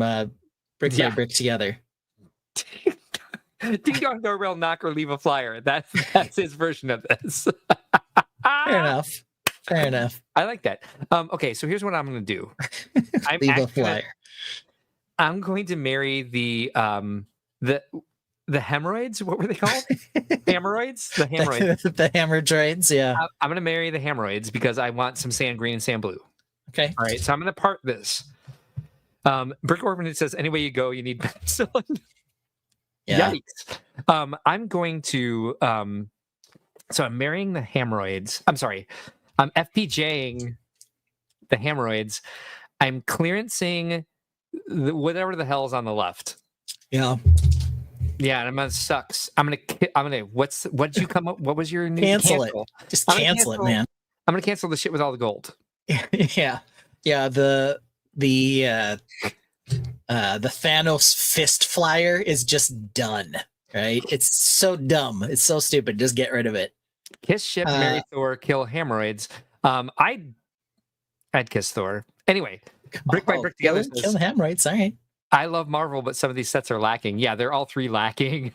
Brick by Brick together. Ding dong doorbell knocker, leave a flyer. That's his version of this. Fair enough. I like that. Okay, so here's what I'm going to do. Leave a flyer. I'm going to marry the hemorrhoids. What were they called? Hemorrhoids. The hemorrhoids. The hemorrhoids. Yeah. I'm going to marry the hemorrhoids because I want some sand green and sand blue. Okay. All right. So I'm going to part this. Brick Orphan says, "Anyway you go, you need penicillin." Yeah. Yikes. I'm going to so I'm marrying the hemorrhoids. I'm sorry. I'm FPJing the hemorrhoids. I'm clearancing whatever the hell's on the left. Yeah. Yeah, and I'm gonna sucks. I'm gonna what did you come up? What was your new cancel it? Just cancel it, man. I'm gonna cancel the shit with all the gold. Yeah. The Thanos fist flyer is just done, right? It's so dumb. It's so stupid. Just get rid of it. Kiss ship, marry Thor, kill hemorrhoids. I'd kiss Thor. Anyway, Brick by Brick together. Kill the hemorrhoids. All right. I love Marvel, but some of these sets are lacking. Yeah, they're all three lacking.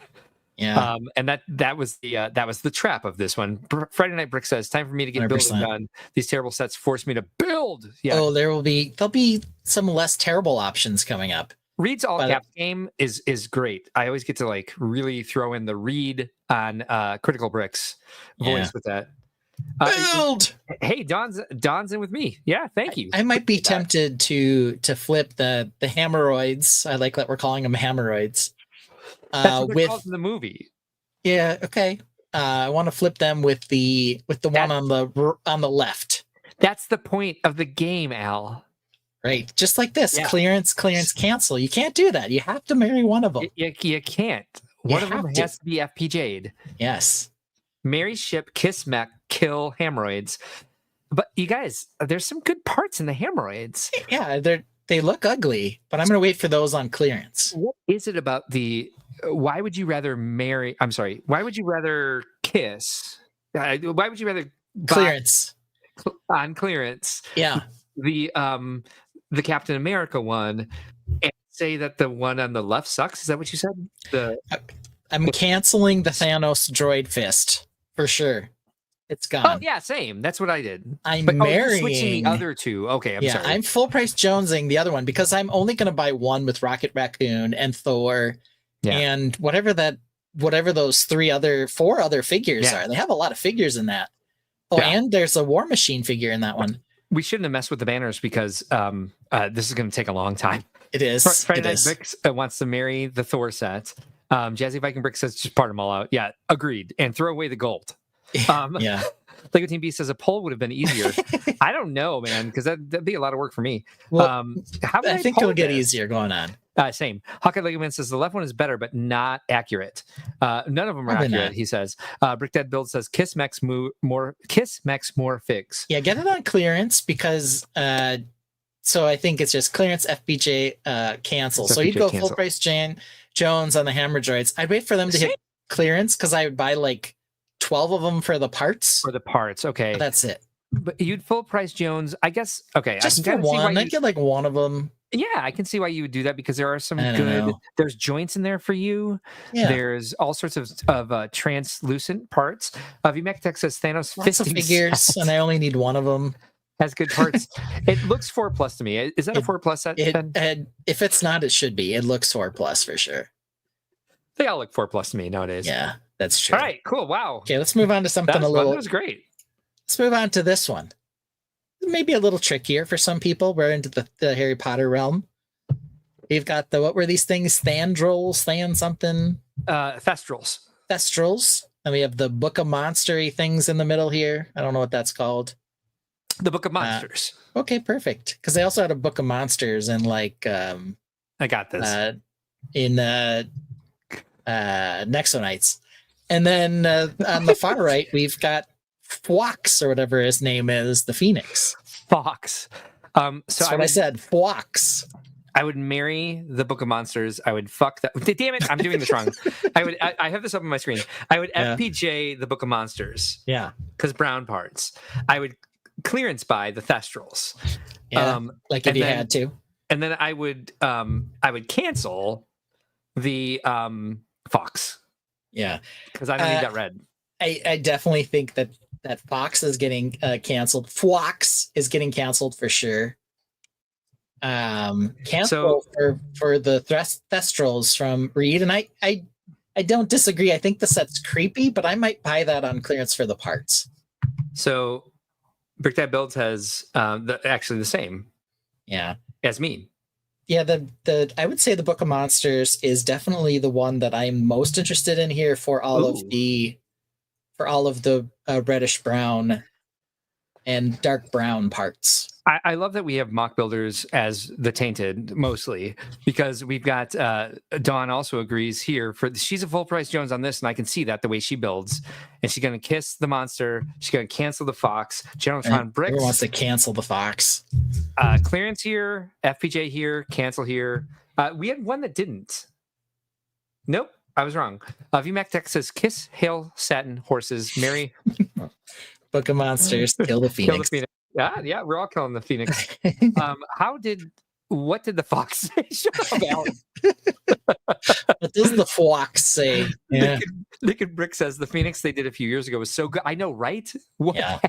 Yeah. And that was the trap of this one. Friday Night Brick says, "Time for me to get 100%. building done. These terrible sets force me to build." Yeah. Oh, there'll be some less terrible options coming up. Reed's all caps game is great. I always get to really throw in the Reed on Critical Bricks voice with that. Build. Hey, Don's in with me. Yeah, thank you. I might be tempted to flip the hemorrhoids. I like that we're calling them hemorrhoids. That's what they're called in the movie. Yeah. Okay. I want to flip them with the one on the left. That's the point of the game, Al. Right. Just like this. Yeah. Clearance, cancel. You can't do that. You have to marry one of them. You can't. One of them has to be FPJ'd. Yes. Marry ship, kiss mech, kill hemorrhoids. But you guys, there's some good parts in the hemorrhoids. Yeah, they look ugly, but I'm going to wait for those on clearance. What is it about why would you rather marry? I'm sorry. Why would you rather kiss? Why would you rather clearance on clearance? Yeah. The Captain America one and say that the one on the left sucks? Is that what you said? I'm canceling the Thanos droid fist for sure. It's gone. Oh yeah, same. That's what I did. I'm But, marrying. you're switching the other two. Okay, I'm sorry. I'm full price jonesing the other one because I'm only going to buy one with Rocket Raccoon and Thor, and whatever those four other figures are. They have a lot of figures in that. Oh, and there's a War Machine figure in that one. We shouldn't have messed with the banners because this is going to take a long time. It is. Friday Night Bricks wants to marry the Thor set. Jazzy Viking Brick says just part them all out. Yeah, agreed. And throw away the gold. Lego Team B says a poll would have been easier. I don't know, man, because that'd be a lot of work for me. Well, I think it'll get easier going on. Same. Hawkeye Lego Man says the left one is better, but not accurate. None of them are accurate, he says. Brick Dad Build says Kiss Max more figs. Yeah, get it on clearance because so I think it's just clearance FBJ cancel. So you'd go full price Jones on the Hammer Droids. I'd wait for them to hit clearance because I would buy like 12 of them for the parts. For the parts, okay. But that's it. But you'd full price Jones, I guess. Okay, just for one. I'd get like one of them. Yeah, I can see why you would do that because there are some good. There's joints in there for you. Yeah. There's all sorts of translucent parts. VMAC says Thanos lots of figures, set. And I only need one of them. Has good parts. It looks 4+ to me. Is that a 4+ set? If it's not, it should be. It looks 4+ for sure. They all look 4+ to me nowadays. Yeah, that's true. All right, cool. Wow. Okay, let's move on to something a little. That was great. Let's move on to this one. Maybe a little trickier for some people. We're into the Harry Potter realm. We've got what were these things? Thestrals. Thestrals. And we have the Book of Monstery things in the middle here. I don't know what that's called. The Book of Monsters. Okay, perfect. Because they also had a Book of Monsters and like I got this. In Nexonites. And then on the far right, we've got Fox or whatever his name is, the Phoenix. Fox. That's what I said. Fox. I would marry the Book of Monsters. I would fuck that. Damn it! I'm doing this wrong. I have this up on my screen. I would FPJ the Book of Monsters. Yeah. Because brown parts. I would clearance buy the Thestrals. Yeah. Like if you had to. And then I would cancel the Fox. Yeah. Because I don't need that red. I definitely think that Fox is getting canceled. Fox is getting canceled for sure. Cancel for the Thestrals from Reed, and I don't disagree. I think the set's creepy, but I might buy that on clearance for the parts. So Brick Dad Builds has actually the same. Yeah. As me. Yeah, I would say the Book of Monsters is definitely the one that I'm most interested in here for all of the reddish brown and dark brown parts. I love that we have mock builders as the Tainted mostly because we've got Dawn also agrees here she's a full price Jones on this, and I can see that the way she builds, and she's gonna kiss the monster, she's gonna cancel the Fox. Generaltron Bricks everyone wants to cancel the Fox. Clearance here, FPJ here, cancel here. We had one that didn't. Nope, I was wrong. VMAC Tech says kiss, hail, satin, horses, marry. Book of Monsters, kill the Phoenix. Kill the Phoenix. Yeah, we're all killing the Phoenix. What did the Fox say? Shut up, Alex. What does the Fox say? Yeah. Nick and Brick says the Phoenix they did a few years ago was so good. I know, right? Why?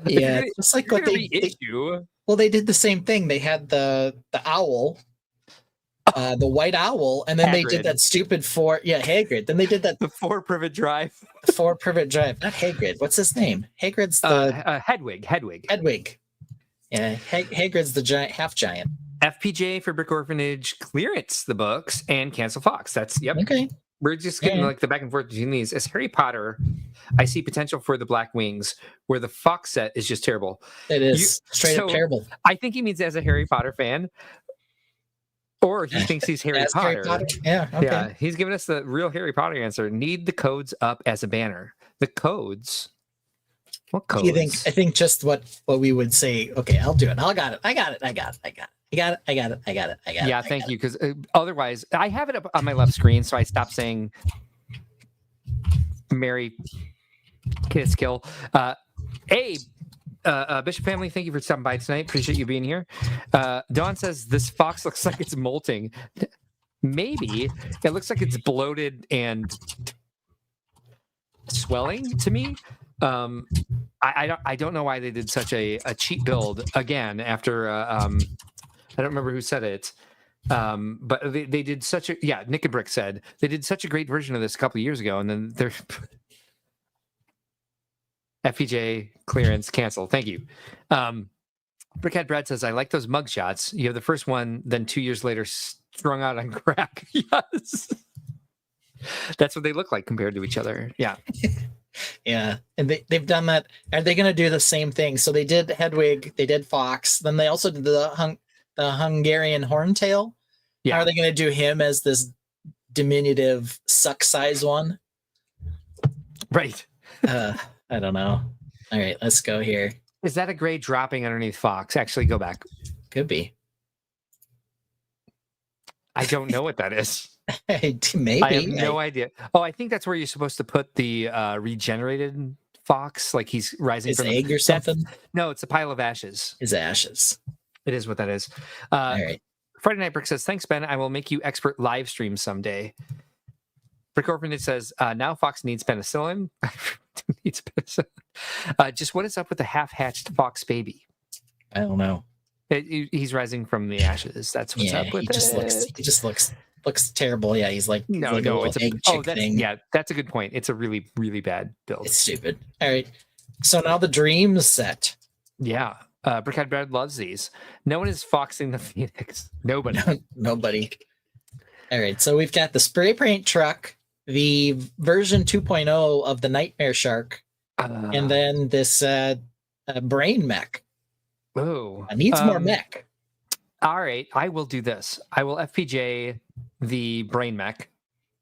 Yeah, it's like what they issue. Well, they did the same thing. They had the owl. The white owl, and then Hagrid. They did that stupid Hagrid. Then they did that the 4 Privet Drive. 4 Privet Drive, not Hagrid. What's his name? Hagrid's the Hedwig. Yeah, Hagrid's the giant, half giant. FPJ for Brick Orphanage, clearance the books, and cancel Fox. That's okay. We're just getting like the back and forth between these. As Harry Potter, I see potential for the Black Wings, where the Fox set is just terrible. It is straight up terrible. I think he means as a Harry Potter fan. Or he thinks he's Harry Potter. Yeah, okay. Yeah, he's giving us the real Harry Potter answer. Need the codes up as a banner. The codes. What codes? I think just what we would say. Okay, I'll do it. I got it. Yeah, thank you. Because otherwise, I have it up on my left screen, so I stopped saying Mary, kiss, kill. Bishop family, thank you for stopping by tonight. Appreciate you being here. Dawn says this fox looks like it's molting. Maybe it looks like it's bloated and swelling to me. I don't know why they did such a cheap build again after I don't remember who said it, but they did such a Nick and Brick said they did such a great version of this a couple of years ago, and then they're FPJ clearance cancel. Thank you. Brickhead Brad says I like those mug shots. You have the first one, then 2 years later strung out on crack. Yes. That's what they look like compared to each other. Yeah. Yeah. And they've done that. Are they going to do the same thing? So they did Hedwig, they did Fox, then they also did the Hungarian Horntail. Yeah. How are they going to do him as this diminutive suck size one? Right. I don't know. All right, let's go here. Is that a gray dropping underneath Fox? Actually, go back. Could be. I don't know what that is. Maybe. I have no idea. Oh, I think that's where you're supposed to put the regenerated fox, like he's rising his from egg or something. No, it's a pile of ashes. His ashes. It is what that is. All right. Friday Night Brick says, "Thanks, Ben. I will make you expert live stream someday." Brick Orphanage says, "Now Fox needs penicillin." Needs penicillin. Just what is up with the half-hatched fox baby? I don't know. He's rising from the ashes. That's what's up with it. He just looks terrible. Yeah, he's like no, it's a egg chick thing. Yeah, that's a good point. It's a really, really bad build. It's stupid. All right. So now the Dreams set. Yeah. Brickhead Brad loves these. No one is foxing the Phoenix. Nobody. Nobody. All right. So we've got the spray paint truck, the version 2.0 of the Nightmare Shark, and then this brain mech. Oh, needs more mech. All right, I will do this. I will FPJ the brain mech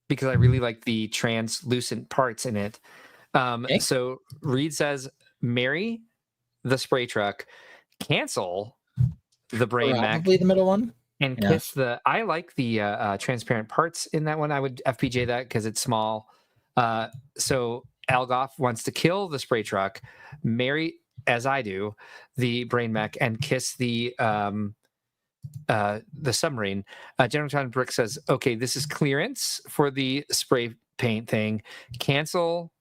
because I really like the translucent parts in it. Okay. So Reed says, marry the spray truck, cancel the brain mech. Probably the middle one. And kiss the. I like the transparent parts in that one. I would FPJ that because it's small. So Algoff wants to kill the spray truck, marry, as I do, the brain mech, and kiss the submarine. General John Brick says, "Okay, this is clearance for the spray paint thing. Cancel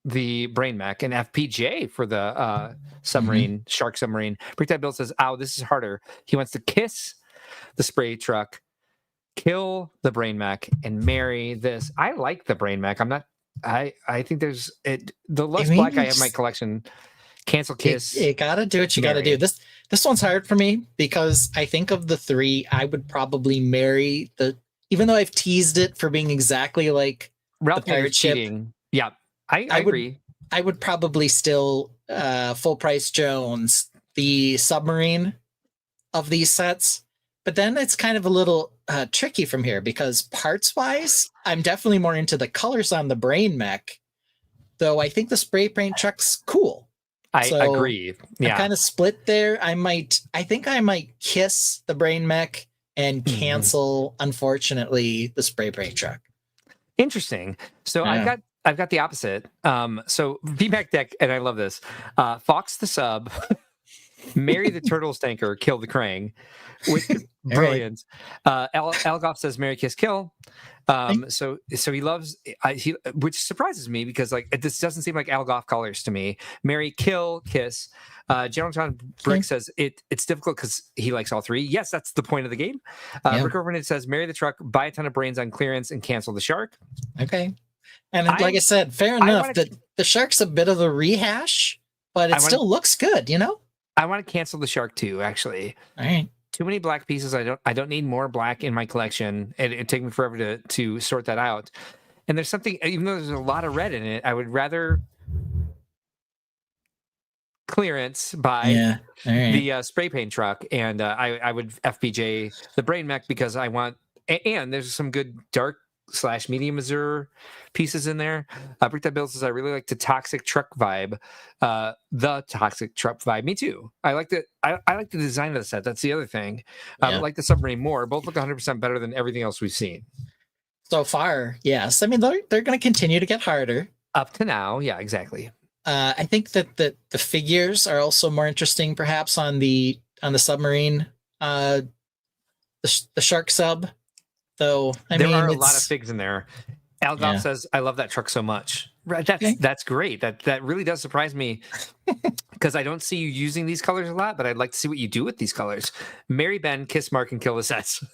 the brain mech and FPJ for the submarine, shark submarine." Brick Bill says, "Ow, this is harder." He wants to kiss the spray truck, kill the brain mech, and marry this. I like the brain mech. I'm not. I think there's it. The less black I have in my collection. Cancel, kiss. You gotta do what you gotta do. This one's hard for me because I think of the three, I would probably marry even though I've teased it for being exactly like Ralph the pirate ship. Yeah, I agree. I would probably still full price Jones the submarine of these sets, but then it's kind of a little tricky from here because parts wise, I'm definitely more into the colors on the brain mech, though I think the spray paint truck's cool. I agree. Yeah. I'm kind of split there. I think I might kiss the brain mech and cancel, unfortunately, the spray paint truck. Interesting. So yeah. I've got the opposite. So VMAC deck, and I love this. Fox the sub, marry the turtles tanker, kill the Krang. With brilliant. Algoff says marry, kiss, kill. So he loves which surprises me because like this doesn't seem like Algoff colors to me. Marry, kill, kiss. General John Brick says it's difficult because he likes all three. Yes, that's the point of the game. Rick Overnight says marry the truck, buy a ton of brains on clearance, and cancel the shark. Okay. And like I said, fair enough. The shark's a bit of a rehash, but it still looks good, you know? I want to cancel the shark too, actually. All right. Too many black pieces. I don't need more black in my collection. It'd take me forever to sort that out. And there's something, even though there's a lot of red in it, I would rather clearance by the spray paint truck, and I would FPJ the brain mech because I want, and there's some good dark / medium azure pieces in there. Brick That Bill says I really like the toxic truck vibe. The toxic truck vibe. Me too. I like the design of the set. That's the other thing. I like the submarine more. Both look 100% better than everything else we've seen so far. Yes, I mean they're going to continue to get harder up to now. Yeah, exactly. I think that the figures are also more interesting, perhaps on the submarine, the shark sub. Though there are a lot of figs in there. Algoff says, "I love that truck so much." Right, that's great. That really does surprise me because I don't see you using these colors a lot, but I'd like to see what you do with these colors. Marry Ben, kiss Mark, and kill the sets.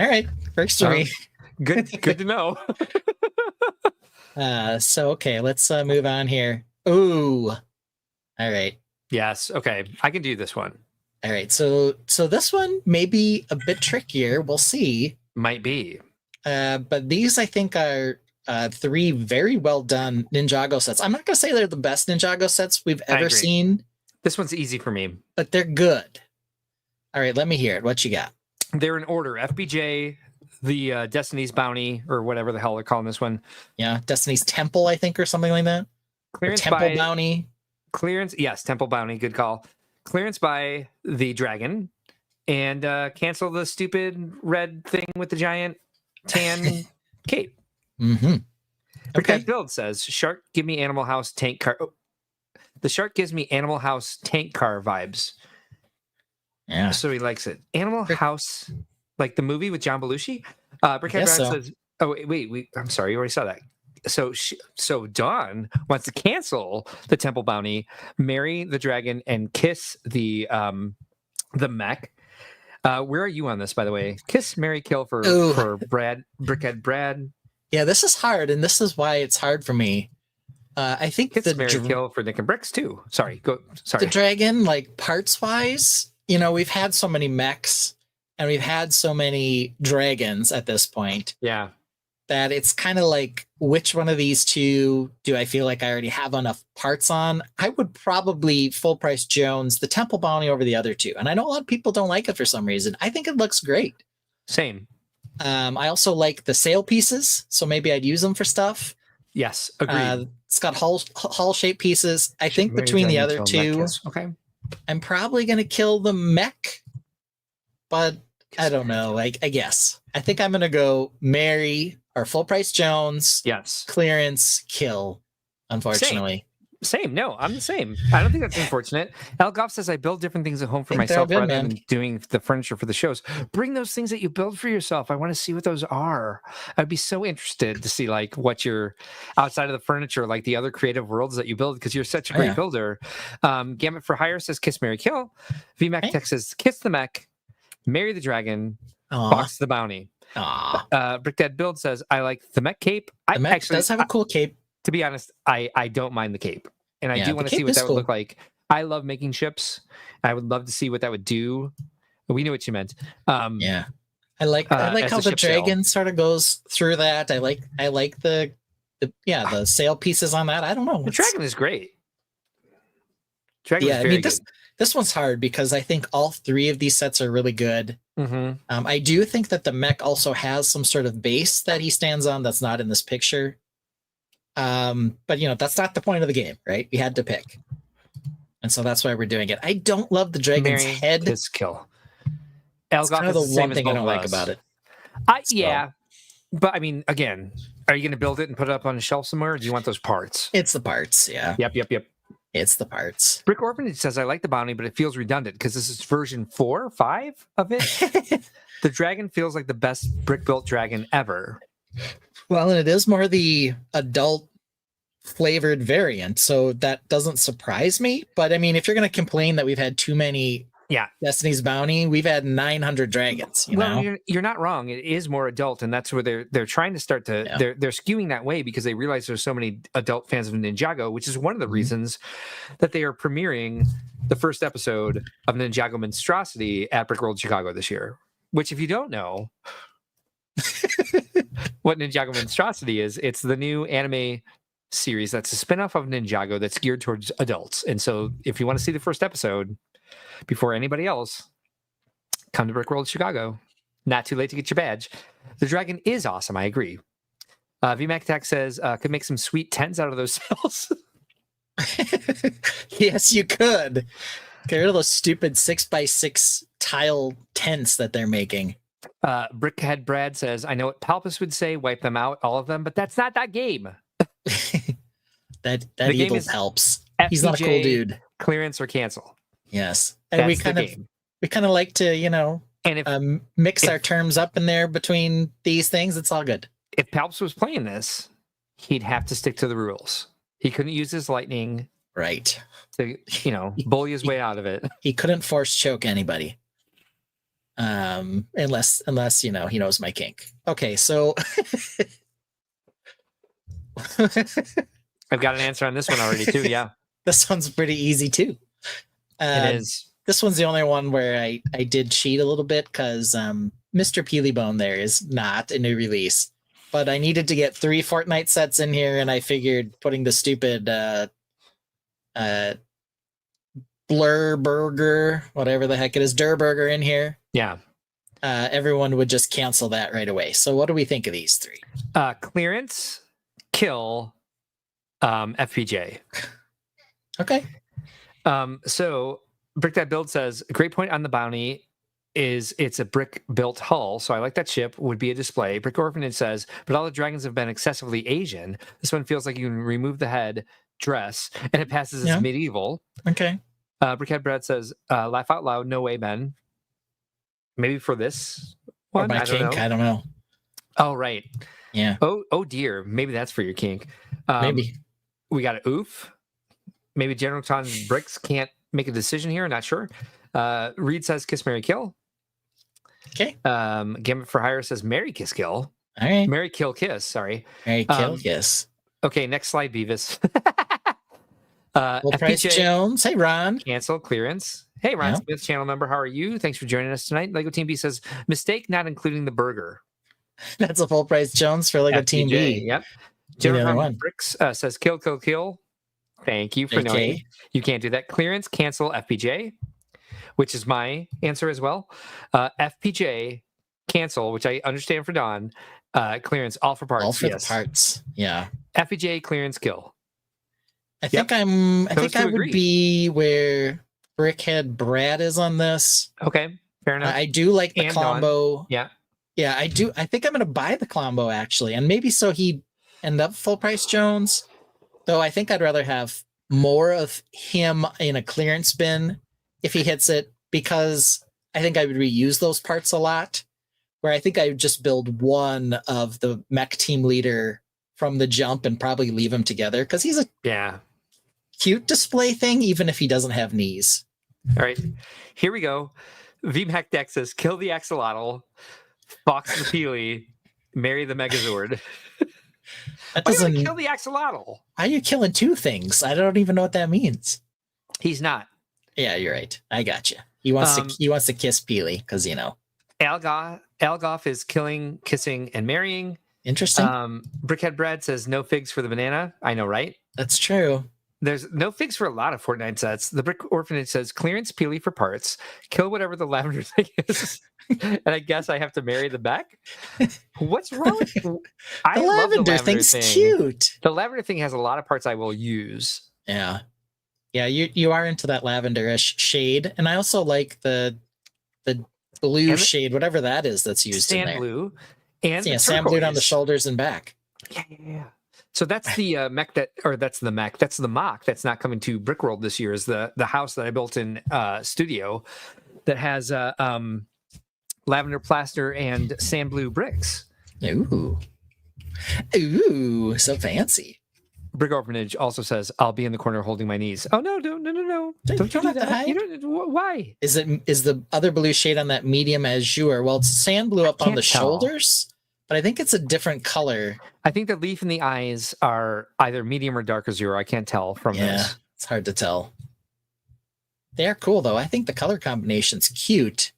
All right, works for me. Good to know. So okay, let's move on here. Ooh, all right. Yes, okay, I can do this one. All right, so this one may be a bit trickier. We'll see. Might be. But these, I think, are 3 very well done Ninjago sets. I'm not going to say they're the best Ninjago sets we've ever seen. This one's easy for me. But they're good. All right, let me hear it. What you got? They're in order. FBJ, the Destiny's Bounty, or whatever the hell they're calling this one. Yeah, Destiny's Temple, I think, or something like that. Clearance Temple Bounty. Clearance, yes, Temple Bounty, good call. Clearance by the Dragon. And cancel the stupid red thing with the giant tan cape. Mm-hmm. Okay. Build says, Shark, give me Animal House tank car. Oh. The shark gives me Animal House tank car vibes. Yeah. So he likes it. Animal House, like the movie with John Belushi? Brickhead Brad says, oh, wait, I'm sorry, you already saw that. So Dawn wants to cancel the Temple Bounty, marry the dragon, and kiss the mech. Where are you on this, by the way? Kiss, marry, kill for Brickhead Brad. Yeah, this is hard, and this is why it's hard for me. I think kiss, marry, kill for Nick and Bricks too. Sorry. The dragon, like parts wise, we've had so many mechs and we've had so many dragons at this point. Yeah. That it's kind of like, which one of these two do I feel like I already have enough parts on? I would probably full price Jones, the Temple Bounty over the other two. And I know a lot of people don't like it for some reason. I think it looks great. Same. I also like the sail pieces, so maybe I'd use them for stuff. Yes, agreed. It's got hull shape pieces. I think between the other two, okay, I'm probably going to kill the mech, but I don't know. I guess. I think I'm going to go marry or full price Jones. Yes. Clearance, kill, unfortunately. Same. No, I'm the same. I don't think that's unfortunate. Algoff says, I build different things at home for myself rather than doing the furniture for the shows. Bring those things that you build for yourself. I want to see what those are. I'd be so interested to see like what you're outside of the furniture, like the other creative worlds that you build, because you're such a great builder. Gamut for Hire says, kiss, marry, kill. VMAC Tech says, kiss the mech, marry the dragon, box the bounty. Brickdead Build says, I like the mech cape. The mech actually does have a cool cape. To be honest, I don't mind the cape. And I do want to see what that would look like. I love making ships. I would love to see what that would do. We knew what you meant. I like how the dragon sort of goes through that. I like the sail pieces on that. I don't know. The dragon is great. Dragon is very good. This one's hard because I think all 3 of these sets are really good. Mm-hmm. I do think that the mech also has some sort of base that he stands on that's not in this picture. But that's not the point of the game, right? We had to pick. And so that's why we're doing it. I don't love the dragon's head. This kill. That's kind of the one thing I don't like about it. Yeah. But I mean, again, are you going to build it and put it up on a shelf somewhere? Or do you want those parts? It's the parts. Yeah. Yep. It's the parts. Brick Orphanage says, I like the bounty, but it feels redundant because this is version 4 or 5 of it. The dragon feels like the best brick built dragon ever. Well, and it is more the adult flavored variant, so that doesn't surprise me. But I mean, if you're going to complain that we've had too many Destiny's Bounty, we've had 900 dragons. You're not wrong. It is more adult, and that's where they're trying to start to they're skewing that way because they realize there's so many adult fans of Ninjago, which is one of the reasons that they are premiering the first episode of Ninjago Monstrosity at Brick World Chicago this year. Which, if you don't know what Ninjago Monstrosity is, it's the new anime series that's a spinoff of Ninjago that's geared towards adults. And so if you want to see the first episode before anybody else, come to Brick World Chicago. Not too late to get your badge. The dragon is awesome. I agree. VMAC Attack says, could make some sweet tents out of those cells. Yes, you could. Get rid of those stupid 6x6 tile tents that they're making. Brickhead Brad says, I know what Palpus would say, wipe them out, all of them, but that's not that game. That The game evil is helps. FPJ, He's not a cool dude. Clearance or cancel. Yes, and That's the game. we kind of like to And if mix our terms up in there between these things. It's all good. if Palps was playing this, he'd have to stick to the rules. He couldn't use his lightning Right. to bully his way out of it. He couldn't force choke anybody. Unless he knows my kink. Okay, so I've got an answer on this one already too. Yeah, this one's pretty easy too. it is. This one's the only one where I did cheat a little bit because Mr. Peelybone there is not a new release, but I needed to get 3 Fortnite sets in here, and I figured putting the stupid Blur Burger, whatever the heck it is, Dur Burger in here. Yeah. Everyone would just cancel that right away. So what do we think of these 3? Clearance, kill, FPJ. Okay. So Brick That Build says, great point on the bounty is it's a brick built hull. So I like that ship would be a display. Brick Orphanage says, but all the dragons have been excessively Asian. This one feels like you can remove the head dress and it passes as medieval. Okay. Brickhead Brad says, laugh out loud. No way, Ben. Maybe for this one. Or my kink. I don't know. Oh, right. Yeah. Oh dear. Maybe that's for your kink. Maybe. We got an oof. Maybe General Ton's bricks can't make a decision here. Not sure. Reed says kiss, marry, kill. Okay. Gambit for Hire says marry, kiss, kill. All right. Marry, kill, kiss. Sorry. Marry, kill, kiss. Okay. Next slide, Beavis. Full Price Jones. Hey, Ron. Cancel, clearance. Hey, Ron Smith, channel member. How are you? Thanks for joining us tonight. Lego Team B says mistake not including the burger. That's a Full Price Jones for Lego Team B. Yep. Jennifer Bricks says kill, kill, kill. Thank you for knowing. You can't do that. Clearance, cancel, FPJ, which is my answer as well. FPJ, cancel, which I understand for Don. Clearance, all for parts. All for the parts. Yeah. FPJ, clearance, kill. I think I would be where Brickhead Brad is on this. Okay, fair enough. I do like the and combo. Dawn. Yeah. Yeah, I do. I think I'm going to buy the combo actually. And maybe so he end up Full Price Jones. Though I think I'd rather have more of him in a clearance bin if he hits it, because I think I would reuse those parts a lot. Where I think I would just build one of the mech team leader from the jump and probably leave him together because he's a cute display thing, even if he doesn't have knees. All right, here we go. VMAC Dex says kill the axolotl, Fox the Peely, marry the Megazord. That doesn't kill the axolotl. Why are you killing 2 things? I don't even know what that means. He's not. Yeah, you're right. I got you. He wants to kiss Peely because Algoff is killing, kissing, and marrying. Interesting. Brickhead Brad says no figs for the banana. I know, right? That's true. There's no figs for a lot of Fortnite sets. The Brick Orphanage says clearance, Peely for parts, kill whatever the lavender thing is. And I guess I have to marry the back. What's wrong with the lavender thing's cute. The lavender thing has a lot of parts I will use. Yeah. Yeah, you are into that lavenderish shade. And I also like the blue shade, whatever that is that's used in there. Sand blue. And sand blue on the shoulders and back. Yeah. So that's the mech that's the MOC that's not coming to Brickworld this year, is the house that I built in studio that has lavender plaster and sand blue bricks. Ooh, so fancy. Brick Orphanage also says I'll be in the corner holding my knees. Oh no! Don't you do that? You don't, why? Is the other blue shade on that medium azure? Well, it's sand blue up on the shoulders, but I think it's a different color. I think the leaf and the eyes are either medium or dark azure. I can't tell from this. It's hard to tell. They are cool though. I think the color combination's cute.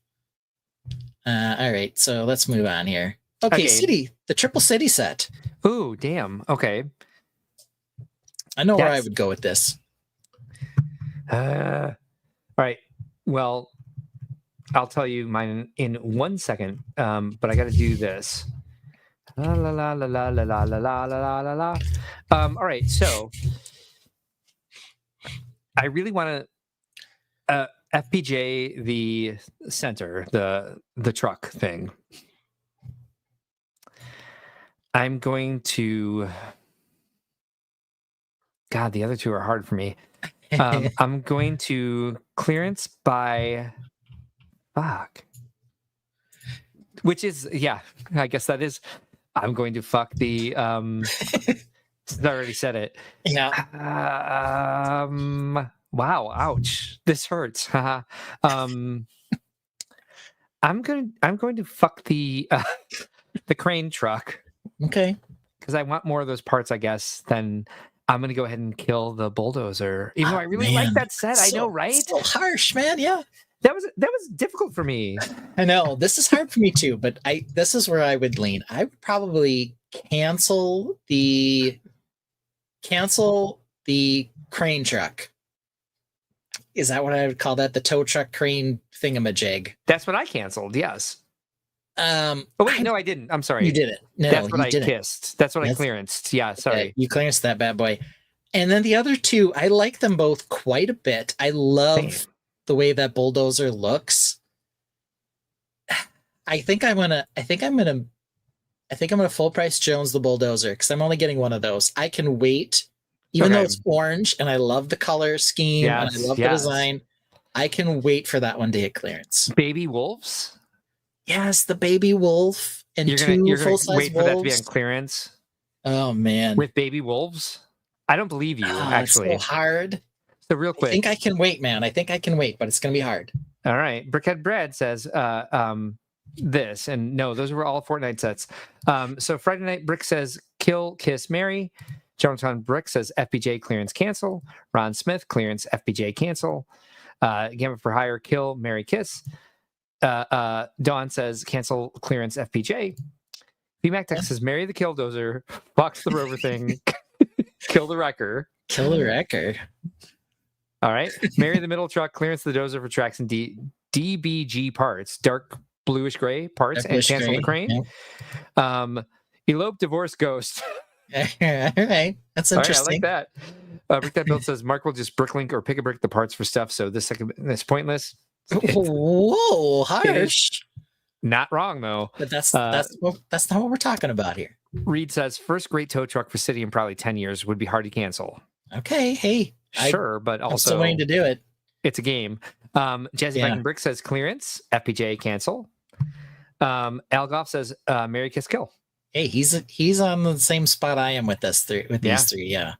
All right, so let's move on here. Okay, City, the triple city set. Ooh, damn. Okay. I know where I would go with this. All right. Well, I'll tell you mine in 1 second. But I got to do this. La la la la la la la la la la la. All right. So I really want to FPJ the center, the truck thing. I'm going to God, the other two are hard for me. I'm going to clearance by fuck. Which is, yeah, I guess that is. I'm going to fuck the. I already said it. Yeah. Wow. Ouch. This hurts. I'm going to fuck the crane truck. Okay. Because I want more of those parts, I guess. Then I'm going to go ahead and kill the bulldozer. Even though I really like that set, I know, right? So harsh, man. Yeah. That was difficult for me. I know this is hard for me too, but this is where I would lean. I would probably cancel the crane truck. Is that what I would call that? The tow truck crane thingamajig. That's what I canceled. Yes. Oh wait, no, I didn't. I'm sorry. You did it. No, that's what I didn't. kissed. That's what I clearanced. Yeah, sorry. Okay, you clearanced that bad boy. And then the other two, I like them both quite a bit. I love the way that bulldozer looks. I think I'm gonna full price Jones the bulldozer because I'm only getting one of those. I can wait, even though it's orange and I love the color scheme and I love the design. I can wait for that one to hit clearance. Baby wolves. Yes, the baby wolf and you're gonna wait for that to be on clearance. Oh man, with baby wolves. I don't believe you. Actually, it's so hard. So real quick, I think I can wait, man. I think I can wait, but it's gonna be hard. All right, Brickhead Brad says this, and no, those were all Fortnite sets. So Friday Night Brick says kill, kiss, marry. Jonathan Brick says FBJ clearance cancel. Ron Smith clearance FBJ cancel. Gamma for Hire kill, marry, kiss. Dawn says cancel clearance FPJ. VMAC Tech says marry the killdozer, box the rover thing, kill the wrecker. Kill the wrecker. All right. Marry the middle truck, clearance the dozer for tracks and DBG parts, dark bluish gray parts, and cancel the crane. Yeah. Elope, divorce, ghost. All right. That's interesting. Right, I like that. Brick That Build says Mark will just bricklink or pick a brick the parts for stuff. So this pointless. Whoa, harsh. Not wrong though. But that's not what we're talking about here. Reed says first great tow truck for city in probably 10 years would be hard to cancel. Okay, hey. Sure, but also I'm still waiting to do it. It's a game. Jazzy Viking Brick says clearance, FPJ cancel. Algoff says marry, kiss, kill. Hey, he's on the same spot I am with these three. Yeah.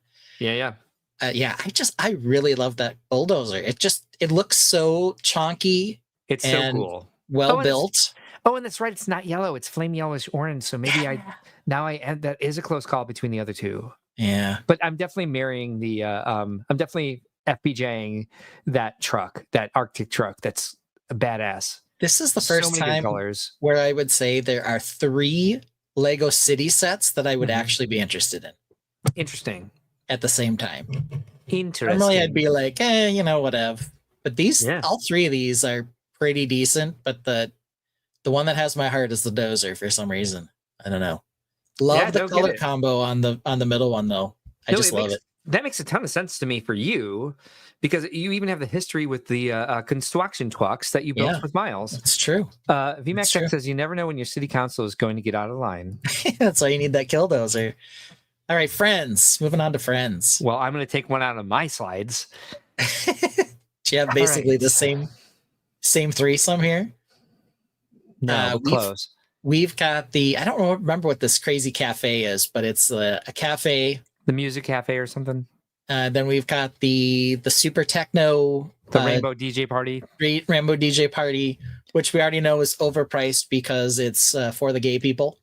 I really love that bulldozer. It looks so chonky. It's so cool. Well built. And that's right. It's not yellow. It's flame yellowish orange. So maybe that is a close call between the other two. Yeah. But I'm definitely marrying the I'm definitely FPJing that truck, that Arctic truck. That's a badass. This is the first time where I would say there are 3 Lego City sets that I would actually be interested in. Interesting. At the same time. Interesting. Normally I'd be like, whatever. But all 3 of these are pretty decent, but the one that has my heart is the dozer for some reason. I don't know. Love the color combo on the middle one though. I just love it. That makes a ton of sense to me for you, because you even have the history with the construction twucks that you built with Miles. It's true. VMAX Tech says you never know when your city council is going to get out of line. That's why you need that killdozer. All right, friends. Moving on to friends. Well, I'm going to take one out of my slides. Do you have basically the same threesome here? No, close. We've got I don't remember what this crazy cafe is, but it's a cafe. The music cafe or something. Then we've got the super techno. The Rainbow DJ Party. Rainbow DJ Party, which we already know is overpriced because it's for the gay people.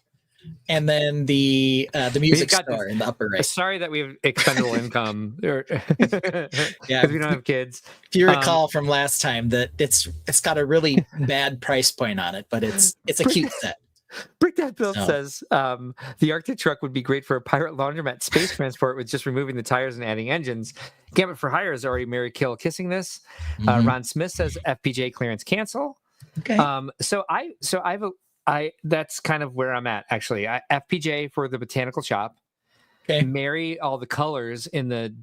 And then the music store in the upper right. Sorry that we have expendable income. Because we don't have kids. If you recall from last time that it's got a really bad price point on it, but it's a cute set. Brick That Build says the Arctic truck would be great for a pirate laundromat space transport with just removing the tires and adding engines. Gambit for Hire is already marry, kill, kissing this. Ron Smith says FPJ clearance cancel. Okay. That's kind of where I'm at actually. FPJ for the botanical shop. Okay. Marry all the colors in the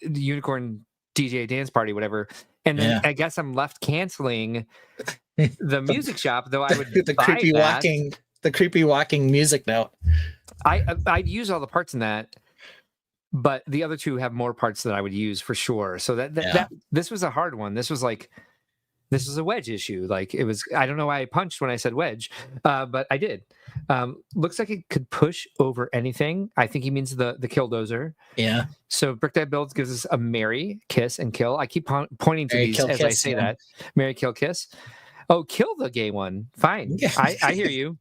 unicorn DJ dance party, whatever. And then I guess I'm left canceling the music shop, though I would the creepy walking music note. I'd use all the parts in that. but the other two have more parts that I would use for sure. So that this was a hard one. This was a wedge issue. Like it was, I don't know why I punched when I said wedge, but I did. Looks like it could push over anything. I think he means the killdozer. Yeah. So Brick That Builds gives us a marry, kiss, and kill. I keep pointing to these as I say that. Marry, kill, kiss. Oh, kill the gay one. Fine. I hear you.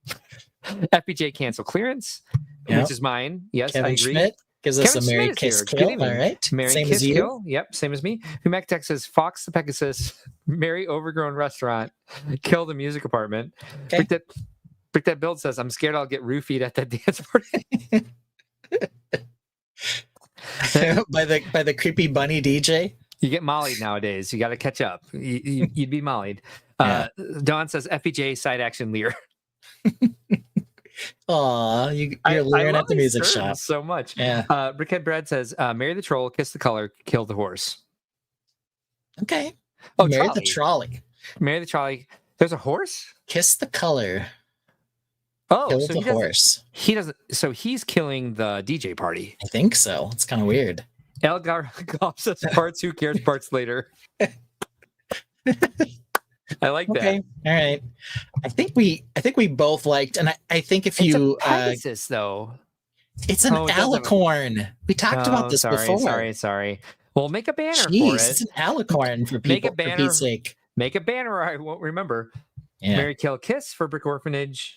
FPJ cancel clearance, which is mine. Yes, Kevin I agree. Schmidt gives us Kevin a marry, Schmidt is kiss, here. kill. All right. Marry, Same kiss, as you. kill. Yep, same as me. Humac says Fox the Pegasus, marry overgrown restaurant, kill the music apartment. Okay. Brick That Build says, I'm scared I'll get roofied at that dance party. by the creepy bunny DJ. You get mollied nowadays. You got to catch up. You'd be mollied. Dawn says FPJ side action Lear. Aw, you're leering at the music shop so much. Yeah. Brickhead Brad says, marry the troll, kiss the color, kill the horse. Okay. Oh, marry the trolley. Marry the trolley. There's a horse? Kiss the color. Oh, kill so the horse. He doesn't. So he's killing the DJ party. I think so. It's kind of weird. Elgar Goff says parts. Who cares? Parts later. I like that. All right. I think we both liked, and I think if you it's a Pegasus though, it's an alicorn. We talked about this before. Sorry. Well, make a banner for it. It's an alicorn for people. Make a banner. For Pete's sake. Make a banner. Or I won't remember. Yeah. Marry, kill, kiss for Brick Orphanage.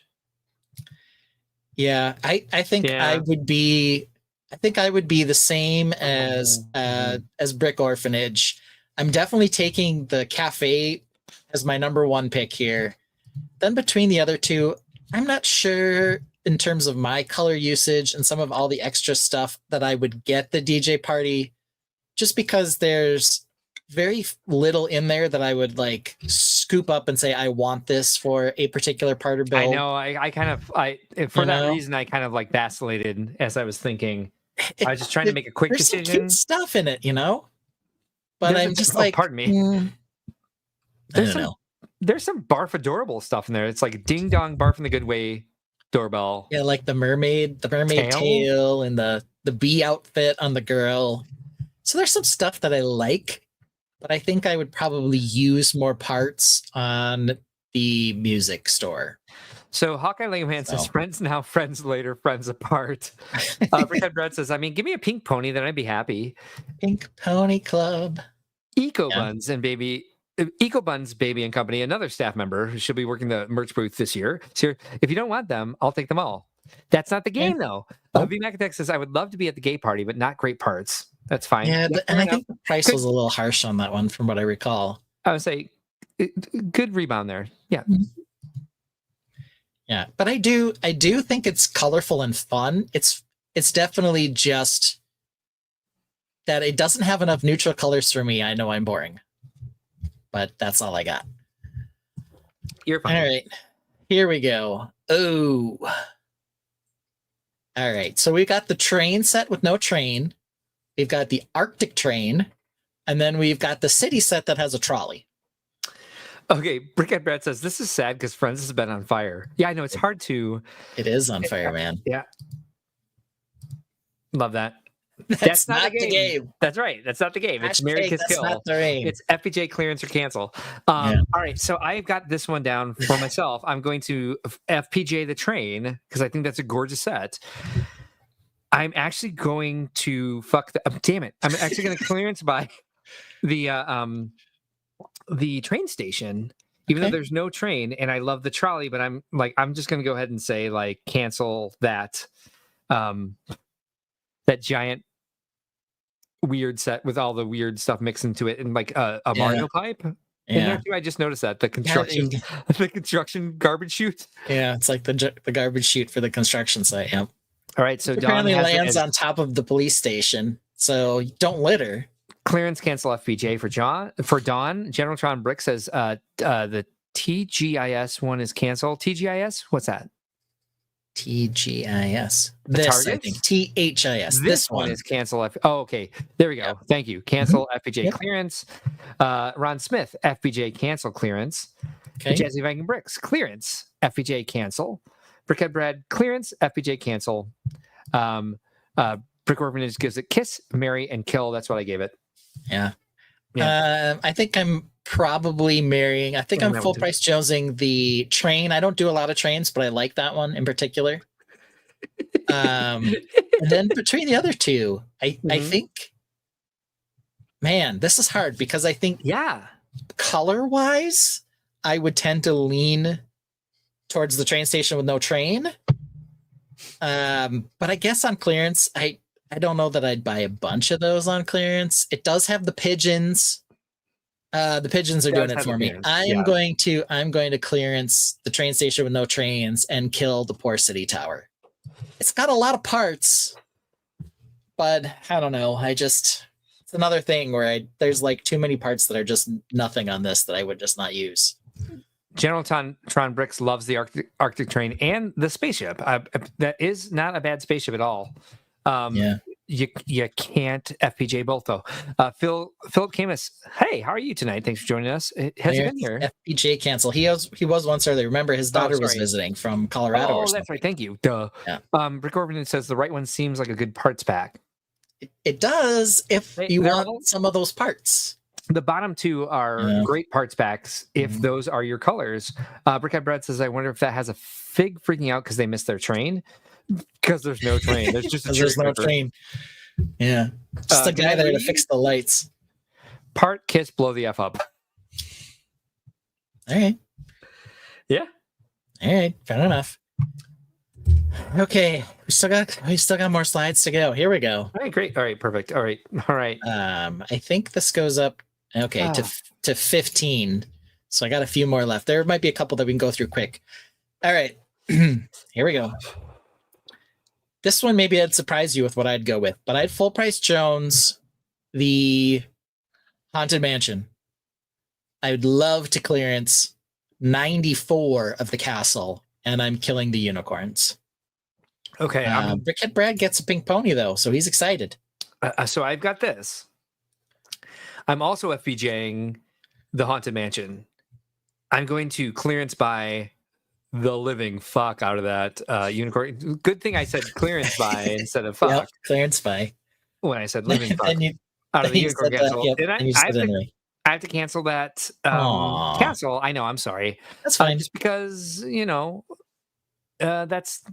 Yeah, I think I would be. I think I would be the same as Brick Orphanage. I'm definitely taking the cafe as my number one pick here. Then between the other two, I'm not sure in terms of my color usage and some of all the extra stuff that I would get the DJ party, just because there's very little in there that I would like scoop up and say I want this for a particular part or build. I know. I for that reason I kind of like vacillated as I was thinking. I was just trying to make a quick decision. Some cute stuff in it, you know. But I'm just like, pardon me. I don't know. There's some barf adorable stuff in there. It's like ding dong barf in the good way doorbell. Yeah, like the mermaid tail and the bee outfit on the girl. So there's some stuff that I like, but I think I would probably use more parts on the music store. So Hawkeye Layman says, friends now, friends later, friends apart. Brickhead Brad says, I mean, give me a pink pony, then I'd be happy. Pink Pony Club. Buns and Baby and Company, another staff member who should be working the merch booth this year. So if you don't want them, I'll take them all. That's not the game, though. V Macatech says, I would love to be at the gay party, but not great parts. That's fine. Yeah, and I think the price was a little harsh on that one from what I recall. I would say good rebound there. Yeah. Mm-hmm. Yeah, but I do think it's colorful and fun. It's definitely just that it doesn't have enough neutral colors for me. I know I'm boring, but that's all I got. You're fine. All right, here we go. Oh, all right. So we got the train set with no train. We've got the Arctic train, and then we've got the city set that has a trolley. Okay, Brickhead Brad says, this is sad because Friends has been on fire. Yeah, I know. It's hard to... It is on fire, man. Yeah. Love that. That's not the game. That's right. That's not the game. It's Marry, Kiss, Kill. Not the game. It's FPJ clearance or cancel. All right, so I've got this one down for myself. I'm going to FPJ the train because I think that's a gorgeous set. I'm actually going to damn it. I'm actually going to clearance by the train station, even though there's no train, and I love the trolley, but I'm just gonna go ahead and say like cancel that that giant weird set with all the weird stuff mixed into it and like a Mario pipe. Yeah, I just noticed that the construction garbage chute. Yeah, it's like the garbage chute for the construction site. Yeah. All right, so apparently lands on top of the police station, so don't litter. Clearance cancel FPJ for Dawn. Generaltron Brick says the TGIS one is canceled. TGIS? What's that? TGIS. This, I think. THIS. This one is cancel. Okay. There we go. Yep. Thank you. Cancel FPJ clearance. Ron Smith, FPJ cancel clearance. Okay. Jazzy Viking Bricks, clearance. FPJ cancel. Brickhead Brad, clearance. FPJ cancel. Brick Orphanage gives it kiss, marry, and kill. That's what I gave it. Yeah. I think I'm probably marrying. I think I'm full price jonesing the train. I don't do a lot of trains, but I like that one in particular. And then between the other two, I think, man, this is hard because I think color wise, I would tend to lean towards the train station with no train. But I guess on clearance, I don't know that I'd buy a bunch of those on clearance. It does have the pigeons. The pigeons are doing it for me. I'm going to clearance the train station with no trains and kill the poor city tower. It's got a lot of parts, but I don't know. It's another thing where there's like too many parts that are just nothing on this that I would just not use. General Tron Bricks loves the Arctic train and the spaceship. That is not a bad spaceship at all. You can't FPJ both though. Philip Camus, hey, how are you tonight? Thanks for joining us. Has he been here? FPJ cancel. He was once earlier. Remember, his daughter was visiting from Colorado. Oh, that's right. Thank you. Duh. Yeah. Brick Orphan says the right one seems like a good parts pack. It does if you want some of those parts. The bottom two are great parts packs if those are your colors. Brickhead Bread says, I wonder if that has a fig freaking out because they missed their train. Because there's no train. There's just there's no train. Yeah. Just a guy there to fix the lights. Part kiss, blow the F up. All right. Yeah. All right. Fair enough. Okay. We still got more slides to go. Here we go. All right, great. All right, perfect. All right. I think this goes up to 15. So I got a few more left. There might be a couple that we can go through quick. All right. Here we go. This one maybe I'd surprise you with what I'd go with, but I'd full price Jones the Haunted Mansion. I would love to clearance 94 of the castle, and I'm killing the unicorns. Okay. Brickhead Brad gets a pink pony though, so he's excited. So I've got this. I'm also FPJing the Haunted Mansion. I'm going to clearance buy the living fuck out of that unicorn. Good thing I said clearance buy instead of fuck. Yep, clearance buy. When I said living fuck out of the unicorn castle. Did I have to cancel that castle. I know, I'm sorry. That's fine. Just because, that's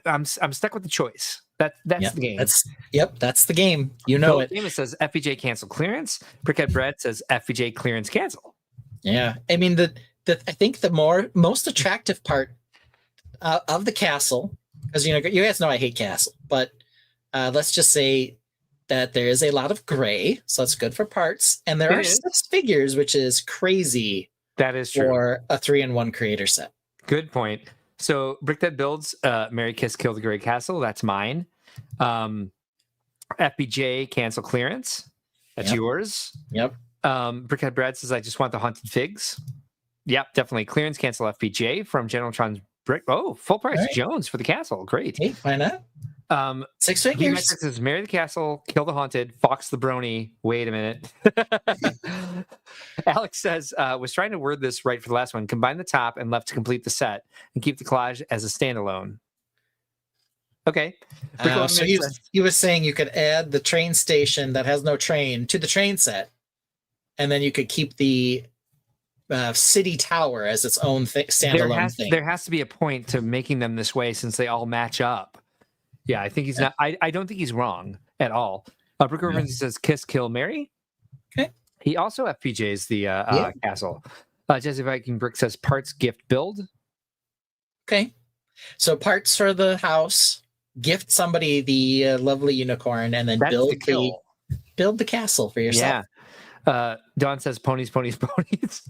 I'm stuck with the choice. That's the game. That's the game. You know it. It says FPJ cancel clearance. Brickhead Bread says FPJ clearance cancel. Yeah. I mean I think the most attractive part of the castle, because you guys know I hate castle, but let's just say that there is a lot of gray, so that's good for parts, and there are 6 figures, which is crazy. That is true for a 3-in-1 creator set. Good point. So Brickdead builds Mary Kiss Kill the Grey Castle. That's mine. FBJ cancel clearance. That's yours. Yep. Brickhead Brad says I just want the haunted figs. Yep, definitely clearance cancel FBJ from General Tron's Brick. Oh, full price Jones for the castle. Great. Hey, why not? 6 figures. Says marry the castle, kill the haunted, fox the brony. Wait a minute. Alex says was trying to word this right for the last one. Combine the top and left to complete the set, and keep the collage as a standalone. Okay. So he was saying you could add the train station that has no train to the train set, and then you could keep the city tower as its own standalone thing. There has to be a point to making them this way since they all match up. Yeah, I think he's not. I don't think he's wrong at all. Brick Orphan says kiss, kill, marry. Okay. He also FPJs the castle. Jesse Viking Brick says parts, gift, build. Okay. So parts for the house, gift somebody the lovely unicorn, and then build the castle for yourself. Yeah. Dawn says ponies, ponies, ponies.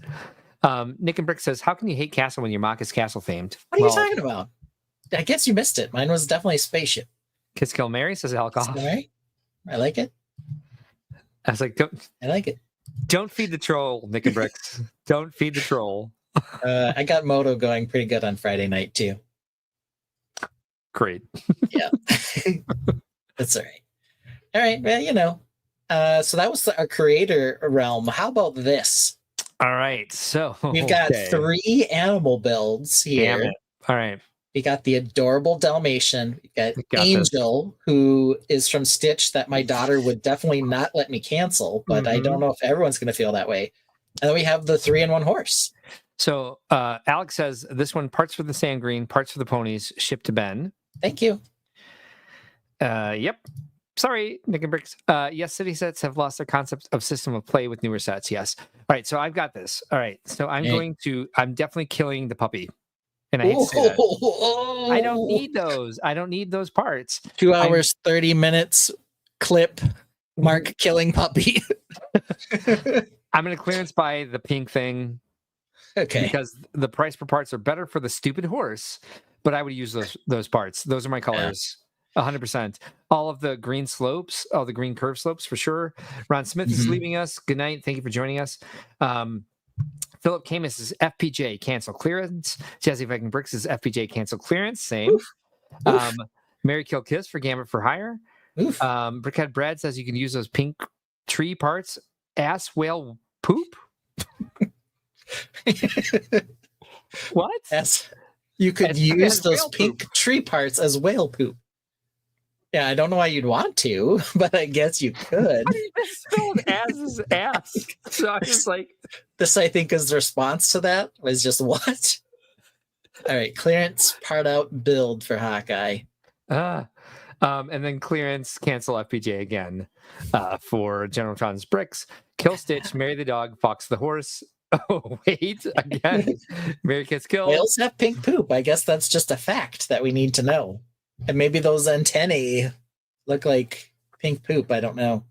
Nick and Brick says, how can you hate castle when your mock is castle themed? What are you talking about? I guess you missed it. Mine was definitely a spaceship. Kiss, kill, marry says alcohol. I like it. I was like, I like it. Don't feed the troll, Nick and Bricks. Don't feed the troll. I got Moto going pretty good on Friday night too. Great. Yeah. That's all right. All right. Well, so that was our creator realm. How about this? All right. So we've got 3 animal builds here. All right. We got the adorable Dalmatian. We got Got Angel, who is from Stitch that my daughter would definitely not let me cancel, but I don't know if everyone's going to feel that way. And then we have the 3-in-1 horse. So Alex says this one, parts for the sand green, parts for the ponies, shipped to Ben. Thank you. Yep. Sorry, Nick and Bricks. Yes, city sets have lost their concept of system of play with newer sets. Yes. All right, so I've got this. All right, so I'm definitely killing the puppy. And I hate to say that. I don't need those. I don't need those parts. 2 hours, 30 minutes clip, Mark killing puppy. I'm going to clearance buy the pink thing. Okay. Because the price per parts are better for the stupid horse, but I would use those parts. Those are my colors. 100%. All of the green slopes, all the green curve slopes for sure. Ron Smith is leaving us. Good night. Thank you for joining us. Philip Camus is FPJ cancel clearance. Jazzy Viking Bricks is FPJ cancel clearance. Same. Mary Kill Kiss for Gambit for Hire. Brickhead Brad says you can use those pink tree parts. Ass whale poop. What? Yes. You could use those pink tree parts as whale poop. Yeah, I don't know why you'd want to, but I guess you could. I spelled as ass. So I was like, this, I think, is the response to that was just what? All right, clearance part out build for Hawkeye. And then clearance cancel FPJ again for Generaltron's Bricks. Kill Stitch, Marry the Dog, Fox the Horse. Oh, wait, again. Mary Kiss Kill. Whales have pink poop. I guess that's just a fact that we need to know. And maybe those antennae look like pink poop. I don't know.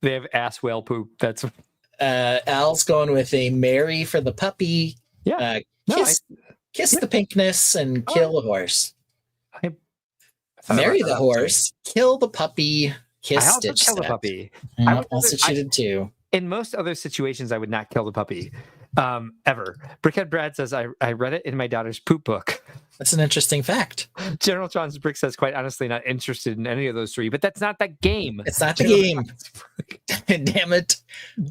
They have ass whale poop. That's Al's going with a Mary for the puppy. Yeah. Kiss the pinkness and kill the horse. Marry the horse, kill the puppy, kiss Stitch. Kill the puppy. I also cheated too. In most other situations, I would not kill the puppy. Ever. Brickhead Brad says, I read it in my daughter's poop book. That's an interesting fact. General John's Brick says, quite honestly, not interested in any of those three, but that's not that game. It's not the game. Damn it.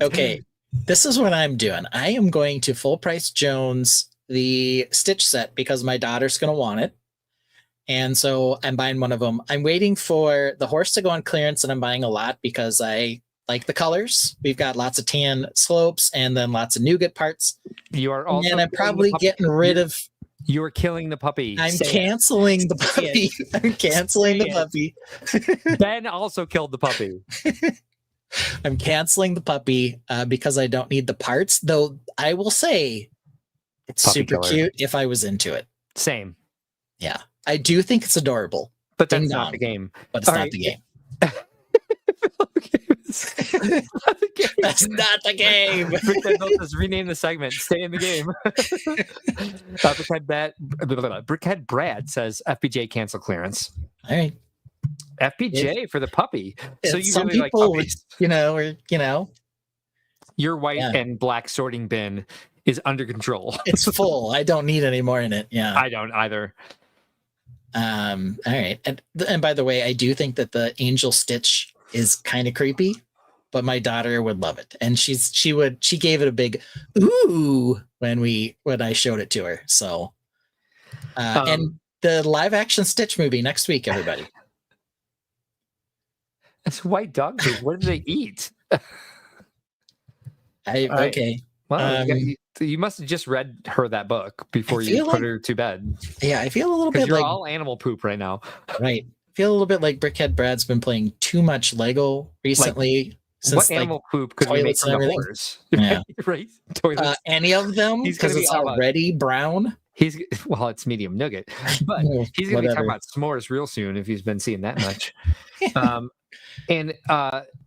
Okay, this is what I'm doing. I am going to full price Jones the Stitch set because my daughter's going to want it. And so I'm buying one of them. I'm waiting for the horse to go on clearance, and I'm buying a lot because I like the colors. We've got lots of tan slopes and then lots of nougat parts. You are also, and I'm probably getting rid of. You're killing the puppy. I'm canceling the puppy. I'm canceling the puppy. Ben also killed the puppy. I'm canceling the puppy because I don't need the parts. Though I will say, it's puppy super cute if I was into it. Same. Yeah, I do think it's adorable. But that's not the game. But it's not the game. That's not the game. Brickhead rename the segment. Stay in the game. Brickhead Brad says FPJ cancel clearance. All right. FPJ for the puppy. So you some really people, like puppies. Your white and black sorting bin is under control. It's full. I don't need any more in it. Yeah. I don't either. All right. And by the way, I do think that the Angel Stitch is kind of creepy, but my daughter would love it. And she gave it a big ooh when I showed it to her. So and the live action Stitch movie next week, everybody. It's white dog food. What do they eat? Okay. Well, you must have just read her that book before you put her to bed. Yeah, I feel a little bit you're like all animal poop right now. Right. I feel a little bit like Brickhead Brad's been playing too much Lego recently. What animal poop could we make from the horse? Yeah. Right? Toilets. Any of them? Because it's already brown. It's medium nugget, but he's going to be talking about s'mores real soon if he's been seeing that much. And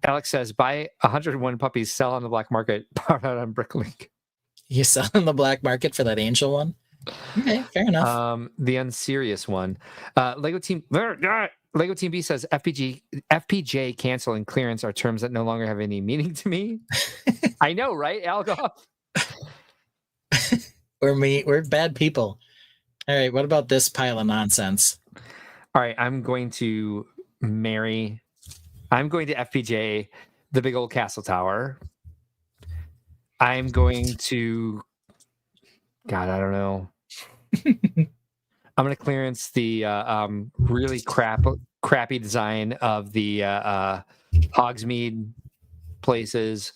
Alex says, buy 101 puppies, sell on the black market, part out on Bricklink. You sell on the black market for that Angel one? Okay, fair enough. The unserious one. Lego Team B says FPJ cancel and clearance are terms that no longer have any meaning to me. I know, right, Algoff? We're bad people. All right, what about this pile of nonsense? All right, I'm going to FPJ the big old castle tower. I'm going to, God, I don't know. I'm going to clearance the really crappy design of the Hogsmeade places,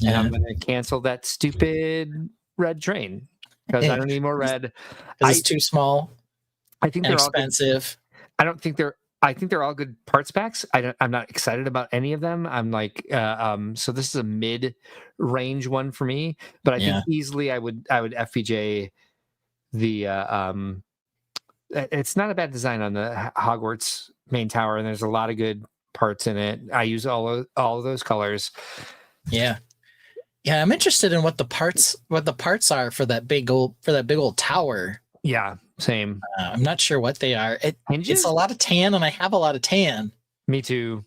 and I'm going to cancel that stupid red train because I don't need more red. It's too small. I think they're expensive. I don't think they're. I think they're all good parts packs. I'm not excited about any of them. I'm like, so this is a mid-range one for me. But I think easily I would FPJ the. It's not a bad design on the Hogwarts main tower, and there's a lot of good parts in it. I use all of those colors. Yeah. I'm interested in what the parts are for that big old tower. Yeah, same. I'm not sure what they are. It's a lot of tan, and I have a lot of tan. Me too.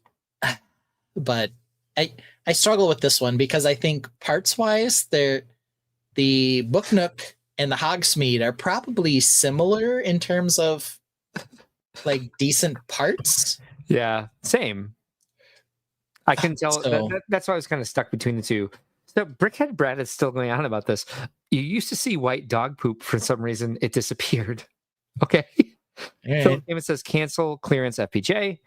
But I struggle with this one because I think parts wise, the Book Nook and the Hogsmeade are probably similar in terms of like decent parts. Yeah, same. I can tell. That's why I was kind of stuck between the two. So Brickhead Brad is still going on about this. You used to see white dog poop for some reason. It disappeared. Okay. Right. So it says cancel clearance FPJ.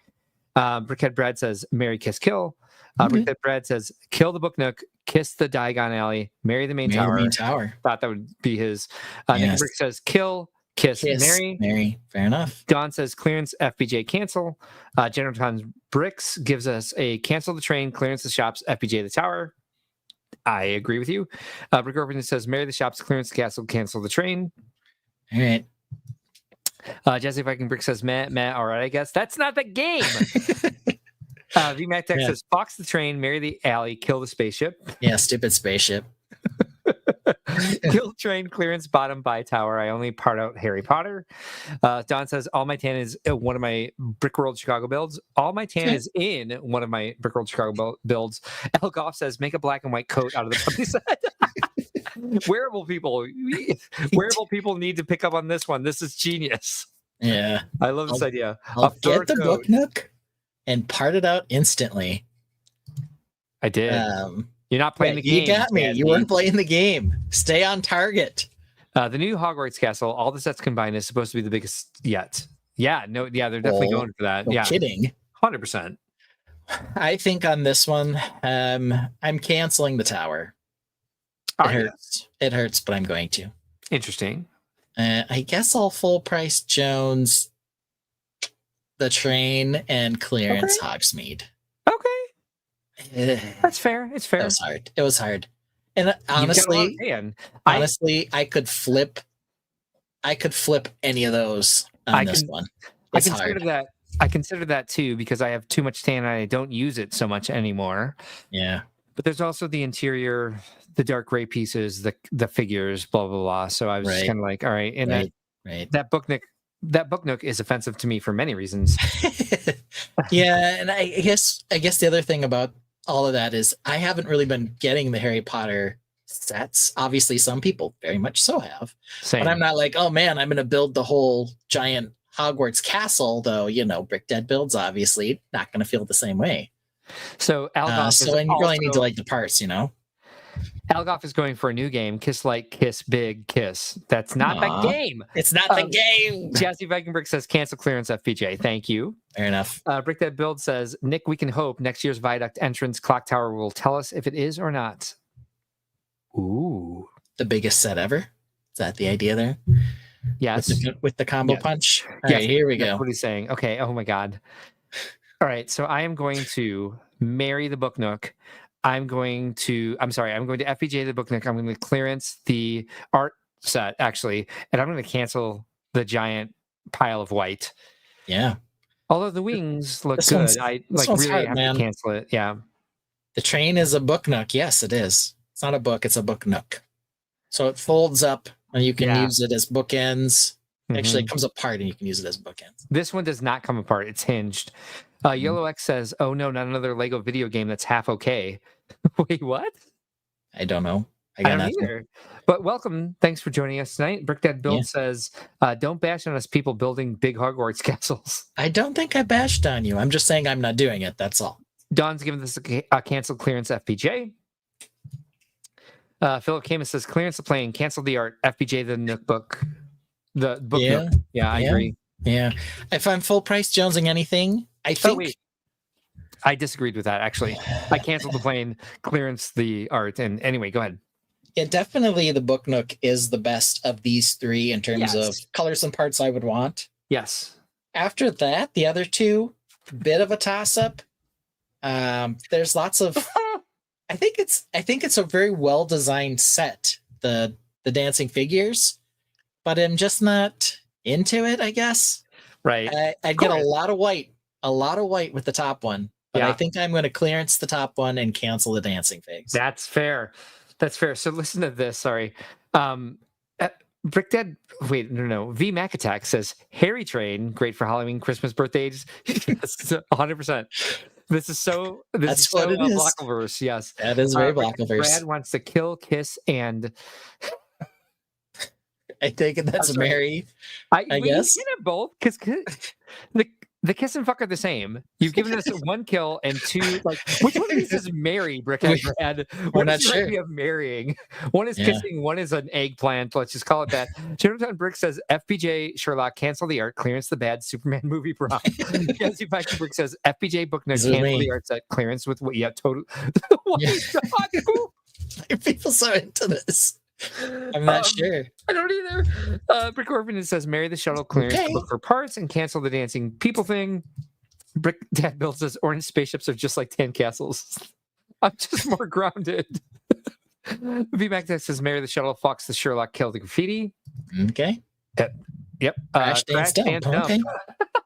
Brickhead Brad says marry, kiss, kill. Brickhead Brad says kill the Book Nook, kiss the Diagon Alley, marry the main tower. Thought that would be his. Nick Brick says kill, kiss, marry. Fair enough. Don says clearance FPJ cancel. General Tom's Bricks gives us a cancel the train, clearance the shops, FPJ the tower. I agree with you. Brick Orphan says marry the shops, clearance the castle, cancel the train. All right. Jesse Viking Brick says Matt, all right, I guess. That's not the game. VMAC Tech says fox the train, marry the alley, kill the spaceship. Yeah, stupid spaceship. Kill train, clearance bottom by tower. I only part out Harry Potter. Don says all my tan is one of my Brickworld Chicago builds. All my tan is in one of my Brickworld Chicago builds. El Goff says make a black and white coat out of the puppy set. Wearable people need to pick up on this one. This is genius. Yeah, I love this idea. I'll get the Book Nook and part it out instantly. I did. You're not playing the game. You got me. You weren't playing the game. Stay on target. The new Hogwarts castle, all the sets combined, is supposed to be the biggest yet. Yeah, they're definitely going for that. No kidding. 100%. I think on this one, I'm canceling the tower. It hurts, but I'm going to. Interesting. I guess I'll full price Jones, the train, and clearance Hogsmeade. Okay. That's fair. It's fair. It was hard. And honestly, I could flip any of those on this one. I consider that too because I have too much tan and I don't use it so much anymore. Yeah. But there's also the interior, the dark gray pieces, the figures, blah blah blah. So I was just kind of like, all right, and that Book Nook is offensive to me for many reasons. Yeah, and I guess the other thing about all of that is I haven't really been getting the Harry Potter sets. Obviously, some people very much so have. Same. But I'm not like, oh man, I'm going to build the whole giant Hogwarts castle, though. Brick Dead builds obviously not going to feel the same way. So you really need to like the parts, Algoff is going for a new game, Kiss Like, Kiss Big, Kiss. That's not the game. It's not the game. Jazzy Viking Brick says cancel clearance FPJ. Thank you. Fair enough. Brick That Build says, Nick, we can hope next year's Viaduct entrance clock tower will tell us if it is or not. Ooh. The biggest set ever? Is that the idea there? Yes. With the combo punch? All right, here we go. That's what he's saying. Okay. Oh my God. All right. So I am going to marry the Book Nook. I'm going to FPJ the Book Nook. I'm going to clearance the art set, actually, and I'm going to cancel the giant pile of white. Yeah. Although the wings look good, I really have to cancel it. Yeah. The train is a Book Nook. Yes, it is. It's not a book. It's a Book Nook. So it folds up, and you can use it as bookends. Actually, it comes apart, and you can use it as bookends. This one does not come apart. It's hinged. Yellow X says, "Oh no, not another Lego video game that's half okay." Wait, what? I don't know. I don't either. But welcome. Thanks for joining us tonight. Brick Dad Build says, "Don't bash on us people building big Hogwarts castles." I don't think I bashed on you. I'm just saying I'm not doing it. That's all. Don's giving this a cancel clearance FPJ. Philip Camus says, "Clearance the plane, cancel the art, FPJ the Nookbook." The book Yeah. nook. Yeah, I agree. Yeah. If I'm full price jonesing anything, I think. wait. I disagreed with that, actually. I canceled the plane, clearance the art, and anyway, go ahead. Yeah, definitely the book nook is the best of these three in terms of colors and parts I would want. Yes. After that, the other two, bit of a toss-up. There's lots of I think it's a very well designed set, the dancing figures, but I'm just not into it, I guess. Right. I'd get a lot of white with the top one, but I think I'm going to clearance the top one and cancel the dancing figs. That's fair. So listen to this. Sorry. Brick Dad. Wait, no. V Mac Attack says Harry Train, great for Halloween, Christmas, birthdays. Yes, 100%. This is so Blockleverse. Yes, that is very Blockleverse. Brad wants to kill, kiss, and I take it that's Mary. I guess you can have both because the kiss and fuck are the same. You've given us one kill and two. Like, which one of these is Mary, Brick and Brad? We're not sure. Idea of marrying. One is kissing. One is an eggplant. Let's just call it that. Jonathan Brick says FPJ Sherlock cancel the art, clearance the bad Superman movie prop. Jesse Viking Brick says FPJ book note cancel the art set, clearance with what? Yeah, total. What is that? Are people so into this? I'm not sure. I don't either. Brick Orphan says marry the shuttle, clearance look for parts, and cancel the dancing people thing. Brick Dad Bill says orange spaceships are just like tan castles. I'm just more grounded. VMAC says marry the shuttle, fox the Sherlock, kill the graffiti. Okay. Yep. Crash dance dump. Okay.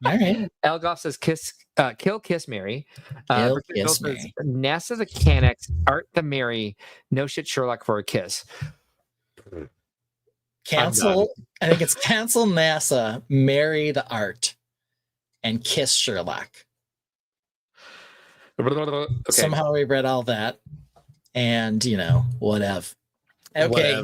All right. Elgoff says kill, kiss, marry. Kiss, marry. Says NASA the Canex, art the marry, no shit Sherlock for a kiss. Cancel. I think it's cancel NASA, marry the art, and kiss Sherlock. Okay. Somehow we read all that, and whatever. Okay.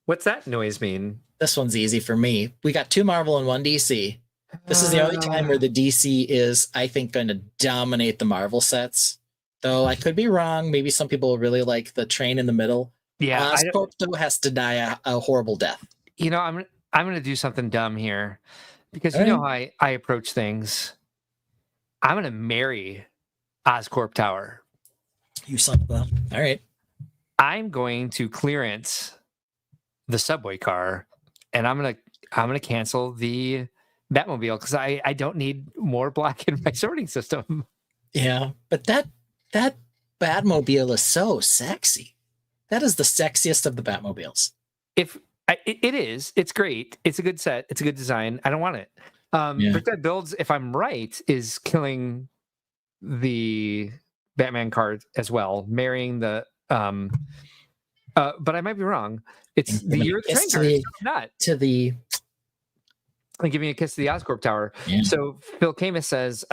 What's that noise mean? This one's easy for me. We got 2 Marvel and 1 DC. This is the only time where the DC is, I think, going to dominate the Marvel sets. Though I could be wrong. Maybe some people really like the train in the middle. Yeah, Scorpio has to die a horrible death. I'm going to do something dumb here because you know how I approach things. I'm going to marry Oscorp Tower. You son of a... All right. I'm going to clearance the subway car, and I'm gonna cancel the Batmobile because I don't need more black in my sorting system. Yeah, but that Batmobile is so sexy. That is the sexiest of the Batmobiles. It is, it's great. It's a good set. It's a good design. I don't want it. Brick Dad Builds, if I'm right, is killing the Batman card as well, marrying the but I might be wrong. It's the year of the train card. Not to the and giving a kiss to the Oscorp Tower. Yeah. So Phil Camus says,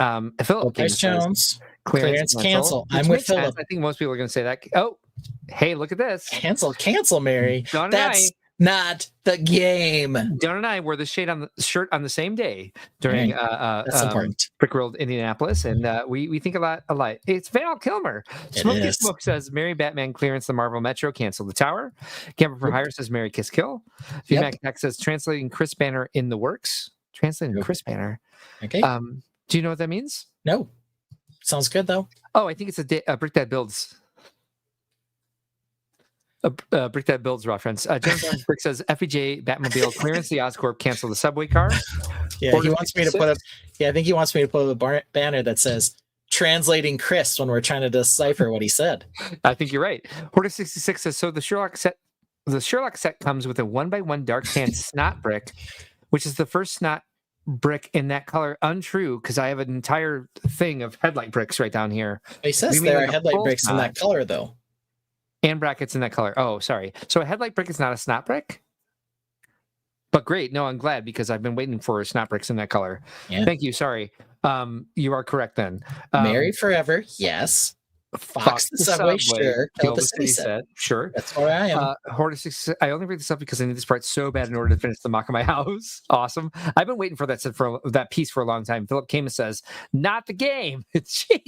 Philip Jones, clearance cancel. I'm with Philip. I think most people are going to say that. Oh, hey, look at this. Cancel, Mary. Don That's not the game. Don and I wore the shirt on the same day during That's important. Brickworld Indianapolis, and we think a lot alike. It's Val Kilmer. Smoky Smoke says Mary Batman clearance the Marvel Metro, cancel the tower. Camper for Hire says Mary Kiss Kill. VMAC Attack says translating Chris Banner in the works. Translating Chris Banner. Okay. Do you know what that means? No. Sounds good though. Oh, I think it's a Brick Dad Builds. Brick Dad Builds reference. Jonathan Brick says FEJ Batmobile clearance the Oscorp, cancel the subway car. Yeah, he wants me to put up. Yeah, I think he wants me to put up a banner that says translating Chris when we're trying to decipher what he said. I think you're right. Hoarder 66 says so. The Sherlock set comes with a 1x1 dark tan snot brick, which is the first snot brick in that color. Untrue, because I have an entire thing of headlight bricks right down here. He says there are headlight bricks in that color though. And brackets in that color. Oh, sorry. So a headlight brick is not a snot brick? But great. No, I'm glad because I've been waiting for snot bricks in that color. Yeah. Thank you. Sorry. You are correct then. Married forever. Yes. Fox the subway, sure. Kill the city set, sure. That's where I am. Horde of 66. I only read this up because I need this part so bad in order to finish the mock of my house. Awesome. I've been waiting for that piece for a long time. Philip Camus says, "Not the game." Jesus.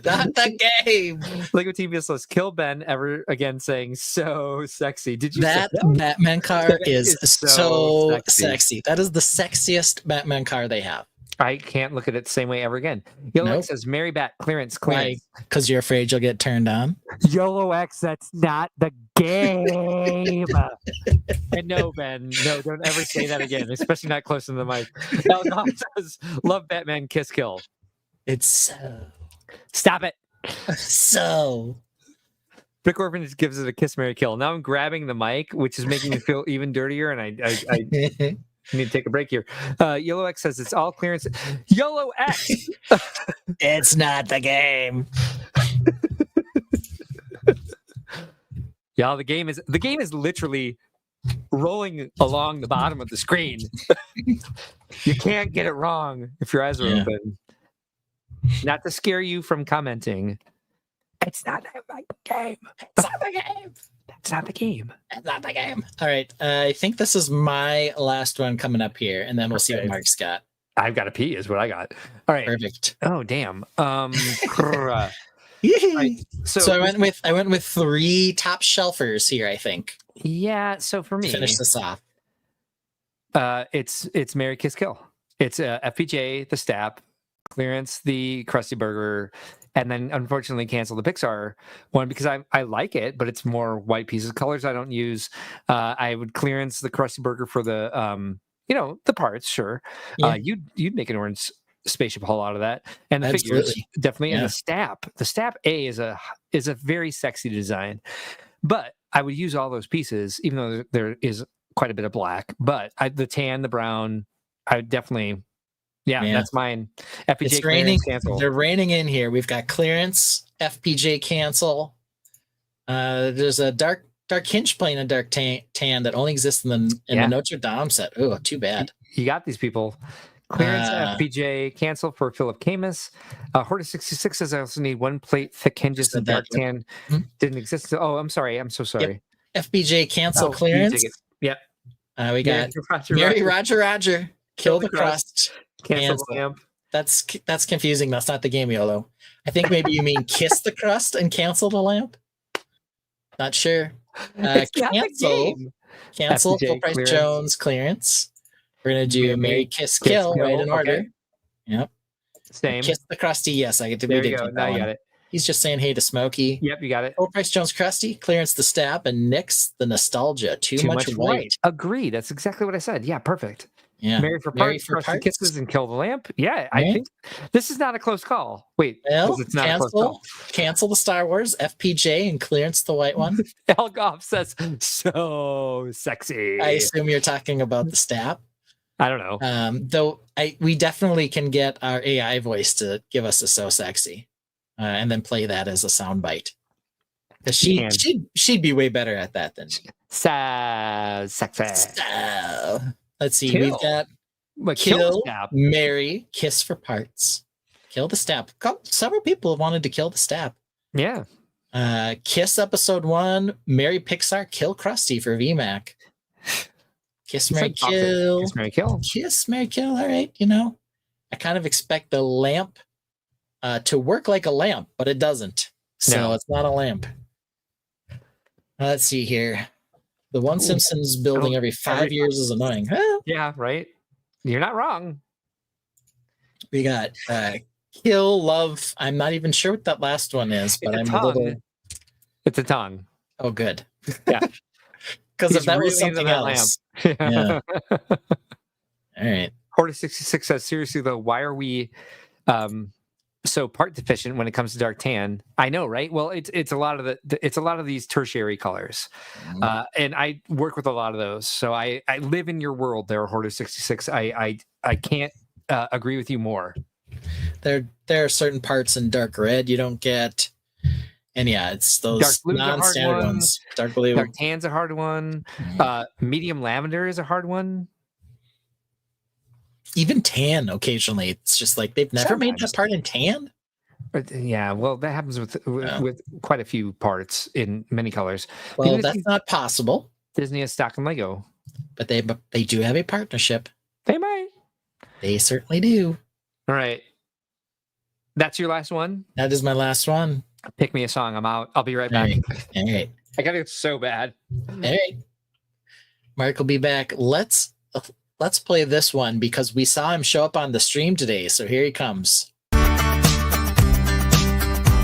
Not the game. Lego TV says, "Kill Ben ever again," saying, "So sexy." Did you? That say that? Batman car is so sexy. That is the sexiest Batman car they have. I can't look at it the same way ever again. Yellow X says, "Mary Bat, clearance." Because you're afraid you'll get turned on. Yellow X, that's not the game. And no, Ben, no, don't ever say that again, especially not close to the mic. Elgon says, "Love Batman, kiss, kill." It's so. Stop it. So. Brick Orphan just gives it a kiss, marry, kill. Now I'm grabbing the mic, which is making me feel even dirtier, and I need to take a break here. Yellow X says it's all clearance. Yellow X. It's not the game. Yeah, the game is literally rolling along the bottom of the screen. You can't get it wrong if your eyes are open. Not to scare you from commenting. It's not the game. It's not the game. That's not the game. That's not the game. All right. I think this is my last one coming up here, and then we'll see what Mark's got. I've got a pee is what I got. All right. Perfect. Oh, damn. Right. So I went with 3 top shelfers here, I think. Yeah. So for me, to finish this off. It's Mary Kiss Kill. It's FPJ, the Stap, clearance, the Krusty Burger, and then unfortunately cancel the Pixar one because I like it, but it's more white pieces. Colors I don't use. I would clearance the Krusty Burger for the the parts, sure. Yeah. You'd make an orange spaceship haul out of that, and the Absolutely. figures definitely. Yeah. And the Stap A is a very sexy design, but I would use all those pieces, even though there is quite a bit of black. But the tan, the brown, I would definitely. Yeah, that's mine. FPJ it's raining. Cancel. They're raining in here. We've got clearance, FPJ cancel. There's a dark hinge plane and dark tan that only exists in the Notre Dame set. Oh, too bad. You got these people. Clearance, FPJ cancel for Philip Camus. Horde 66 says I also need 1 plate thick hinges and dark tan. Didn't exist. Oh, I'm sorry. I'm so sorry. Yep. FPJ cancel clearance. Yep. We got Mary Roger. Kill the crust. Cancel the lamp. That's confusing. That's not the game, YOLO. I think maybe you mean kiss the crust and cancel the lamp. Not sure. Cancel. Full price clearance. Jones clearance. We're gonna do Mary Kiss Kill right in order. Okay. Yep. Same. Kiss the Krusty. Yes, I get to. There you go. Now you got it. He's just saying hey to Smokey. Yep, you got it. Full price Jones Krusty, clearance the Stap, and nix the nostalgia. Too much white. Agree. That's exactly what I said. Yeah, perfect. Yeah. Mary for parts, kisses, and kill the lamp. Yeah, I think this is not a close call. Wait, it's not a close call. Cancel the Star Wars FPJ and clearance the white one. Elgoff says so sexy. I assume you're talking about the Stap. I don't know. Though we definitely can get our AI voice to give us a so sexy, and then play that as a soundbite. She'd be way better at that than so sexy. So, let's see. We've got kill, marry, kiss for parts, kill the Stap. Several people have wanted to kill the Stap. Yeah. Kiss episode 1, marry Pixar, kill Krusty for VMAC. Kiss, marry, kill. Kiss, marry, kill. Kiss, marry, kill. All right. I kind of expect the lamp to work like a lamp, but it doesn't. So it's not a lamp. Let's see here. The one Simpsons building every 5 years is annoying. Yeah, right. You're not wrong. We got kill, love. I'm not even sure what that last one is, but I'm a little. It's a tongue. Oh, good. Yeah. Because if that was something else. Yeah. All right. Horde 66 says, seriously though, why are we so part deficient when it comes to dark tan? I know, right? Well, it's a lot of these tertiary colors, and I work with a lot of those. So I live in your world there, Horde 66. I can't agree with you more. There are certain parts in dark red you don't get. And yeah, it's those non-standard ones. Dark blue. Dark tan's a hard one. Medium lavender is a hard one. Even tan occasionally. It's just like they've never made that part in tan. Yeah, well, that happens with quite a few parts in many colors. Well, that's not possible. Disney is stock and Lego, but they do have a partnership. They might. They certainly do. All right, that's your last one. That is my last one. Pick me a song. I'm out. I'll be right back. All right. I got it so bad. All right. Mark will be back. Let's play this one because we saw him show up on the stream today. So here he comes.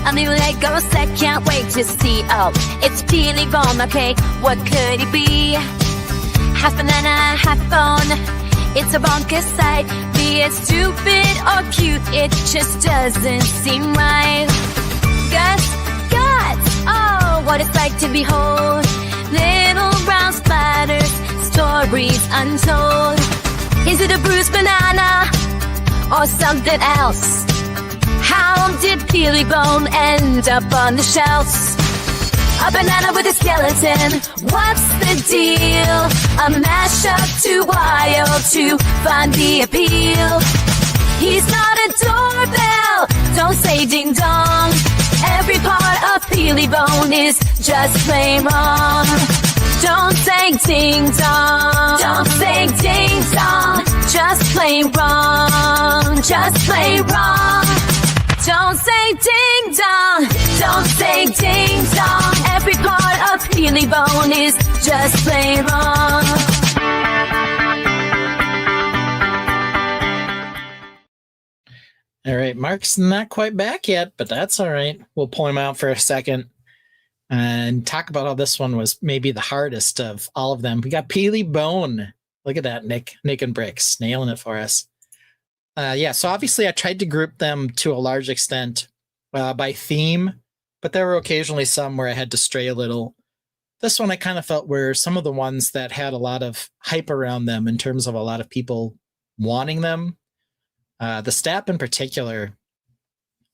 A new Lego set, can't wait to see. Oh, it's peely bomb, okay, what could it be? Half banana, half bone. It's a bonkers sight. Be it stupid or cute, it just doesn't seem right. Guts, oh, what it's like to behold. Little brown splatters, stories untold. Is it a bruised banana or something else? How did Peely Bone end up on the shelves? A banana with a skeleton, what's the deal? A mashup too wild to find the appeal. He's not a doorbell, don't say ding dong. Every part of Peely Bone is just plain wrong. Don't say ding dong, don't say ding dong. Just plain wrong, just plain wrong. Don't say ding dong, don't say ding dong. Every part of Peely Bone is just plain wrong. All right, Mark's not quite back yet, but that's all right. We'll pull him out for a second and talk about how this one was maybe the hardest of all of them. We got Peely Bone. Look at that, Nick and Bricks nailing it for us. So obviously I tried to group them to a large extent by theme, but there were occasionally some where I had to stray a little. This one I kind of felt were some of the ones that had a lot of hype around them in terms of a lot of people wanting them. The Stap in particular,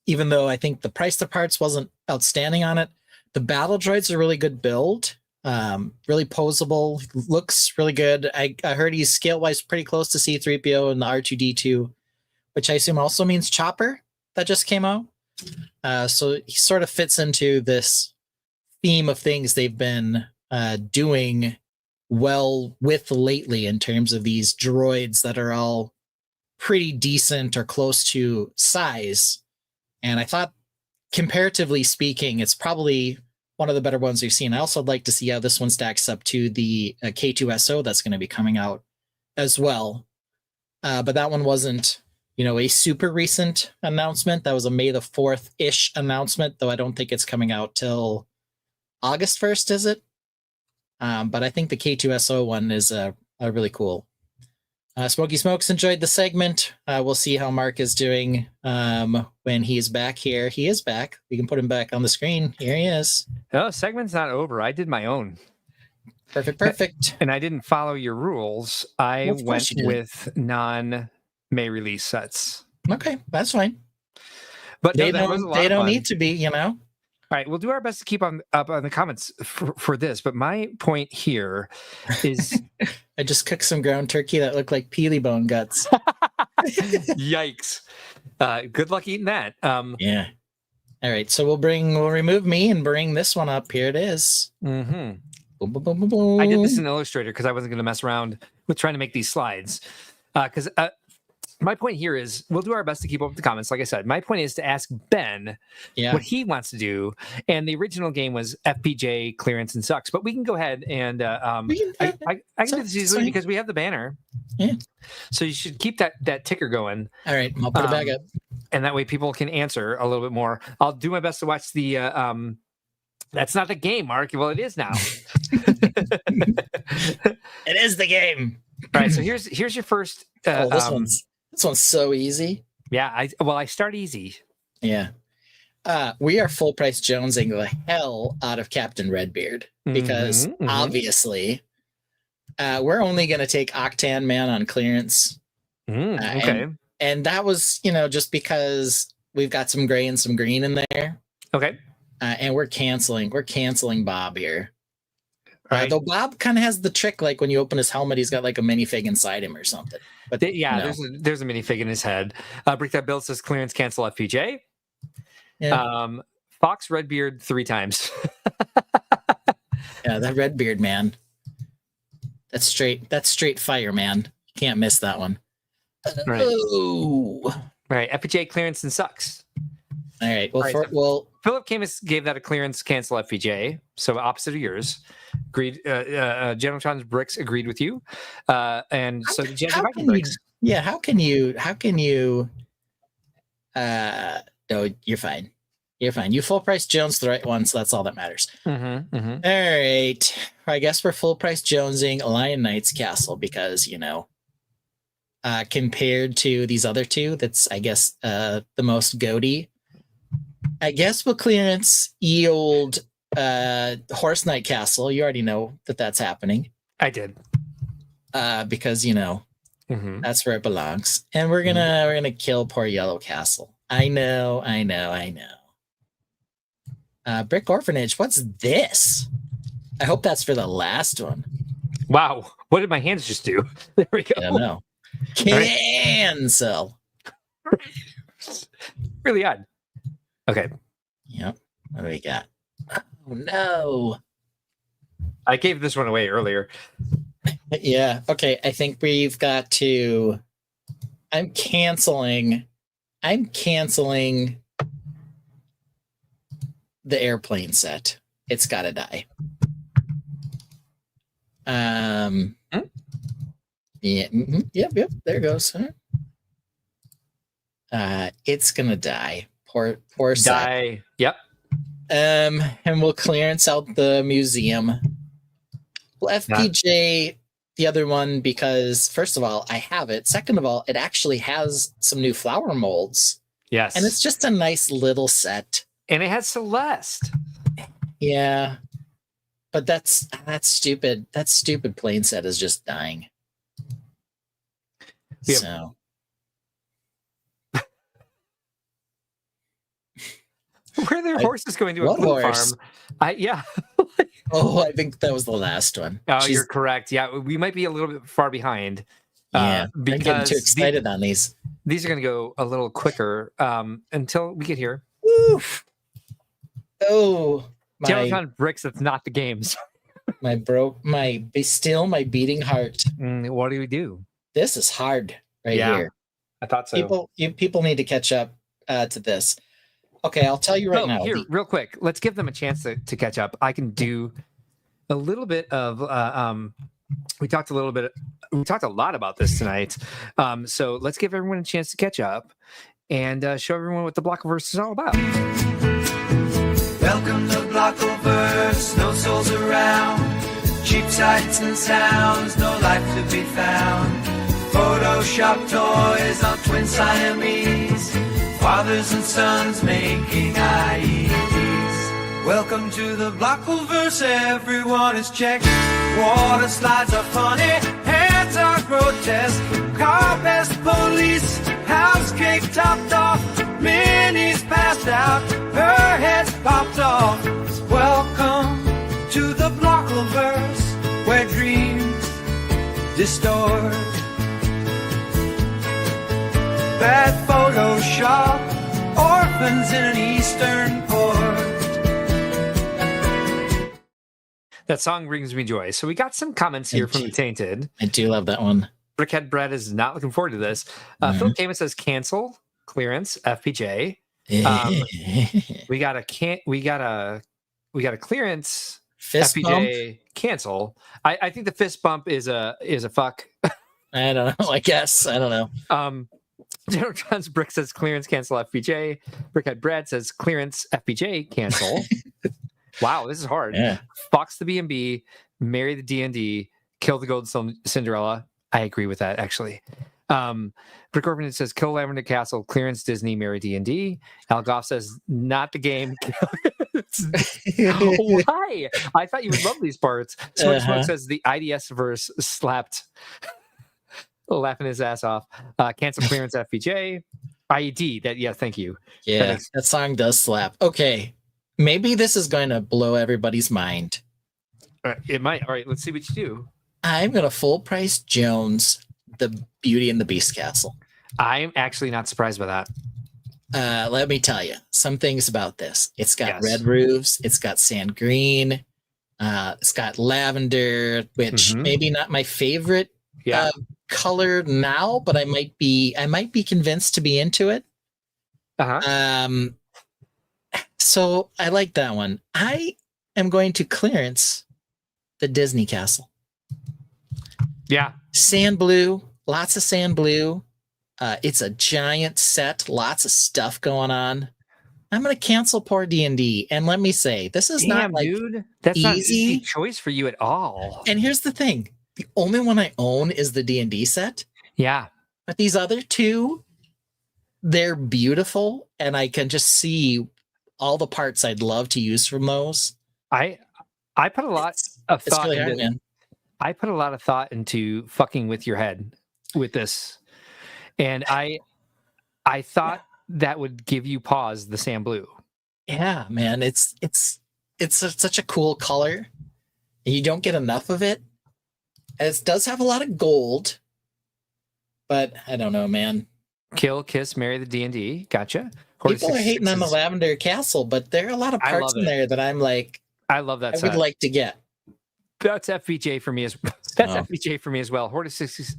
even though I think the price to parts wasn't outstanding on it, the battle droid's a really good build. Really posable, looks really good. I heard he's scale-wise pretty close to C-3PO and the R2-D2, which I assume also means Chopper that just came out. So he sort of fits into this theme of things they've been doing well with lately in terms of these droids that are all pretty decent or close to size. And I thought, comparatively speaking, it's probably one of the better ones we've seen. I also like to see how this one stacks up to the K2SO that's going to be coming out as well. But that one wasn't, a super recent announcement. That was a May the 4th-ish announcement, though I don't think it's coming out till August 1st, is it? But I think the K2SO one is really cool. Smokey Smokes enjoyed the segment. We'll see how Mark is doing when he's back here. He is back. We can put him back on the screen. Here he is. Oh, segment's not over. I did my own. Perfect. And I didn't follow your rules. I went with non-May release sets. Okay, that's fine. But they don't need to be, All right, we'll do our best to keep up on the comments for this. But my point here is... I just cooked some ground turkey that looked like Peely Bone guts. Yikes. Good luck eating that. Yeah. All right, so we'll remove me and bring this one up. Here it is. Mm-hmm. Boom, boom, boom, boom, boom. I did this in Illustrator because I wasn't going to mess around with trying to make these slides. Because my point here is we'll do our best to keep up with the comments. Like I said, my point is to ask Ben what he wants to do. And the original game was FPJ, clearance, and sucks. But we can go ahead and I can do this easily because we have the banner. Yeah. So you should keep that ticker going. All right, I'll put it back up. And that way people can answer a little bit more. I'll do my best to watch the that's not the game, Mark. Well, it is now. It is the game. All right, so here's your first this one's so easy. Yeah, I start easy. Yeah. We are full price jonesing the hell out of Captain Redbeard because obviously we're only going to take Octan Man on clearance. Okay. And that was, just because we've got some gray and some green in there. Okay. And we're canceling Bob here. Right. Though Bob kind of has the trick, like when you open his helmet, he's got like a minifig inside him or something. But there's a minifig in his head. Brick That Build says clearance cancel FPJ. Yeah. Fox Redbeard 3 times. Yeah, that Redbeard man. That's straight fire, man. Can't miss that one. Right. Oh. All right, FPGA clearance and sucks. All right. Well, so Philip Camus gave that a clearance cancel FPGA, so opposite of yours. Agreed. Genotron's bricks agreed with you, and so the Genotron bricks. Yeah. How can you? No, you're fine. You're fine. You full price Jones the right one, so that's all that matters. Mm-hmm, mm-hmm. All right. I guess we're full price Jonesing Lion Knight's Castle because compared to these other two, that's I guess the most goaty. I guess we'll clearance ye old Horse Knight Castle. You already know that that's happening. I did. Because that's where it belongs. And we're gonna kill poor Yellow Castle. I know. Brick Orphanage, what's this? I hope that's for the last one. Wow, what did my hands just do? There we go. I don't know. Cancel. Really odd. Okay. Yep. What do we got? Oh no. I gave this one away earlier. Yeah. Okay. I think we've got to. I'm canceling the airplane set. It's got to die. Yeah. Yep. There it goes. It's gonna die. Poor set. Die. Yep. And we'll clearance out the museum. Well, FPJ, the other one, because first of all, I have it. Second of all, it actually has some new flower molds. Yes. And it's just a nice little set. And it has Celeste. Yeah. But that's stupid. That stupid plane set is just dying. Yep. So where are their horses going to a what glue horse? farm? Yeah. Oh, I think that was the last one. Oh, you're correct. Yeah, we might be a little bit far behind. Yeah, because I'm getting too excited on these. These are going to go a little quicker until we get here. Oof. Oh, Genotron bricks. That's not the games. my beating heart. What do we do? This is hard here. I thought so. People need to catch up to this. Okay, I'll tell you right now. Here, real quick, let's give them a chance to catch up. I can do a little bit of. We talked a lot about this tonight. So let's give everyone a chance to catch up and show everyone what the Blockverse is all about. Welcome to Blockverse, no souls around. Cheap sights and sounds, no life to be found. Photoshop toys on twin Siamese. Fathers and sons making IEDs. Welcome to the Blockverse, everyone is checked. Water slides are funny, hands are grotesque. Car best police, house cake topped off. Minnie's passed out, her head's popped off. Welcome to the Blockverse, where dreams distort. Bad Photoshop, orphans in an eastern port. That song brings me joy. So we got some comments here from the Tainted. I do love that one. Brickhead Brett is not looking forward to this. Phil Kamen says cancel clearance FPJ. We got a clearance fist FPJ bump? cancel. I think the fist bump is a fuck. I don't know. I guess I don't know. Genotron's Brick says clearance cancel FPJ. Brickhead Brad says clearance FPJ cancel. Wow, this is hard. Yeah. Fox the B&B, marry the D&D, kill the Gold Cinderella. I agree with that, actually. Brick Orphan says kill Lavender Castle, clearance Disney, marry D&D. Al Goff says not the game. Why? I thought you would love these parts. Smoke says the IDS verse slapped. Laughing his ass off. Cancel clearance FPJ. IED. Thank you. Yeah, that song does slap. Okay, maybe this is going to blow everybody's mind. It might. All right, let's see what you do. I'm going to full price Jones the Beauty and the Beast Castle. I'm actually not surprised by that. Let me tell you some things about this. It's got Yes. red roofs. It's got sand green. It's got lavender, which maybe not my favorite color now, but I might be convinced to be into it. So I like that one. I am going to clearance the Disney Castle. Yeah. Sand blue, lots of sand blue. It's a giant set, lots of stuff going on. I'm going to cancel poor D&D. And let me say, this is not like dude. That's not an easy choice for you at all. And here's the thing. The only one I own is the D&D set. Yeah. But these other two, they're beautiful. And I can just see all the parts I'd love to use from those. I put a lot of thought really hard, man. I put a lot of thought into fucking with your head with this. And I thought that would give you pause, the sand blue. Yeah, man. It's such a cool color. And you don't get enough of it. And it does have a lot of gold. But I don't know, man. Kill, kiss, marry the D&D. Gotcha. People are hating on the Lavender Castle, but there are a lot of parts in there that I'm like, I love that. I would like to get. That's FBJ for me as FBJ for me as well. Hortus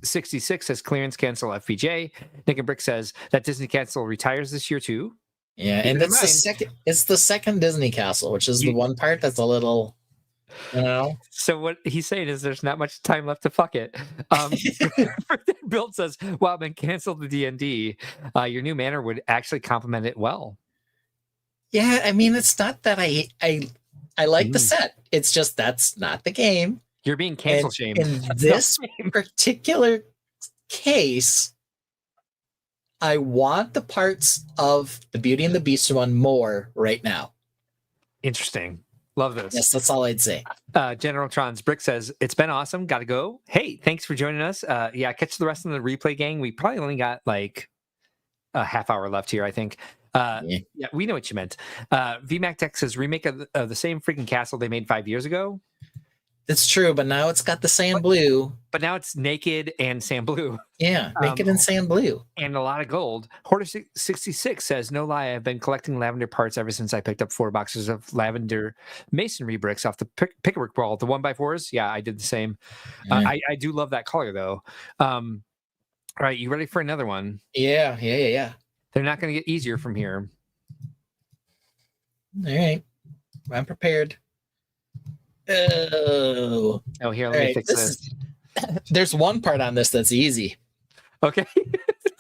66 says clearance cancel FBJ. Nick and Brick says that Disney Castle retires this year too. Yeah, and it's the second. It's the second Disney Castle, which is the one part that's a little, you know. So what he's saying is there's not much time left to fuck it. Build says, "Wow, man, cancel the D&D. Your new manor would actually complement it well." Yeah, I mean, it's not that I like the set. It's just that's not the game. You're being cancel shamed. In this particular case, I want the parts of the Beauty and the Beast one more right now. Interesting. Love this. Yes, that's all I'd say. General Tron's Brick says, it's been awesome. Got to go. Hey, thanks for joining us. Yeah, catch the rest of the replay gang. We probably only got like a half hour left here, I think. Yeah, we know what you meant. VMAC Tech says remake of the same freaking castle they made 5 years ago. That's true, but now it's got the sand blue. But now it's naked and sand blue. Yeah, naked and sand blue. And a lot of gold. Hortus 66 says, no lie, I've been collecting lavender parts ever since I picked up 4 boxes of lavender masonry bricks off the pickwork brawl. The 1x4s? Yeah, I did the same. Yeah. I do love that color, though. All right, you ready for another one? Yeah. They're not going to get easier from here. All right. I'm prepared. Oh, here, let me fix this. There's one part on this that's easy. Okay.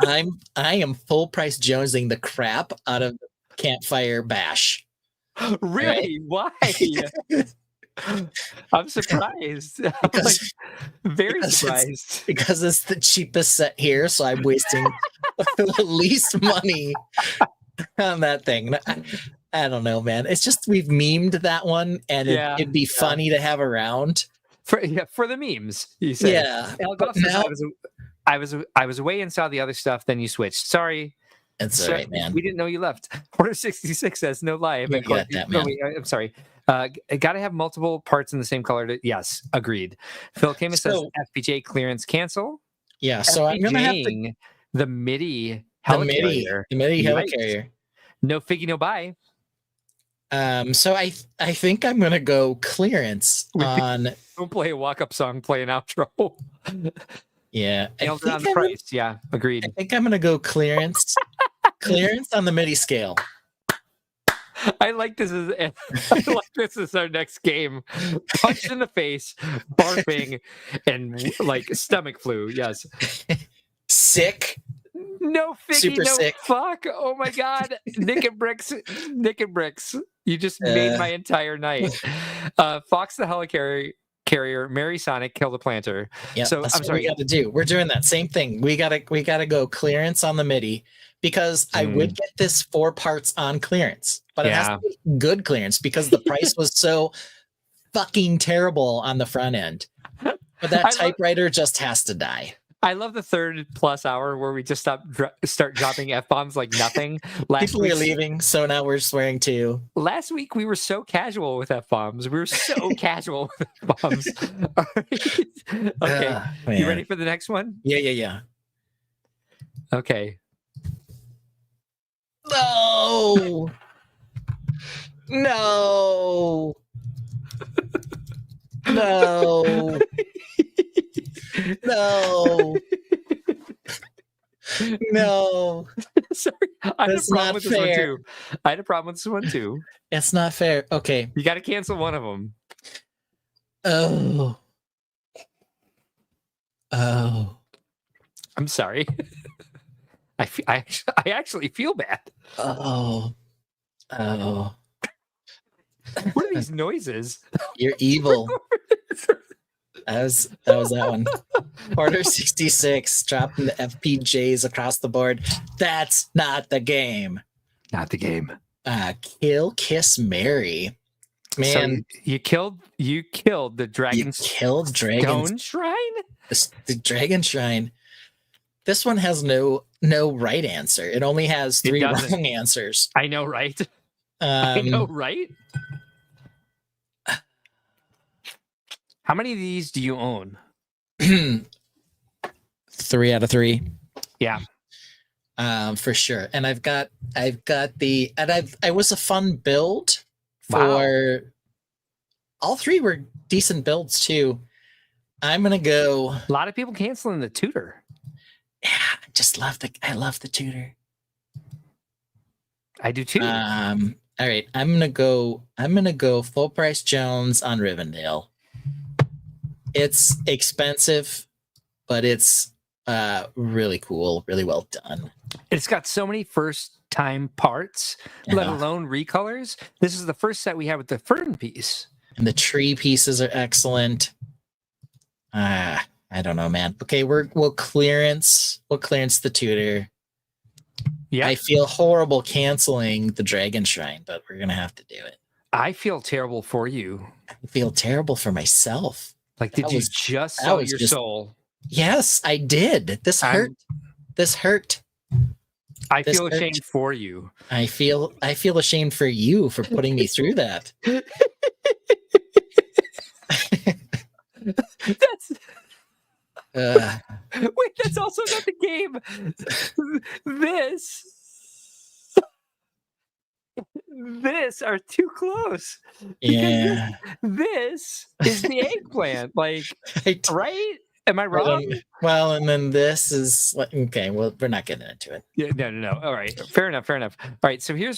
I am full price jonesing the crap out of Campfire Bash. Really? Right? Why? I'm surprised. Because, very surprised. Because it's the cheapest set here, so I'm wasting the least money on that thing. I don't know, man. It's just we've memed that one, and it'd be funny to have around for the memes. You say, yeah. But now, I was away and saw the other stuff. Then you switched. Sorry. That's all right, man. We didn't know you left. Porter 66 says no lie. I'm sorry. Got to have multiple parts in the same color. Yes, agreed. Phil Kamen says FPJ clearance cancel. Yeah, so I'm gonna have to the MIDI helicarrier. The MIDI helicarrier. No figgy, no buy. So I think I'm gonna go clearance on. Don't play a walk-up song. Play an outro. Yeah, on the price. Yeah, agreed. I think I'm gonna go clearance. Clearance on the MIDI scale. I like this as our next game. Punch in the face, barfing, and like stomach flu. Yes. Sick. No figgy, super no sick. Fuck. Oh my god. Nick and Bricks. You just made my entire night. Fox the helicarrier, Mary Sonic, kill the planter. Yeah, so that's I'm sorry. we got to do. We're doing that same thing. We gotta go clearance on the MIDI because I would get this 4 parts on clearance, but it has to be good clearance because the price was so fucking terrible on the front end. But that typewriter just has to die. I love the 3+ hour where we just start dropping F-bombs like nothing. People are leaving, so now we're swearing too. Last week we were so casual with F-bombs. We were so casual with F-bombs. All right. Okay. You ready for the next one? Yeah. Okay. No. No. No. No. No. Sorry, I had a That's problem not with this one fair. too. I had a problem with this one too. It's not fair. Okay. You got to cancel one of them. Oh. Oh. I'm sorry. I actually feel bad. Oh. Oh. What are these noises? You're evil. That was that one. Order 66, dropping the FPJs across the board. That's not the game. Not the game. Kill, kiss, marry. Man, so you killed the dragon. Killed dragon Stone Shrine. The dragon shrine. This one has no right answer. It only has 3 wrong answers. I know, right? I know, right? How many of these do you own? 3 out of 3. Yeah. For sure. And I was a fun build for Wow. all 3 were decent builds too. I'm gonna go. A lot of people canceling the tutor. Yeah, I love the tutor. I do too. All right, I'm gonna go full price Jones on Rivendell. It's expensive, but it's really cool, really well done. It's got so many first time parts, let alone recolors. This is the first set we have with the fern piece. And the tree pieces are excellent. I don't know, man. Okay, we'll clearance the tutor. Yeah. I feel horrible canceling the dragon shrine, but we're gonna have to do it. I feel terrible for you. I feel terrible for myself. Like, did you just sell your soul? Yes, I did. This hurt. This hurt. I feel ashamed for you. I feel ashamed for you for putting me through that. That's wait, that's also not the game. This are too close. Yeah. This is the eggplant. Like, right? Am I wrong? Well, and then this is like, okay. Well, we're not getting into it. Yeah, no. All right, fair enough. All right, so here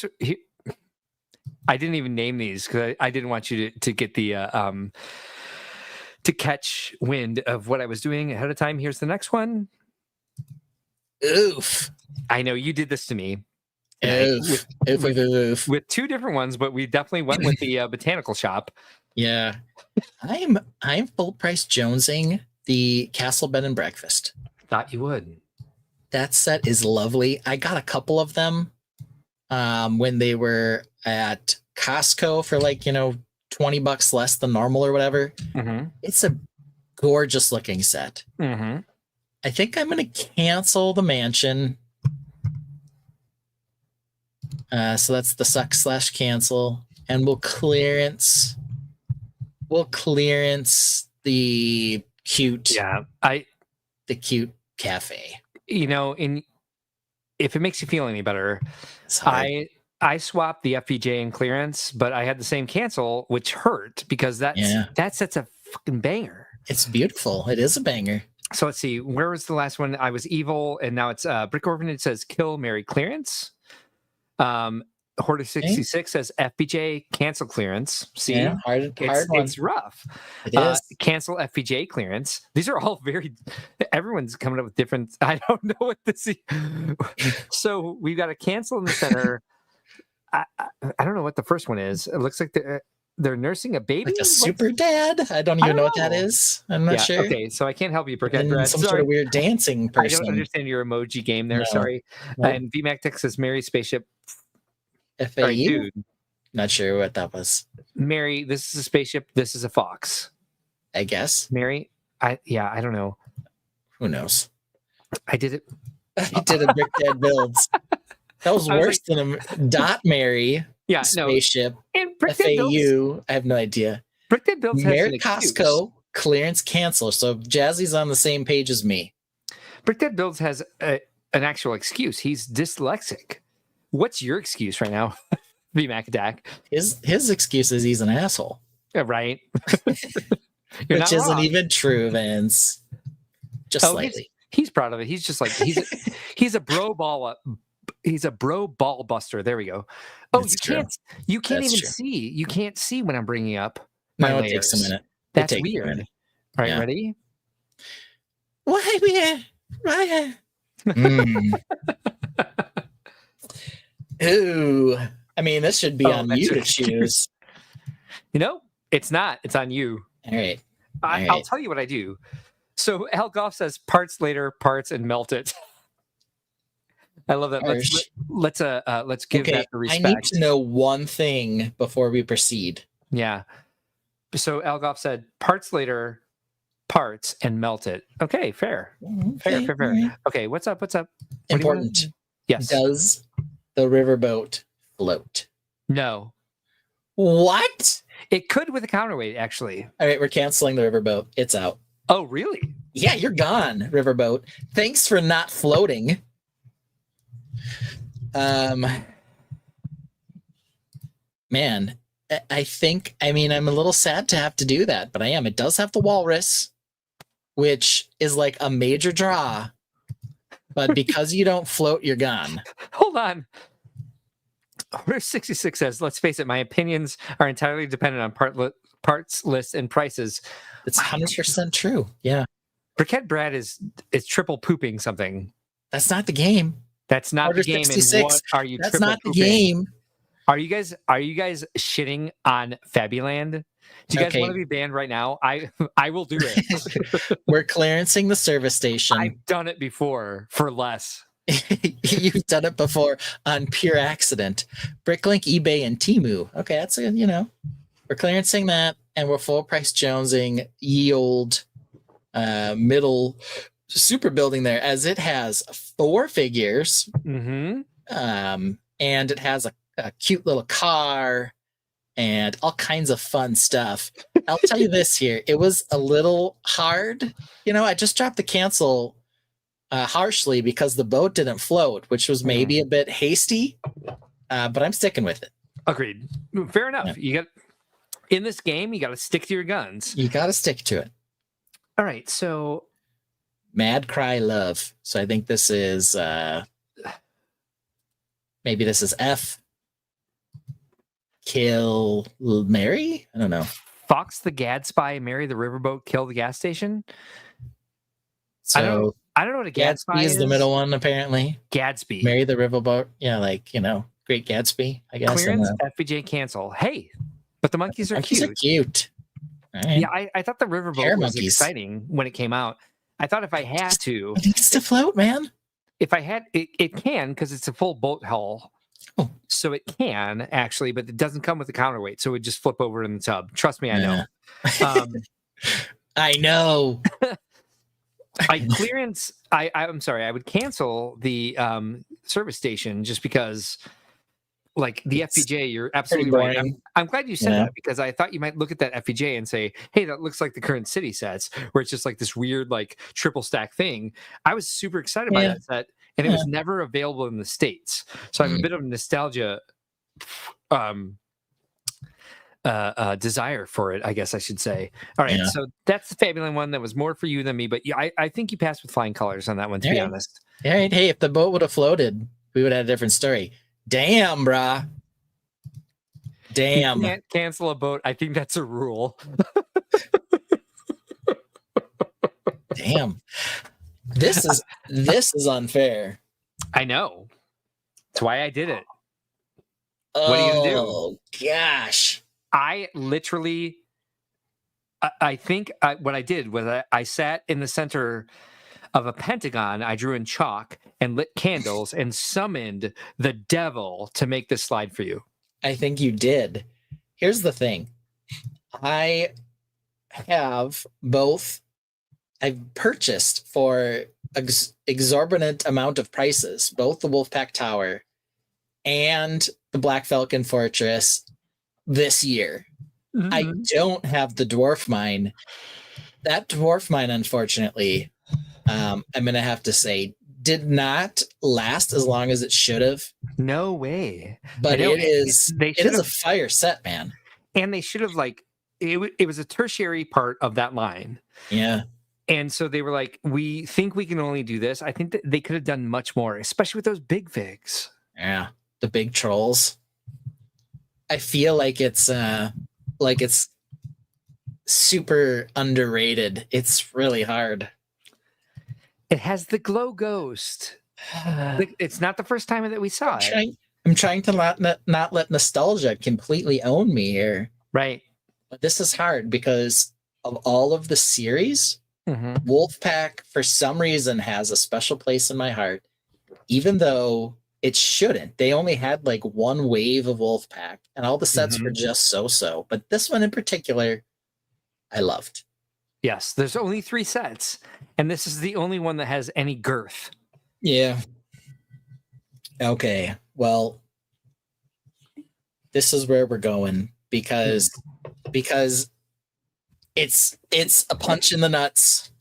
I didn't even name these because I didn't want you to get the to catch wind of what I was doing ahead of time. Here's the next one. Oof! I know you did this to me. Oof. With 2 different ones, but we definitely went with the botanical shop. Yeah, I'm full price jonesing the Castle Bed and Breakfast. Thought you would. That set is lovely. I got a couple of them when they were at Costco for like, $20 less than normal or whatever. Mm-hmm. It's a gorgeous looking set. Mm-hmm. I think I'm going to cancel the mansion. So that's the suck/cancel, and we'll clearance the cute. Yeah, the cute cafe. If it makes you feel any better, I swapped the FPJ and clearance, but I had the same cancel, which hurt because that set's a fucking banger. It's beautiful. It is a banger. So let's see. Where was the last one? I was evil, and now it's Brick Orphanage says kill, marry, clearance. Hoarder 66 says FPJ cancel clearance. See, it's rough. It is. Cancel FPJ clearance. These are all everyone's coming up with different. I don't know what this is. So we've got a cancel in the center. I don't know what the first one is. It looks like they're nursing a baby. Like a super dad. I don't even know what that is. I'm not sure. Okay, so I can't help you, Brickhead. Some sort of weird dancing person. I don't understand your emoji game there. No. Sorry. No. And VMAC Tech says Mary Spaceship. FAU? Right, dude. Not sure what that was. Mary, this is a spaceship. This is a fox. I guess. Mary, I don't know. Who knows? I did it. You did a Brick Dad builds. That was worse than a dot Mary spaceship. And FAU, I have no idea. Brick Dad builds has Costco clearance cancel. So Jazzy's on the same page as me. Brick Dad builds has an actual excuse. He's dyslexic. What's your excuse right now, VMAC Attack? His excuse is he's an asshole. Yeah, right. Which isn't even true, Vince. Just slightly. He's proud of it. He's just like he's a bro ball. He's a bro ball buster. There we go. Oh, you can't even see. You can't see when I'm bringing up my layers. It takes a minute. That's weird. All right, ready? Why? Ooh. I mean, this should be on you to choose. It's not. It's on you. All right. I'll tell you what I do. So Al Goff says parts later, parts and melt it. I love that. Let's give that the respect. I need to know one thing before we proceed. Yeah. So Al Goff said parts later, parts and melt it. Okay, fair. Okay, Fair. Right. Okay, what's up? Important. Yes. Does the riverboat float? No. What? It could with a counterweight, actually. All right, we're canceling the riverboat. It's out. Oh, really? Yeah, you're gone, riverboat. Thanks for not floating. Man, I mean, I'm a little sad to have to do that, but I am. It does have the walrus, which is like a major draw. But because you don't float, you're gone. Hold on. Order 66 says, let's face it, my opinions are entirely dependent on parts lists and prices. It's 100% true. Yeah. Briquette Brad is triple pooping something. That's not the game. That's not Order the game. 66. And what are you That's triple not the pooping? game. Are you guys shitting on Fabuland? Do you guys want to be banned right now? I will do it. We're clearancing the service station. I've done it before for less. You've done it before on pure accident. Bricklink, eBay, and Temu. Okay, that's we're clearancing that, and we're full price jonesing ye old middle super building there, as it has 4 figures. Mm-hmm. And it has a cute little car and all kinds of fun stuff. I'll tell you this here. It was a little hard. I just dropped the cancel harshly because the boat didn't float, which was maybe a bit hasty, but I'm sticking with it. Agreed. Fair enough. Yeah. In this game, you got to stick to your guns. You got to stick to it. All right. So Mad Cry Love. So I think this is maybe this is F. Kill Mary? I don't know. Fox the Gadspy, marry the riverboat, kill the gas station. So I don't know what a Gadsby is the middle one, apparently. Gadsby. Marry the riverboat. Yeah, Great Gatsby, I guess. Clearance, FBJ cancel. Hey, but the monkeys are monkeys cute. Are cute. Right. Yeah, I thought the riverboat was exciting when it came out. I thought if I had to... It needs to float, man. If I had... It can, because it's a full boat hull. Oh. So it can, actually, but it doesn't come with a counterweight, so it would just flip over in the tub. Trust me, I know. I know. I'm sorry, I would cancel the service station just because, like, the FPJ, you're absolutely right. I'm glad you said that, because I thought you might look at that FPJ and say, hey, that looks like the current city sets, where it's just like this weird, like, triple stack thing. I was super excited by that set, and it was never available in the States. So I have a bit of nostalgia desire for it, I guess I should say. All right, so that's the Fabuland one that was more for you than me, but I think you passed with flying colors on that one, to be honest. All right, hey, if the boat would have floated, we would have had a different story. Damn, brah. Damn. You can't cancel a boat. I think that's a rule. Damn. This is unfair. I know. That's why I did it. What are you gonna do? Oh gosh. I literally, I think what I did was I sat in the center of a pentagon I drew in chalk and lit candles and summoned the devil to make this slide for you. I think you did. Here's the thing. I have both. I've purchased for exorbitant amount of prices, both the Wolfpack Tower and the Black Falcon Fortress this year. Mm-hmm. I don't have the Dwarf Mine. That Dwarf Mine, unfortunately, I'm going to have to say, did not last as long as it should have. No way. But I know, it is they it should is a have, fire set, man. and they should have like it was a tertiary part of that line. Yeah. And so they were like, we think we can only do this. I think that they could have done much more, especially with those big figs. Yeah. The big trolls. I feel like it's super underrated. It's really hard. It has the glow ghost. It's not the first time that we saw it. I'm trying to not let nostalgia completely own me here. Right. But this is hard because of all of the series, Wolfpack, for some reason, has a special place in my heart, even though it shouldn't. They only had like one wave of Wolfpack, and all the sets were just so-so. But this one in particular, I loved. Yes, there's only 3 sets, and this is the only one that has any girth. Yeah. Okay. Well, this is where we're going because it's a punch in the nuts,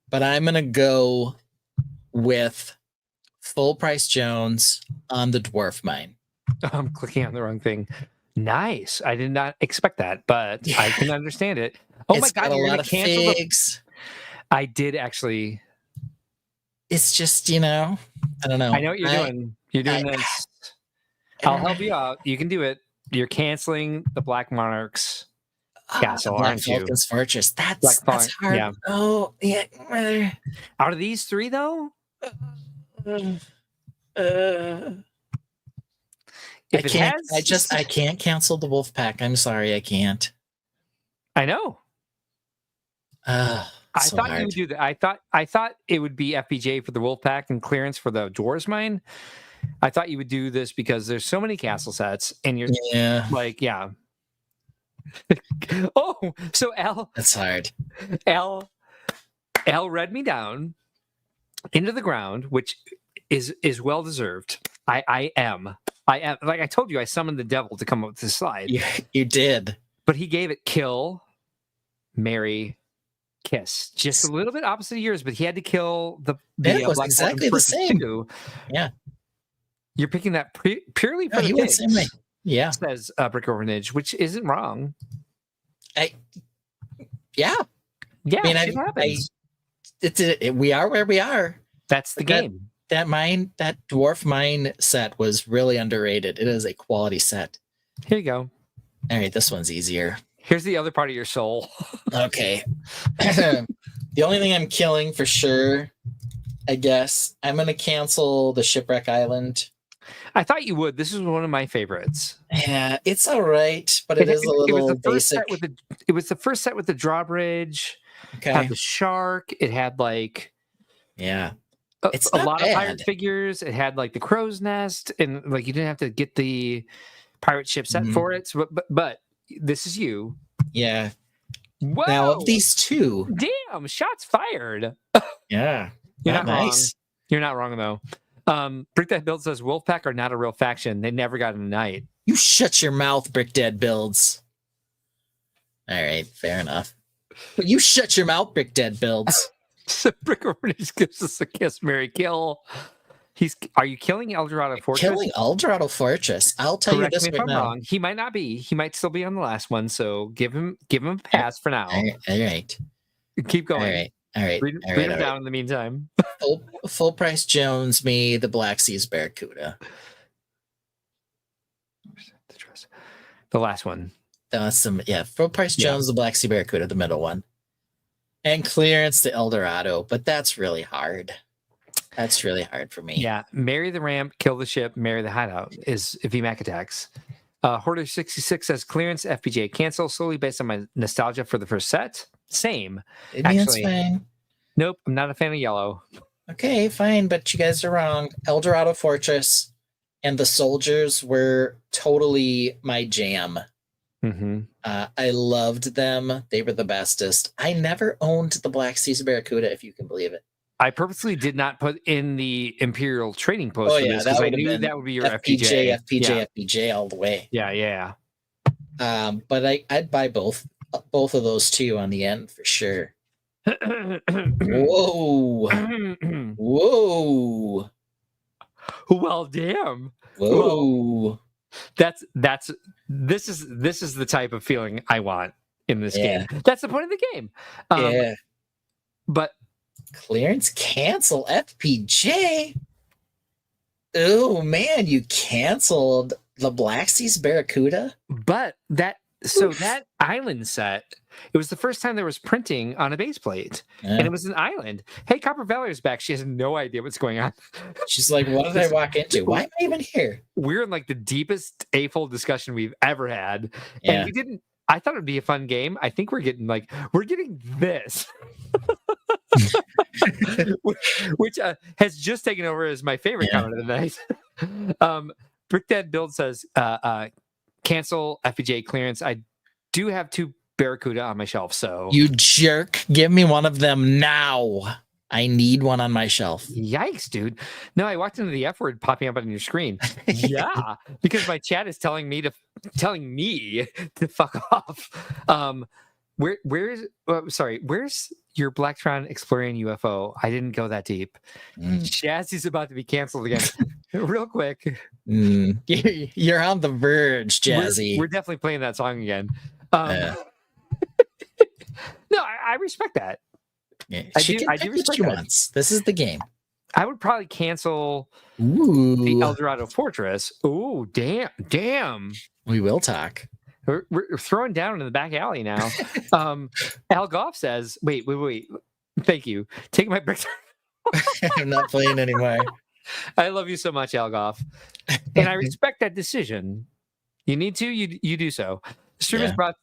but I'm gonna go with Full Price Jones on the Dwarf Mine. I'm clicking on the wrong thing. Nice. I did not expect that, but I can understand it. Oh It's my got god, a you're lot gonna of cancel figs. I did actually. It's just, I don't know. I know what you're doing. You're doing this. I'll help you out. You can do it. You're canceling the Black Monarchs castle, Black aren't you? Falcon's Fortress. That's Black hard. yeah. Oh, yeah. Out of these 3, though, I can't cancel the Wolfpack. I'm sorry, I can't. I know. I thought you would do that. I thought it would be FBJ for the Wolfpack and clearance for the Dwarves Mine. I thought you would do this because there's so many castle sets, and you're like, yeah. Oh, so that's hard. Al read me down into the ground, which is well deserved. I am like I told you, I summoned the devil to come up with this slide. You did, but he gave it kill, marry, kiss. Just a little bit opposite of yours, but he had to kill the it was exactly the same. Too. Yeah, you're picking that purely for the went same way. Yeah, says Brick Orphanage, which isn't wrong. Yeah. I mean, we are where we are. That's the game. That Dwarf Mine set was really underrated. It is a quality set. Here you go. All right, this one's easier. Here's the other part of your soul. Okay. The only thing I'm killing for sure, I guess, I'm going to cancel the Shipwreck Island. I thought you would. This is one of my favorites. Yeah, it's all right, but it is a little basic. It was the first set with the drawbridge. Okay. It had the shark. It had like it's a lot of pirate figures. It had like the crow's nest, and like you didn't have to get the pirate ship set for it. So, but this is you. Yeah. Whoa. Now of these 2, damn, shots fired. Yeah, you're not nice. Wrong. You're not wrong though. Brick Dead Build says Wolfpack are not a real faction. They never got a night. You shut your mouth, Brick Dead Builds. All right, fair enough. But you shut your mouth, Brick Dead Builds. So Brick Orphanage gives us a kiss, marry, kill. Are you killing Eldorado Fortress? Killing Eldorado Fortress. I'll tell you this right now. Wrong. He might not be. He might still be on the last one. So give him a pass for now. All right. Keep going. All right. Read him down in the meantime. Full Price Jones, me, the Black Seas Barracuda. The last one. Full Price Jones, the Black Sea Barracuda, the middle one. And clearance to Eldorado, but that's really hard. That's really hard for me. Yeah, marry the ramp, kill the ship, marry the hideout is VMAC attacks. Hoarder 66 says clearance, FPGA cancel, solely based on my nostalgia for the first set. Same. Actually, fine. Nope, I'm not a fan of yellow. Okay, fine, but you guys are wrong. Eldorado Fortress and the soldiers were totally my jam. I loved them. They were the bestest. I never owned the Black Seas Barracuda, if you can believe it. I purposely did not put in the Imperial Trading Post for this because I knew that would be your FPJ. FPJ all the way. Yeah. But I'd buy both of those too on the end for sure. Whoa. Well, damn. Whoa. This is the type of feeling I want in this game. That's the point of the game. But clearance cancel FPJ. Oh man, you canceled the Black Seas Barracuda. But that island set, it was the first time there was printing on a base plate, and it was an island. Hey, Copper Valor's back. She has no idea what's going on. She's like, "What did I walk into? Why am I even here?" We're in like the deepest AFOL discussion we've ever had, and we didn't. I thought it'd be a fun game. I think we're getting this. which has just taken over as my favorite comment of the night. Brick Dad Build says, cancel FPJ clearance. I do have 2 Barracuda on my shelf, so... You jerk. Give me one of them now. I need one on my shelf. Yikes, dude. No, I walked into the F word popping up on your screen. Yeah, because my chat is telling me to fuck off. Where's your Blacktron exploring UFO? I didn't go that deep. Jazzy's about to be canceled again. Real quick. You're on the verge, Jazzy. We're definitely playing that song again. No, I respect that. Yeah, I do respect that. This is the game. I would probably cancel the El Dorado Fortress. Ooh, damn. We will talk. We're throwing down in the back alley now. Al Goff says, wait. Thank you. Take my bricks. I'm not playing anymore. I love you so much, Al Goff. And I respect that decision. You need to, you do so. The stream is brought...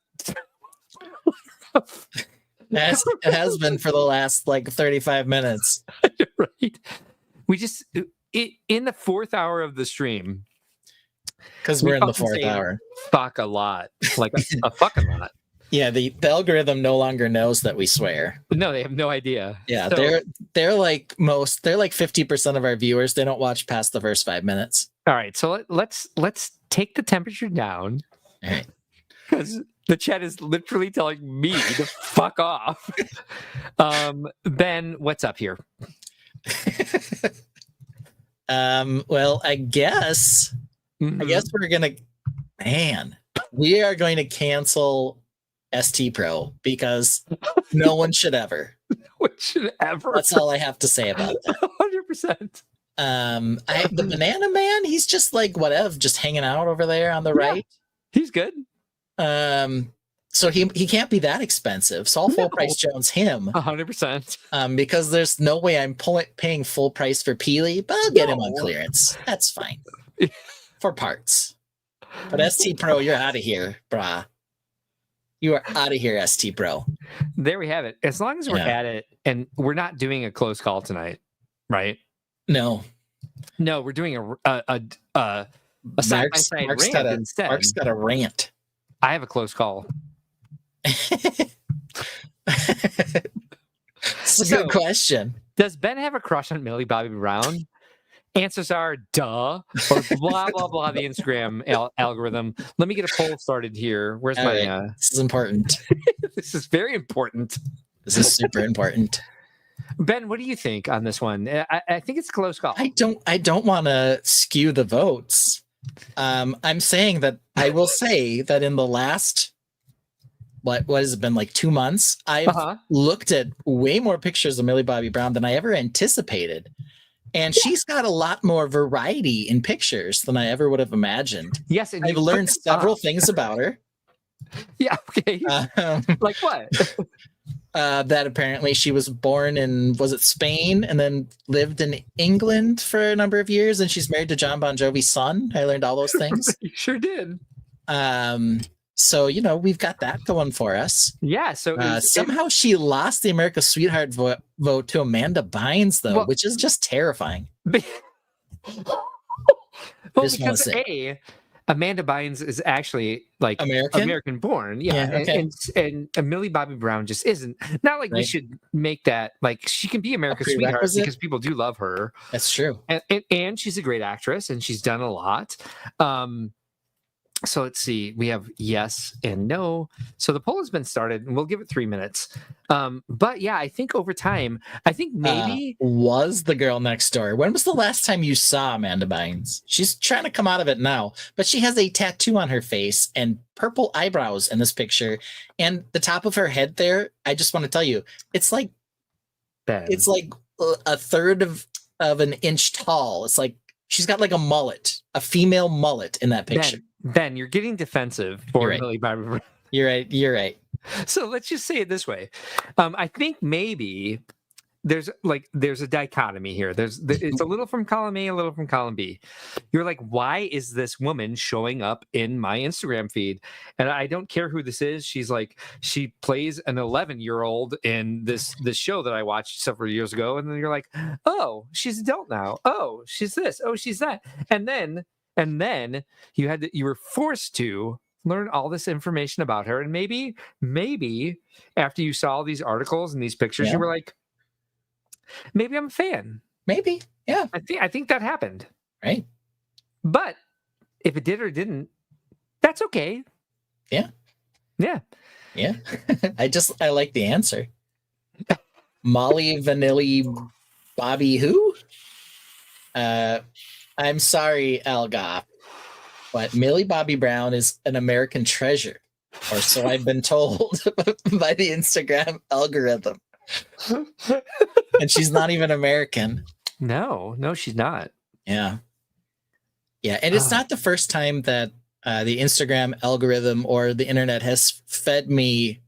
It has been for the last 35 minutes. Right. We just, in the 4th hour of the stream... Because we're in the 4th hour. Fuck a lot. Like a fucking lot. Yeah, the algorithm no longer knows that we swear. No, they have no idea. Yeah, so, they're like 50% of our viewers. They don't watch past the first 5 minutes. All right, so let's take the temperature down. All right. Because the chat is literally telling me to fuck off. Ben, what's up here? Well, I guess we are going to cancel ST Pro because no one should ever. No one should ever. That's all I have to say about it. 100%. The Banana Man, he's just just hanging out over there on the right. He's good. So he can't be that expensive. So I'll full price Jones him 100%. Because there's no way I'm paying full price for Peely, but I'll get him on clearance. That's fine. For parts. But ST Pro, you're out of here, brah. You are out of here, ST Pro. There we have it. As long as we're at it, and we're not doing a close call tonight, right? No, we're doing a side by side rant instead. Mark's got a rant. I have a close call. It's a good question. Does Ben have a crush on Millie Bobby Brown? Answers are duh, or blah blah blah. The Instagram algorithm. Let me get a poll started here. Where's my? Right. This is important. This is very important. This is super important. Ben, what do you think on this one? I think it's a close call. I don't want to skew the votes. I'm saying that I will say that in the last what has it been 2 months, I've looked at way more pictures of Millie Bobby Brown than I ever anticipated. And she's got a lot more variety in pictures than I ever would have imagined. Yes, and I've learned several things about her. Yeah, okay. Like what? That apparently she was born in, was it Spain, and then lived in England for a number of years, and she's married to John Bon Jovi's son. I learned all those things. You sure did. So, we've got that going for us. Yeah. So somehow she lost the America's Sweetheart vote to Amanda Bynes, though, which is just terrifying. Because Amanda Bynes is actually American born. Yeah. Okay. And Millie Bobby Brown just isn't. Not we should make that she can be America's Sweetheart because people do love her. That's true. And she's a great actress and she's done a lot. So let's see. We have yes and no. So the poll has been started, and we'll give it 3 minutes. But yeah, I think over time, I think maybe was the girl next door. When was the last time you saw Amanda Bynes? She's trying to come out of it now, but she has a tattoo on her face and purple eyebrows in this picture, and the top of her head there. I just want to tell you, it's like Ben. it's like a third of an inch tall. It's like she's got like a mullet, a female mullet in that picture. Ben, you're getting defensive for You're right. Millie Bobby Brown. You're right. So let's just say it this way. I think maybe there's a dichotomy here. It's a little from column A, a little from column B. You're like, why is this woman showing up in my Instagram feed? And I don't care who this is. She's like, she plays an 11-year-old in this show that I watched several years ago. And then you're like, oh, she's adult now. Oh, she's this. Oh, she's that. And then you were forced to learn all this information about her. And maybe after you saw all these articles and these pictures, you were like, maybe I'm a fan. Maybe. Yeah. I think that happened. Right. But if it did or didn't, that's okay. Yeah. Yeah. Yeah. I like the answer. Molly Vanilli Bobby who? I'm sorry, Algoff, but Millie Bobby Brown is an American treasure, or so I've been told by the Instagram algorithm. And she's not even American. No, she's not. Yeah. Yeah. And it's not the first time that the Instagram algorithm or the internet has fed me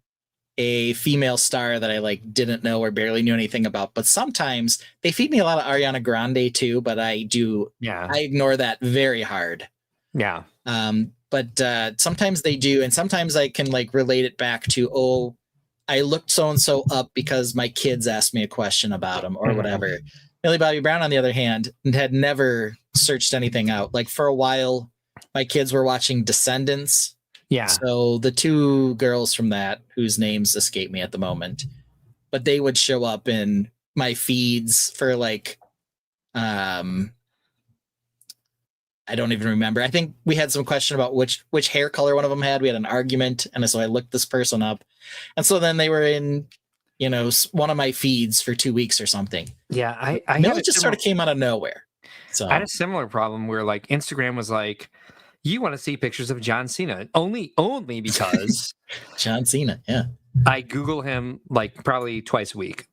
a female star that I didn't know or barely knew anything about. But sometimes they feed me a lot of Ariana Grande too, but I ignore that very hard. Yeah. But sometimes they do. And sometimes I can relate it back to, oh, I looked so-and-so up because my kids asked me a question about him or whatever. Millie Bobby Brown, on the other hand, had never searched anything out. Like for a while, my kids were watching Descendants. Yeah. So the two girls from that, whose names escape me at the moment, but they would show up in my feeds for I don't even remember. I think we had some question about which hair color one of them had. We had an argument, and so I looked this person up, and so then they were in, one of my feeds for 2 weeks or something. Yeah, I it just sort of came out of nowhere. So I had a similar problem where Instagram was like, you want to see pictures of John Cena only because John Cena. Yeah, I Google him probably twice a week.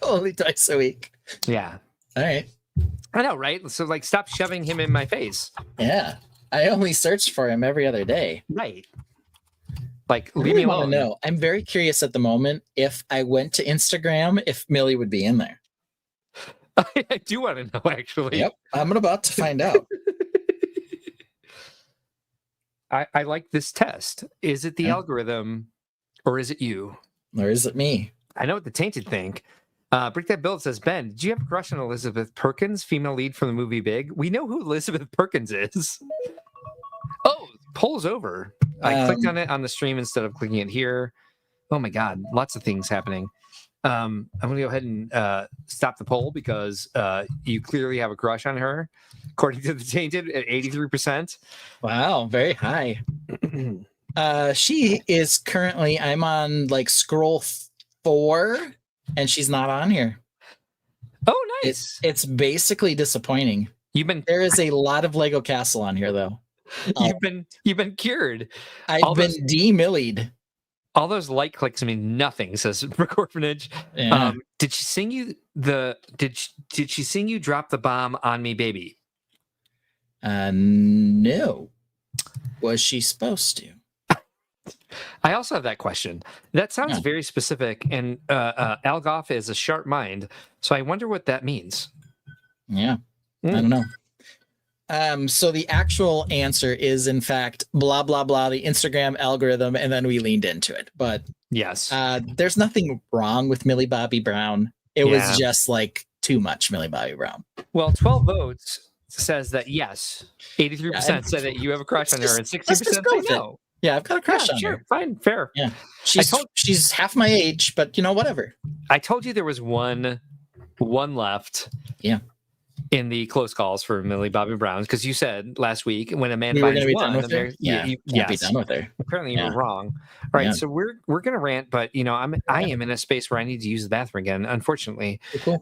Only twice a week. Yeah. All right. I know, right? So stop shoving him in my face. Yeah. I only search for him every other day. Right. Leave me alone. No, I'm very curious at the moment if I went to Instagram, if Millie would be in there. I do want to know, actually. Yep. I'm about to find out. I like this test. Is it the algorithm or is it you? Or is it me? I know what the Tainted think. Brick That Build says, Ben, did you have a crush on Elizabeth Perkins, female lead from the movie Big? We know who Elizabeth Perkins is. Oh, poll's over. I clicked on it on the stream instead of clicking it here. Oh my God, lots of things happening. I'm going to go ahead and stop the poll because you clearly have a crush on her, according to the Tainted, at 83%. Wow, very high. She is currently, I'm on scroll 4, and she's not on here. Oh, nice. It's basically disappointing. There is a lot of Lego Castle on here, though. You've been cured. I've been demillied. All those clicks mean nothing, says Rick Orphanage. Yeah. Did she sing you did she sing you Drop the Bomb on Me, Baby? No. Was she supposed to? I also have that question. That sounds very specific, and Algoff is a sharp mind, so I wonder what that means. Yeah. I don't know. So the actual answer is, in fact, blah, blah, blah, the Instagram algorithm, and then we leaned into it. But yes, there's nothing wrong with Millie Bobby Brown. It was just too much Millie Bobby Brown. Well, 12 votes says that yes. 83% said that you have a crush on her, and 60% say no. Yeah, I've got a crush on her. Fine, fair. Yeah, she's half my age, but whatever. I told you there was one left. Yeah. in the close calls for Millie Bobby Brown, because you said last week when Amanda We were going Bynes to be won, done with her. Yeah, can't be done with her. Apparently Yeah. you were wrong. All right, Yeah. so we're gonna rant, but I am in a space where I need to use the bathroom again, unfortunately. Cool.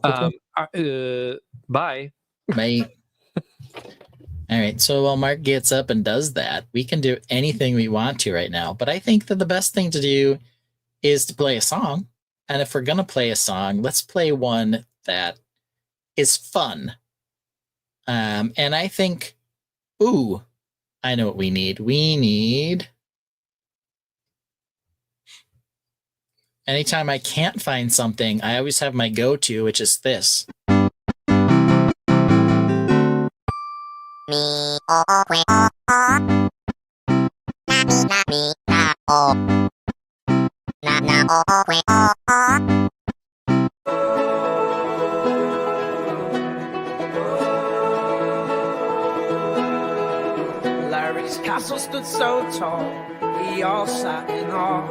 Bye. Bye. All right. So while Mark gets up and does that, we can do anything we want to right now. But I think that the best thing to do is to play a song. And if we're gonna play a song, let's play one that is fun. And I think, I know what we need. We need. Anytime I can't find something, I always have my go-to, which is this. Larry's castle stood so tall, we all sat in awe.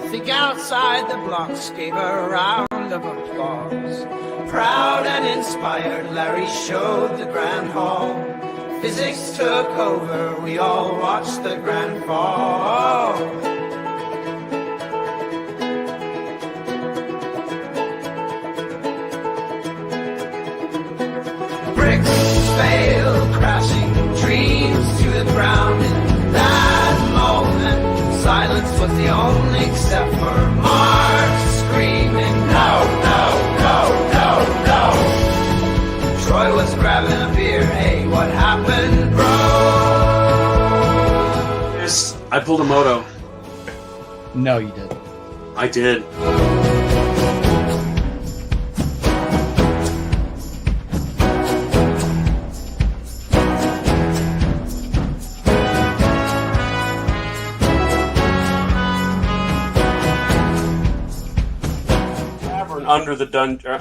Think outside the blocks gave a round of applause. Proud and inspired, Larry showed the grand hall. Physics took over, we all watched the grand fall. Bricks fail, crashing dreams to the ground. In that moment, silence was the only except for Mark screaming, no, no, no, no, no. Troy was grabbing a beer, hey, what happened, bro? Yes, I pulled a moto. No, you didn't. I did.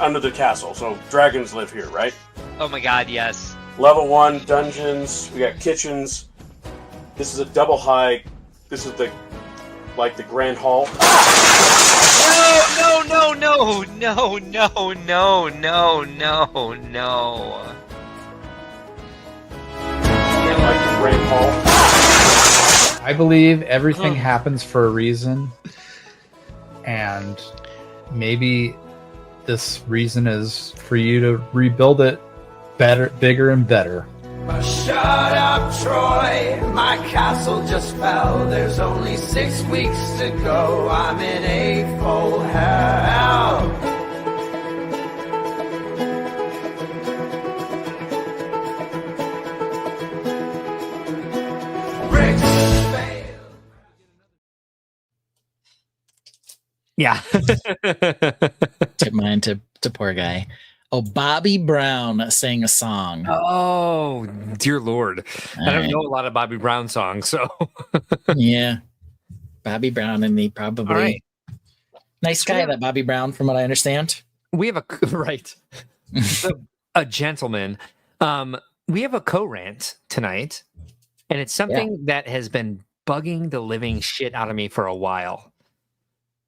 Under the castle, so dragons live here, right? Oh my god, yes. Level 1 dungeons. We got kitchens. This is a double high. This is the grand hall. No, no, no, no, no, no, no, no, no. Like the grand hall. I believe everything happens for a reason, and maybe this reason is for you to rebuild it better, bigger and better. Shut up, Troy. My castle just fell. There's only 6 weeks to go. I'm in a full hell. Bricks fail. Yeah. Tip mine to poor guy. Oh, Bobby Brown sang a song. Oh, dear Lord. I don't know a lot of Bobby Brown songs, so. Yeah. Bobby Brown, and he probably. All right. Nice guy, that Bobby Brown, from what I understand. We have a gentleman. We have a co-rant tonight, and it's something that has been bugging the living shit out of me for a while.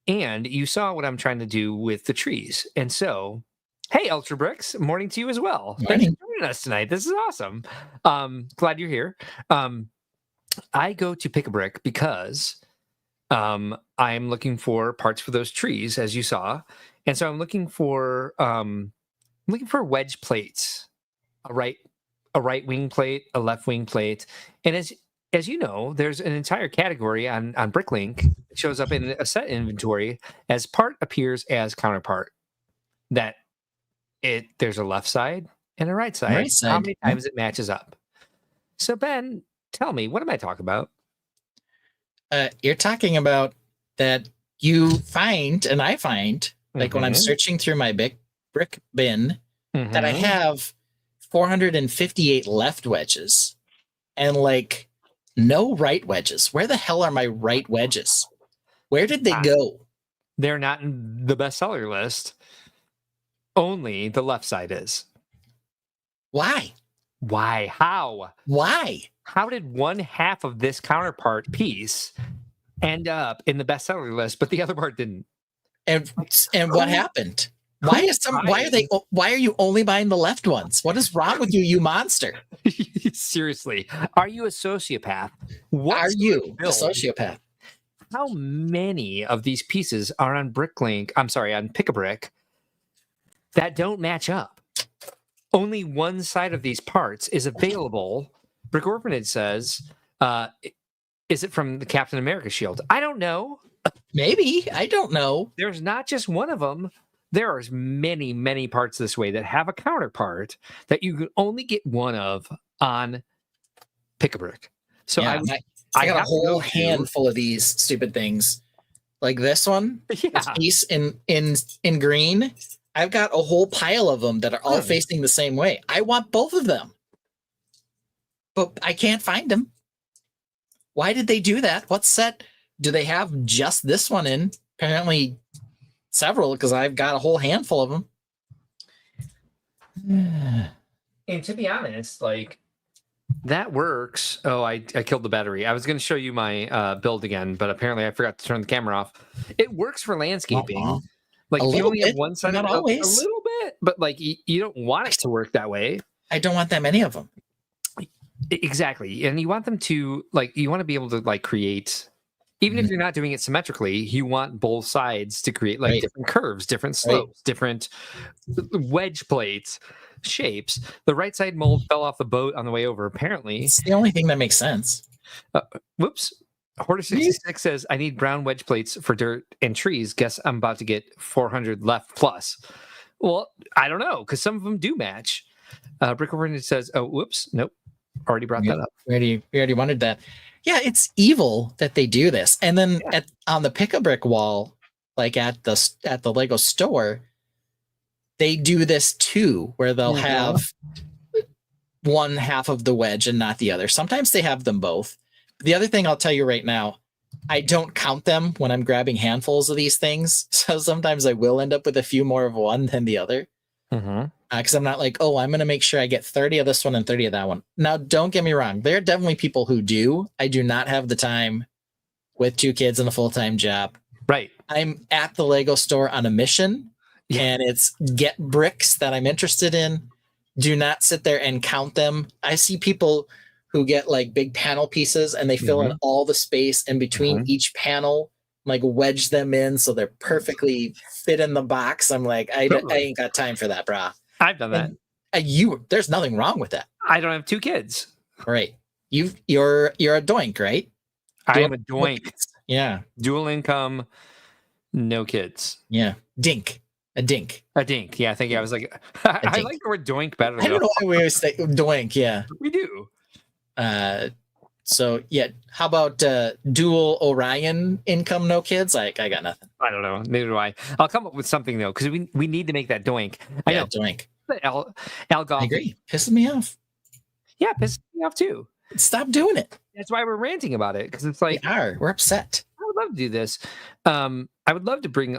And you saw what I'm trying to do with the trees. And so, hey, Ultra Bricks, morning to you as well. Morning. Thanks for joining us tonight. This is awesome. Glad you're here. I go to pick a brick because I'm looking for parts for those trees, as you saw. And so I'm looking for wedge plates, a right wing plate, a left wing plate. And as you know, there's an entire category on Bricklink that shows up in a set inventory as part appears as counterpart. That there's a left side and a right side. Right side. How many times it matches up? So Ben, tell me, what am I talking about? You're talking about that you find, and I find, like when I'm searching through my brick bin, that I have 458 left wedges and like no right wedges. Where the hell are my right wedges? Where did they go? They're not in the bestseller list. Only the left side is. Why? Why? How? Why? How did one half of this counterpart piece end up in the bestseller list, but the other part didn't? And what happened? Why are you only buying the left ones? What is wrong with you, you monster? Seriously, are you a sociopath? Are you a sociopath? How many of these pieces are on Bricklink? I'm sorry, on Pick-a-Brick that don't match up? Only one side of these parts is available. Brick Orphanage says, is it from the Captain America shield? I don't know. Maybe. I don't know. There's not just one of them. There are many, many parts this way that have a counterpart that you can only get one of on Pick-a-Brick. So yeah, I got a whole handful of these stupid things. Like this one, this piece in green. I've got a whole pile of them that are all facing the same way. I want both of them, but I can't find them. Why did they do that? What set do they have just this one in? Apparently several, because I've got a whole handful of them. And to be honest, like, that works. Oh, I killed the battery. I was going to show you my build again, but apparently I forgot to turn the camera off. It works for landscaping. Like, if you only have one side, not always. A little bit, but like you don't want it to work that way. I don't want that many of them. Exactly, and you want them to you want to be able to create. Even if you're not doing it symmetrically, you want both sides to create different curves, different slopes, different wedge plates, shapes. The right side mold fell off the boat on the way over. Apparently, it's the only thing that makes sense. Whoops. Hoarder66 says, I need brown wedge plates for dirt and trees. Guess I'm about to get 400 left plus. Well, I don't know, because some of them do match. Brick Orphanage says, oh, whoops. Nope. Already brought that up. We already wanted that. Yeah, it's evil that they do this. And then on the Pick-a-Brick wall, like at the Lego store, they do this too, where they'll have one half of the wedge and not the other. Sometimes they have them both. The other thing I'll tell you right now, I don't count them when I'm grabbing handfuls of these things. So sometimes I will end up with a few more of one than the other. Because I'm not like, oh, I'm going to make sure I get 30 of this one and 30 of that one. Now, don't get me wrong. There are definitely people who do. I do not have the time with 2 kids and a full-time job. Right. I'm at the Lego store on a mission, and it's get bricks that I'm interested in. Do not sit there and count them. I see people who get big panel pieces and they fill in all the space in between each panel, wedge them in so they're perfectly fit in the box. I'm like, I ain't got time for that, brah. I've done that. There's nothing wrong with that. I don't have 2 kids. Right. You're a doink, right? I am a doink. Yeah. Dual income, no kids. Yeah. Dink. A dink. A dink. Yeah, I think I was like, I like the word doink better. I don't know why we always say doink. Yeah. We do. So yeah, how about dual Orion income, no kids? I got nothing. I don't know. Neither do I. I'll come up with something though, because we need to make that doink. I know. Doink. Al Golf. I agree. Pisses me off. Yeah, pisses me off too. Stop doing it. That's why we're ranting about it, because it's like we're upset. I would love to do this. I would love to bring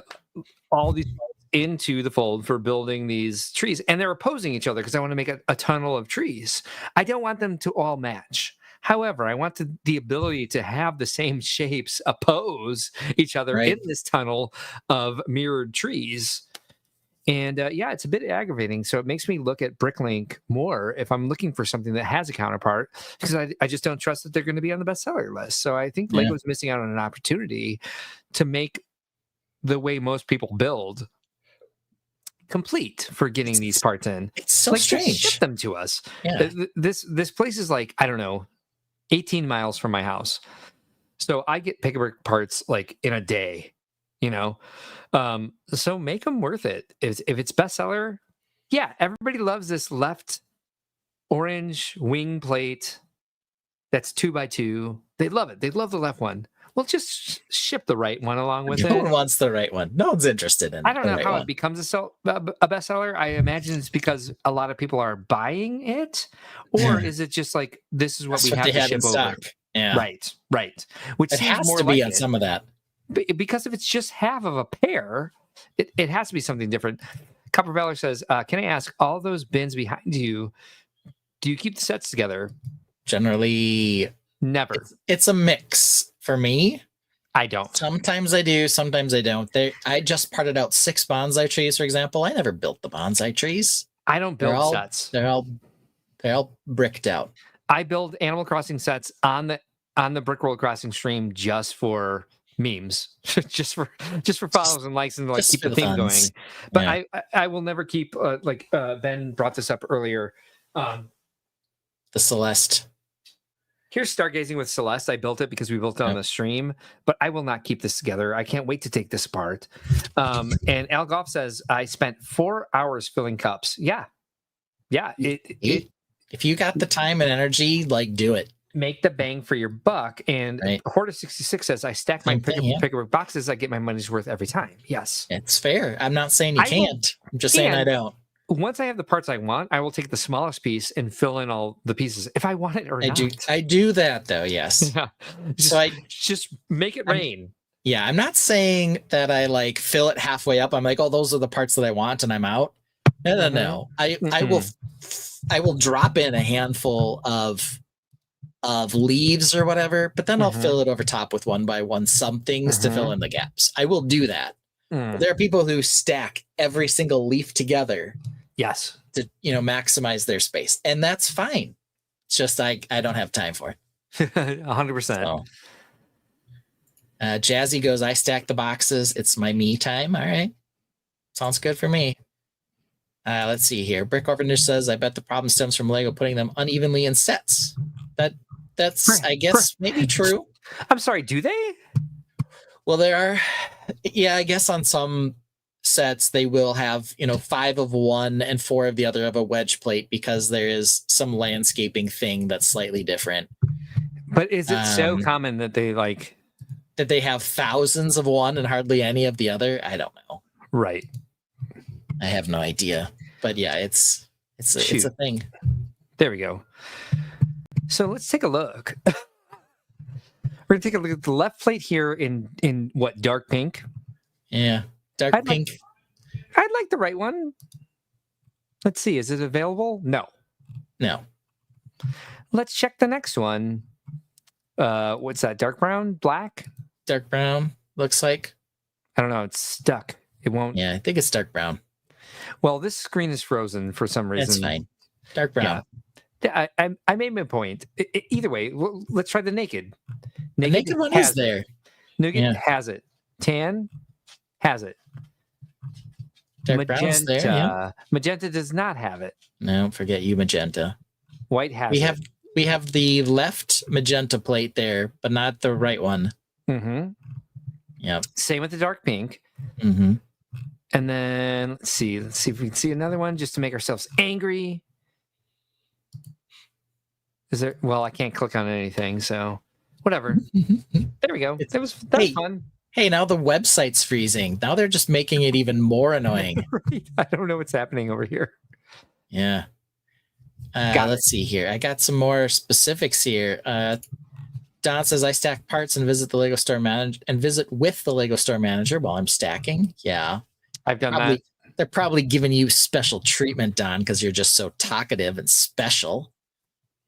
all these into the fold for building these trees, and they're opposing each other because I want to make a tunnel of trees. I don't want them to all match. However, I want the ability to have the same shapes oppose each other in this tunnel of mirrored trees. And it's a bit aggravating. So it makes me look at Bricklink more if I'm looking for something that has a counterpart, because I just don't trust that they're going to be on the bestseller list. So I think Lego's missing out on an opportunity to make the way most people build complete for getting these parts in. It's so strange. Ship them to us. Yeah. This place is I don't know, 18 miles from my house. So I get Pick-a-Brick parts in a day, so make them worth it. If it's bestseller, everybody loves this left orange wing plate that's 2x2. They love it. They love the left one. Well, just ship the right one along with it. No one wants the right one. No one's interested in it. I don't know how it becomes a bestseller. I imagine it's because a lot of people are buying it, or is it just this is what we have to ship over? Stock. Yeah. Right. Which it seems has more to be on some of that. Because if it's just half of a pair, it has to be something different. Copper Valor says, can I ask, all those bins behind you, do you keep the sets together? Generally, never. It's a mix for me. I don't. Sometimes I do, sometimes I don't. I just parted out 6 bonsai trees, for example. I never built the bonsai trees. I don't build sets. They're all bricked out. I build Animal Crossing sets on the Brickworld Crossing stream just for memes, just for follows and likes and like keep the theme going. But I will never keep Ben brought this up earlier. The Celeste. Here's Stargazing with Celeste. I built it because we built it on the stream, but I will not keep this together. I can't wait to take this apart. And Al Goff says, I spent 4 hours filling cups. Yeah. If you got the time and energy, like, do it. Make the bang for your buck. And Horta66 says, I stack my pick-a-brick boxes. I get my money's worth every time. Yes. It's fair. I'm not saying you can't. I'm just saying I don't. Once I have the parts I want, I will take the smallest piece and fill in all the pieces if I want it or not. I do that though, yes. Yeah. Just make it rain. Yeah, I'm not saying that I like fill it halfway up. I'm like, oh, those are the parts that I want and I'm out. No. I will drop in a handful of leaves or whatever, but then I'll fill it over top with one by one some things to fill in the gaps. I will do that. There are people who stack every single leaf together. Yes. To maximize their space. And that's fine. It's just I don't have time for it. 100%. So, Jazzy goes, I stack the boxes. It's my me time. All right. Sounds good for me. Let's see here. Brick Orphanage says, I bet the problem stems from Lego putting them unevenly in sets. That's I guess maybe true. I'm sorry, do they? Well, there are, I guess on some sets they will have 5 of one and 4 of the other of a wedge plate because there is some landscaping thing that's slightly different. But is it so common that they have thousands of one and hardly any of the other? I don't know. Right. I have no idea. But yeah, it's a thing. There we go. So let's take a look. We're gonna take a look at the left plate here in what, dark pink? Yeah, dark pink. I'd like the right one. Let's see, is it available? No. Let's check the next one. What's that? Dark brown, black? Dark brown looks like. I don't know. It's stuck. It won't. Yeah, I think it's dark brown. Well, this screen is frozen for some reason. That's fine. Dark brown. Yeah. I made my point. Either way, let's try the naked. The naked one is there. Naked has it. Tan has it. Dark brown's there. Yeah. Magenta does not have it. No, forget you, magenta. White has it. We have the left magenta plate there, but not the right one. Mm-hmm. Yep. Same with the dark pink. Mm-hmm. And then let's see if we can see another one just to make ourselves angry. Is there? Well, I can't click on anything, so whatever. There we go. That was fun. Hey, now the website's freezing. Now they're just making it even more annoying. Right. I don't know what's happening over here. Yeah. Let's see here. I got some more specifics here. Don says, I stack parts and visit the Lego Store manager and visit with the Lego Store manager while I'm stacking. Yeah. I've done that. They're probably giving you special treatment, Don, because you're just so talkative and special.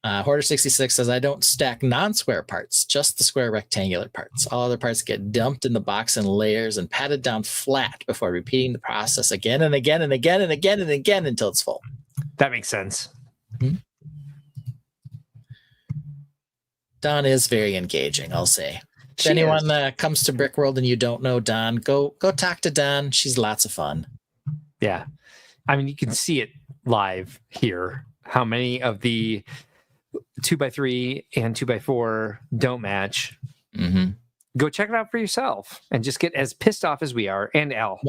Hoarder66 says, I don't stack non-square parts, just the square rectangular parts. All other parts get dumped in the box in layers and patted down flat before repeating the process again and again and again and again and again until it's full. That makes sense. Mm-hmm. Don is very engaging, I'll say. If anyone comes to Brick World and you don't know Don, go talk to Don. She's lots of fun. Yeah. I mean, you can see it live here. How many of the 2x3 and 2x4 don't match? Mm-hmm. Go check it out for yourself and just get as pissed off as we are. And Al.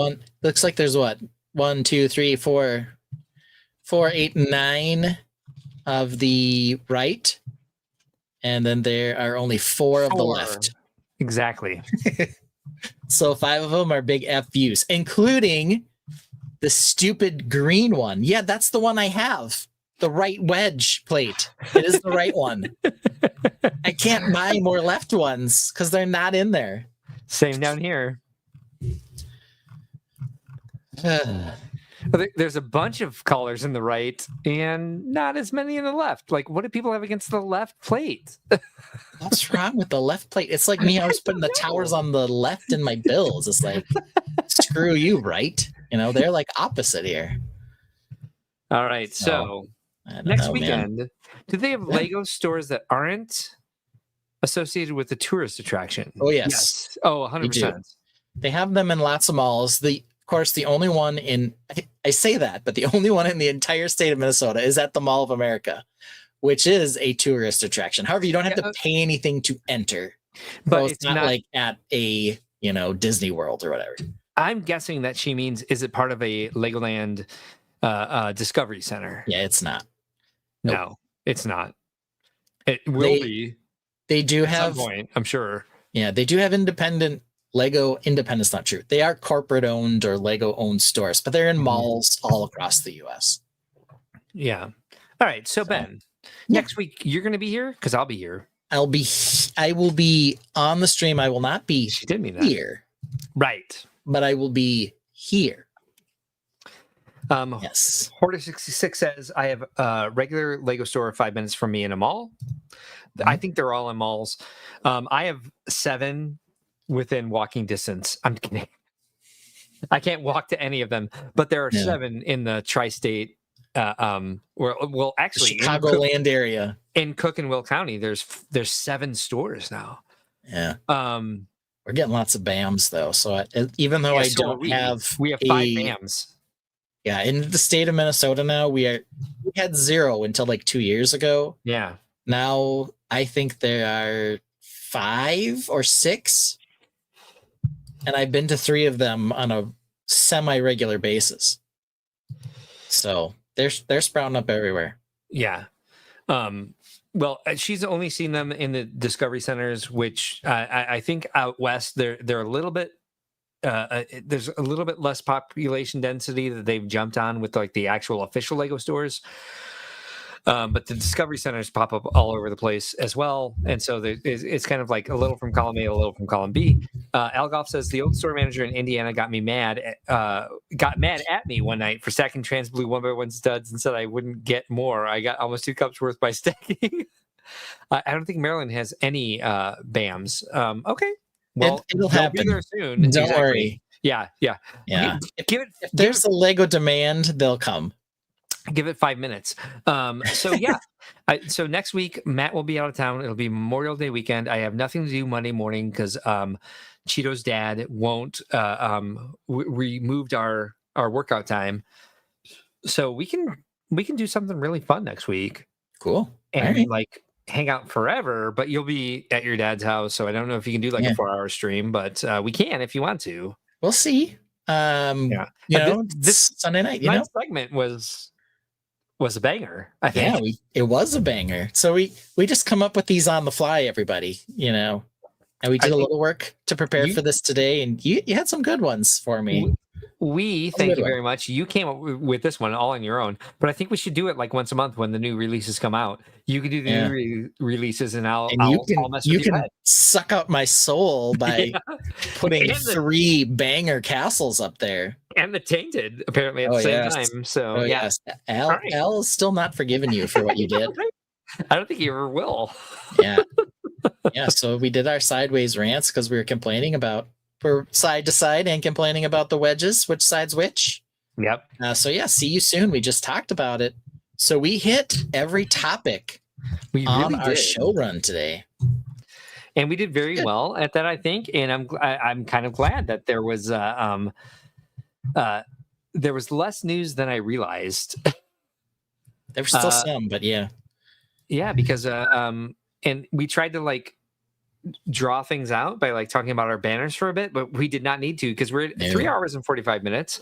Looks like there's 1, 2, 3, 4, 8, 9 of the right. And then there are only 4 of the left. Exactly. So 5 of them are big FUs, including the stupid green one. Yeah, that's the one I have. The right wedge plate. It is the right one. I can't buy more left ones because they're not in there. Same down here. There's a bunch of colors in the right and not as many in the left. Like, what do people have against the left plate? What's wrong with the left plate? It's like me. I was putting the towers on the left in my bills. It's like, screw you, right? They're like opposite here. All right. So next weekend, do they have Lego stores that aren't associated with the tourist attraction? Oh, yes. Oh, 100%. They have them in lots of malls. Of course, the only one I say that, but the only one in the entire state of Minnesota is at the Mall of America, which is a tourist attraction. However, you don't have to pay anything to enter. But it's not like at a, Disney World or whatever. I'm guessing that she means, is it part of a Legoland Discovery Center? Yeah, it's not. Nope. No, it's not. It will be. They do at have some point, I'm sure. Yeah, they do have independent's not true. They are corporate owned or Lego owned stores, but they're in malls all across the US. Yeah. All right. So Ben, next week you're going to be here because I'll be here. I will be on the stream. I will not be she did mean that. Here. Right. But I will be here. Yes. Horta66 says, I have a regular Lego store 5 minutes from me in a mall. I think they're all in malls. I have 7 within walking distance. I'm kidding. I can't walk to any of them, but there are 7 in the tri-state. Actually, Chicagoland area. In Cook and Will County, there's 7 stores now. Yeah. We're getting lots of BAMs though. So even though we have 5 BAMs. Yeah, in the state of Minnesota now, we had 0 until like 2 years ago. Yeah. Now I think there are 5 or 6, and I've been to 3 of them on a semi-regular basis. So they're sprouting up everywhere. Yeah. Well, she's only seen them in the Discovery Centers, which I think out west they're a little bit. There's a little bit less population density that they've jumped on with like the actual official Lego stores. But the Discovery Centers pop up all over the place as well. And so it's kind of like a little from column A, a little from column B. Algoff says the old store manager in Indiana got mad at me one night for stacking trans blue 1x1 studs and said I wouldn't get more. I got almost 2 cups worth by stacking. I don't think Maryland has any BAMs. Okay. Well, it'll happen. Be there soon. Don't worry. Yeah. If there's a Lego demand, they'll come. Give it 5 minutes. So yeah. So next week, Matt will be out of town. It'll be Memorial Day weekend. I have nothing to do Monday morning because Cheeto's dad won't. We moved our workout time, so we can do something really fun next week. Cool. And like hang out forever, but you'll be at your dad's house, so I don't know if you can do like a 4-hour stream, but we can if you want to. We'll see. This Sunday night, segment was a banger. I think. Yeah, it was a banger. So we just come up with these on the fly, everybody. And we did a little work to prepare for this today, and you had some good ones for me. Thank you very much. You came up with this one all on your own, but I think we should do it like once a month when the new releases come out. You can do the new releases, and I'll mess with your head. Suck out my soul by putting 3 banger castles up there, and the Tainted apparently at the same time. So yes, Al is still not forgiving you for what you did. I don't think he ever will. Yeah. So we did our sideways rants because we were complaining about. We're side to side and complaining about the wedges, which side's which. Yep. See you soon. We just talked about it. So we hit every topic on our show run today. And we did very well at that, I think. And I'm kind of glad that there was less news than I realized. There was still some, but yeah. Yeah, because and we tried to like draw things out by like talking about our banners for a bit, but we did not need to because we're at 3 hours and 45 minutes.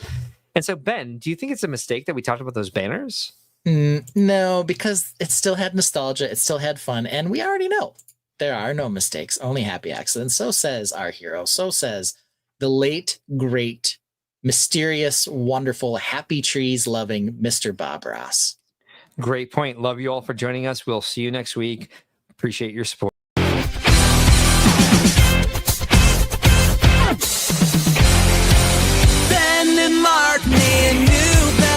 And so Ben, do you think it's a mistake that we talked about those banners? No, because it still had nostalgia, it still had fun, and we already know there are no mistakes, only happy accidents. So says our hero, so says the late great mysterious wonderful happy trees loving Mr. Bob Ross. Great point. Love you all for joining us. We'll see you next week. Appreciate your support. Ben and Mark need new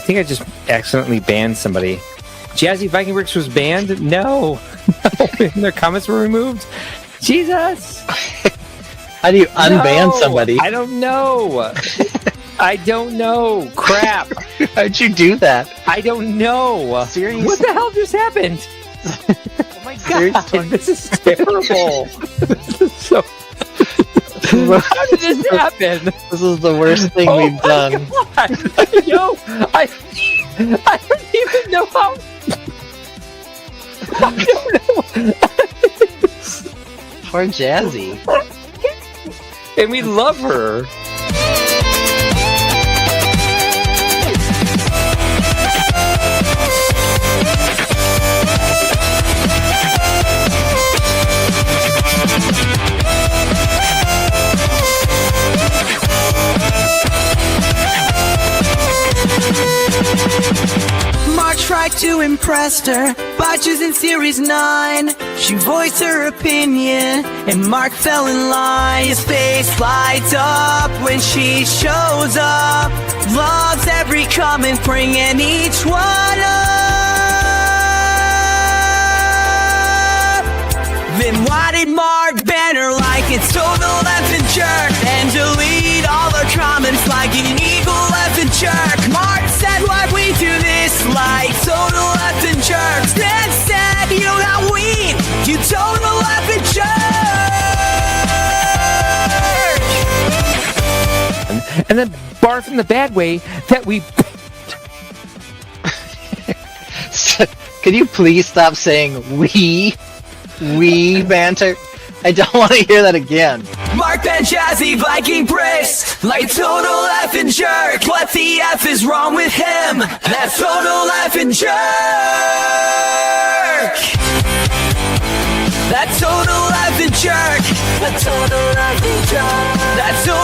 think I just accidentally banned somebody. Jazzy Viking Bricks was banned? No. Their comments were removed? Jesus! How do you unban somebody? I don't know. I don't know. Crap. How'd you do that? I don't know. Seriously? What the hell just happened? Oh my god! This is terrible. This is so... How did this happen? This is the worst thing we've done. Yo, I don't even know how. I don't know. Poor Jazzy. And we love her. Mark tried to impress her by choosing Series 9. She voiced her opinion, and Mark fell in line. His face lights up when she shows up. Loves every comment, bringing each one up. Then why did Mark ban her like it's total effing jerk, and delete all the comments like an evil effing jerk? Mark said why we do this like total effing jerks. Then said you not we, you total effing jerk. And then barf in the bad way that we... Can you please stop saying we banter? I don't want to hear that again. Mark Ben Jazzy Viking Bricks like total effing jerk. What the F is wrong with him? That's total effing jerk. That total effing jerk. That total effing jerk. That total